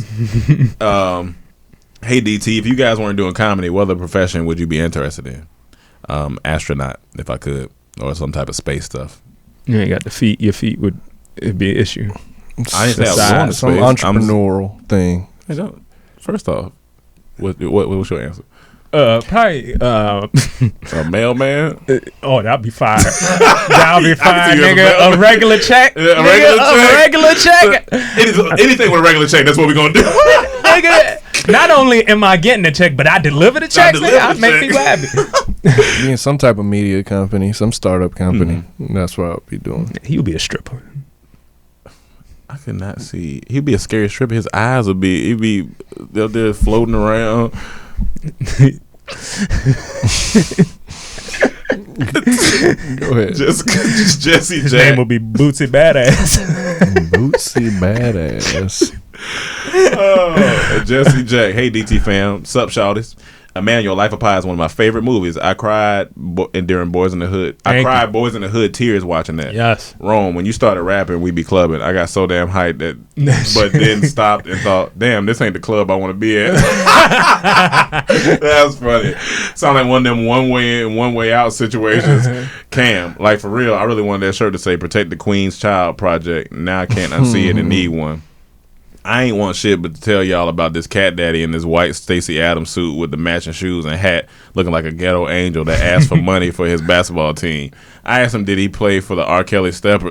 Hey DT, if you guys weren't doing comedy, what other profession would you be interested in? Astronaut, if I could, or some type of space stuff. You ain't got the feet. Your feet would it'd be an issue. I didn't say I was going to Some space. entrepreneurial thing. Hey, don't- First off, what was your answer? Probably. A mailman? That'd be fire. That'd be fire, see you as a nigga. mail- A regular check. Yeah, a Nigga, regular a check. regular check. Anything with a regular check, that's what we're going to do. Nigga, not only am I getting the check, but I deliver the checks. deliver I the make check. people happy. Be in some type of media company, some startup company. That's what I'll be doing. He would be a stripper. I could not see. He'd be a scary stripper. His eyes would be. He'd be. They're floating around. Go ahead. Just Jesse His Jack. name would be Bootsy Badass. Bootsy Badass. Jesse Jack. Hey DT fam. Sup shawties. Emmanuel, Life of Pi is one of my favorite movies. I cried during Boys in the Hood. I Thank cried Boys in the Hood tears watching that. Yes. Rome, when you started rapping, we be clubbing. I got so damn hyped that, but then stopped and thought, damn, this ain't the club I want to be at. That's funny. Sound like one of them one way in, one way out situations. Cam, like for real, I really wanted that shirt to say "Protect the Queen's Child Project." Now I can't unsee it and need one. I ain't want shit but to tell y'all about this cat daddy in this white Stacey Adams suit with the matching shoes and hat, looking like a ghetto angel that asked for money for his basketball team. I asked him, did he play for the R. Kelly Steppers?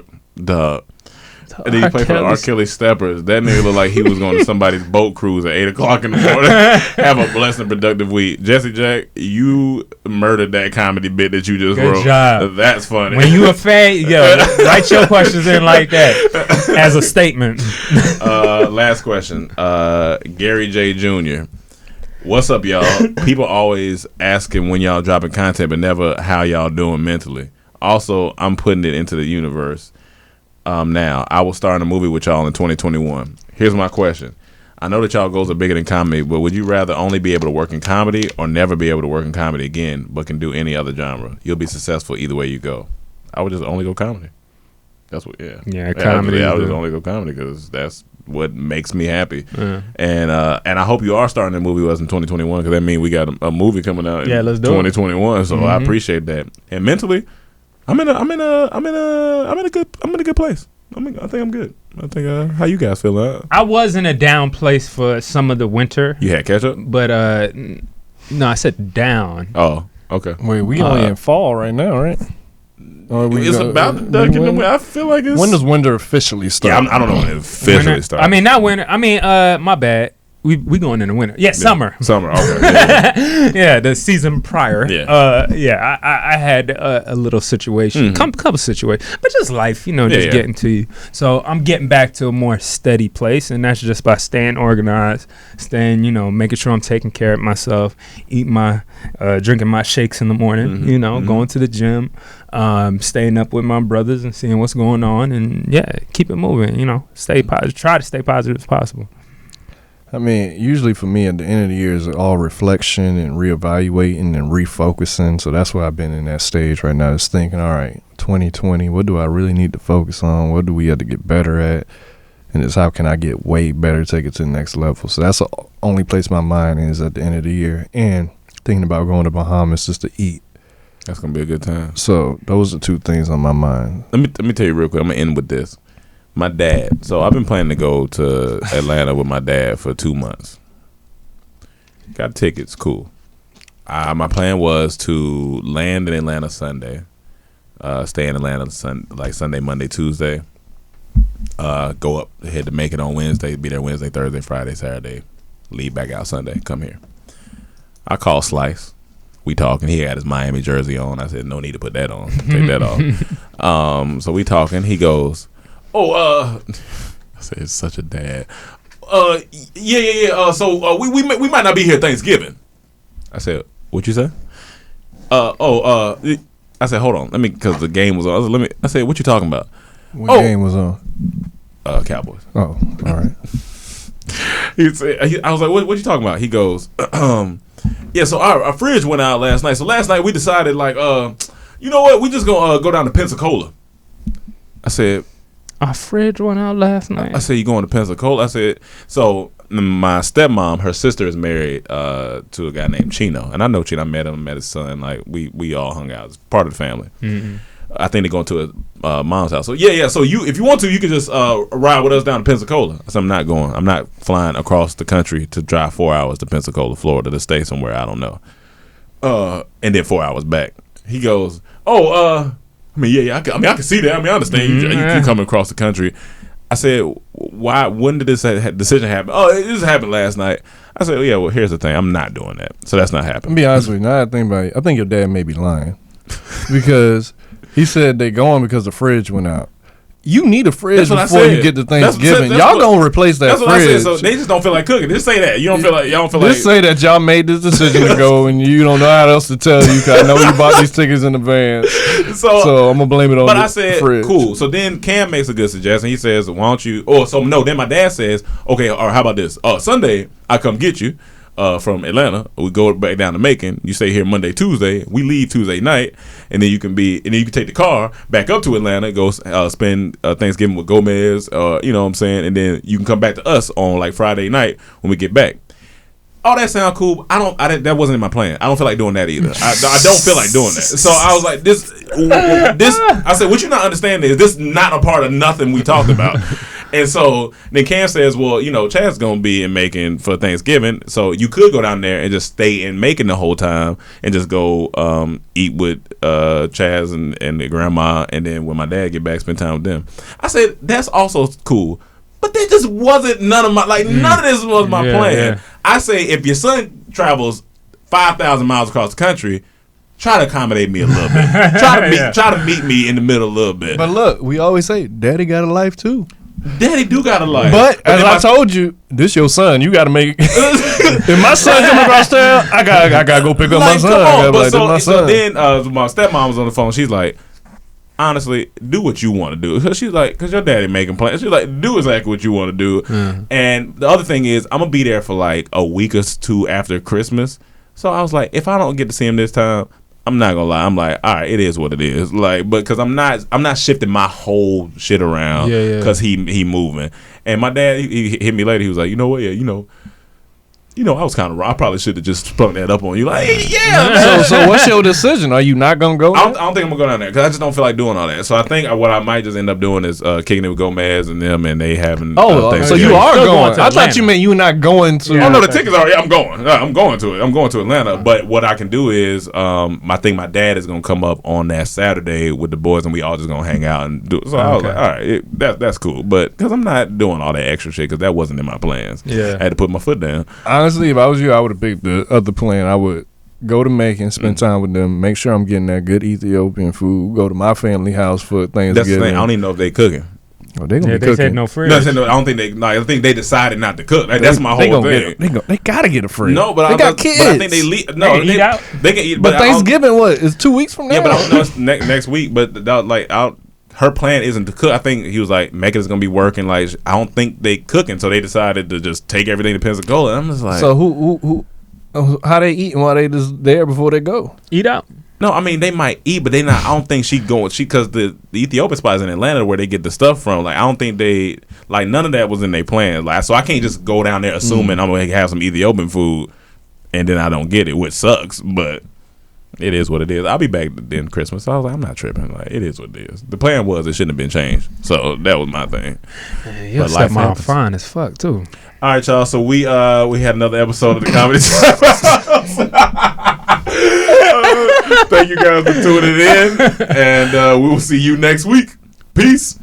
Did he play for the R. Kelly Steppers? That nigga looked like he was going to somebody's boat cruise at 8 o'clock in the morning. Have a blessed and productive week. Jesse Jack, you murdered that comedy bit that you just Good wrote. job. That's funny. When you a fan, write your questions in like that as a statement. Last question. Gary J. Jr. What's up, y'all? People always asking when y'all dropping content, but never how y'all doing mentally. Also, I'm putting it into the universe. Now, I will star in a movie with y'all in 2021. Here's my question. I know that y'all goals are bigger than comedy, but would you rather only be able to work in comedy or never be able to work in comedy again, but can do any other genre? You'll be successful either way you go. I would just only go comedy. That's what, yeah. Yeah, comedy. I would just only go comedy because that's what makes me happy. And I hope you are starting a movie with us in 2021 because that means we got a movie coming out in let's do it. 2021. So I appreciate that. And mentally, I'm in a good place. I think I'm good. I think how you guys feel? I was in a down place for some of the winter, You had ketchup? but no, I said down. Oh, okay. Wait, we only in fall right now, right? Or It's about duck in the way. I feel like it's. When does winter officially start? Yeah, I don't know when it officially Winter- starts. I mean, not winter. I mean, my bad. we going in the winter. Yeah, summer. Summer. Okay. Yeah, the season prior. Yeah. I had a little situation, couple situations, but just life, just getting to you. So I'm getting back to a more steady place, and that's just by staying organized, making sure I'm taking care of myself, drinking my shakes in the morning, going to the gym, staying up with my brothers and seeing what's going on, and keep it moving. Stay positive. Try to stay positive as possible. I mean, usually for me at the end of the year is all reflection and reevaluating and refocusing. So that's why I've been in that stage right now, is thinking, all right, 2020, what do I really need to focus on? What do we have to get better at? And it's how can I get way better, take it to the next level? So that's the only place my mind is at the end of the year. And thinking about going to Bahamas just to eat. That's going to be a good time. So those are two things on my mind. Let me tell you real quick. I'm going to end with this. My dad. So I've been planning to go to Atlanta with my dad for 2 months. Got tickets. Cool. My plan was to land in Atlanta Sunday. Stay in Atlanta Sunday, Monday, Tuesday. Go up, head to Macon on Wednesday. Be there Wednesday, Thursday, Friday, Saturday. Leave back out Sunday. Come here. I call Slice. We talking. He had his Miami jersey on. I said, no need to put that on. Take that off. So we talking. He goes, I said, it's such a dad. Yeah. So we might not be here Thanksgiving. I said, what you say? I said, hold on. Because the game was on. I said, what you talking about? What game was on? Cowboys. Oh, all right. I was like, what you talking about? He goes, yeah, so our fridge went out last night. So last night we decided, you know what? We just gonna go down to Pensacola. I said, our fridge went out last night. I said, you going to Pensacola? I said, so my stepmom, her sister is married to a guy named Chino. And I know Chino. I met him, met his son. Like, we all hung out. It's part of the family. Mm-hmm. I think they're going to his mom's house. So, yeah. So, if you want to, you can just ride with us down to Pensacola. I said, I'm not going. I'm not flying across the country to drive 4 hours to Pensacola, Florida, to stay somewhere I don't know. And then 4 hours back. He goes, I can see that. I understand you coming across the country. I said, why? When did this decision happen? Oh, it just happened last night. I said, yeah, well, here's the thing. I'm not doing that. So that's not happening. I'll be honest with you. Now I think about it, I think your dad may be lying. Because he said they going because the fridge went out. You need a fridge before you get to Thanksgiving. Y'all gonna replace that fridge. What I said. So they just don't feel like cooking. Just say that. Y'all don't feel just say that y'all made this decision to go and you don't know how else to tell you because I know you bought these tickets in advance. So I'm gonna blame it on the fridge. Cool. So then Cam makes a good suggestion. He says, why don't you then my dad says, okay, or how about this? Sunday I come get you. From Atlanta, we go back down to Macon. You stay here Monday, Tuesday. We leave Tuesday night, and then you can take the car back up to Atlanta, go spend Thanksgiving with Gomez. You know what I'm saying, and then you can come back to us on like Friday night when we get back. Oh, that sounds cool. That wasn't in my plan. I don't feel like doing that either. I don't feel like doing that. So I was like, this. I said, what you not understanding is this not a part of nothing we talked about. And so then Cam says, well, Chad's going to be in Macon for Thanksgiving. So you could go down there and just stay in Macon the whole time and just go eat with Chaz and the grandma. And then when my dad get back, spend time with them. I said, that's also cool. But that just wasn't none of this was my plan. Yeah. I say, if your son travels 5,000 miles across the country, try to accommodate me a little bit. Try to meet me in the middle a little bit. But look, we always say, Daddy got a life too. Daddy do got a life. But as I told you, this your son. You got to make it. If my son come across town, I gotta go pick up my son. So then my stepmom was on the phone. She's like, honestly, do what you want to do. She's like, because your daddy making plans. She's like, do exactly what you want to do. Mm. And the other thing is, I'm going to be there for like a week or two after Christmas. So I was like, if I don't get to see him this time, I'm not going to lie. I'm like, all right, it is what it is. Like, but because I'm not shifting my whole shit around because he moving. And my dad, he hit me later. He was like, you know what? Yeah, I was kind of wrong. I probably should have just sprung that up on you. Like, yeah, man. So what's your decision? Are you not gonna go? I don't think I'm gonna go down there because I just don't feel like doing all that. So I think what I might just end up doing is kicking it with Gomez and them, and they having. So you are going? I thought you meant you were not going to. Oh no, the tickets are. I'm going. I'm going to it. I'm going to Atlanta. But what I can do is, I think my dad is gonna come up on that Saturday with the boys, and we all just gonna hang out and do. So I was like, all right, that's cool. But because I'm not doing all that extra shit because that wasn't in my plans. Yeah, I had to put my foot down. Honestly, if I was you, I would have picked the other plan. I would go to Macon, spend time with them, make sure I'm getting that good Ethiopian food. Go to my family house for Thanksgiving. That's the thing. I don't even know if they cooking. Oh, they gonna be they cooking. said no fridge. No, I don't think they. No, I think they decided not to cook. Like, that's my whole thing. They gotta get a fridge. No, but they got kids. But I think they leave. No, eat out. They can eat. But Thanksgiving, what is 2 weeks from now? Yeah, but I don't know. It's next week. But her plan isn't to cook. I think he was like, Megan's gonna be working. Like, I don't think they cooking, so they decided to just take everything to Pensacola. I'm just like, so who how they eating while they just there before they go? Eat out. No, I mean they might eat, but they not. I don't think she going. Because the Ethiopian spot is in Atlanta where they get the stuff from. Like, I don't think they like none of that was in their plans. Like, so I can't just go down there assuming I'm gonna have some Ethiopian food and then I don't get it, which sucks. But it is what it is. I'll be back then Christmas. So I was like, I'm not tripping. Like, it is what it is. The plan was it shouldn't have been changed. So that was my thing. Your stepmom fine as fuck too. All right, y'all. So we had another episode of the Comedy Traphouse. Thank you guys for tuning in, and we will see you next week. Peace.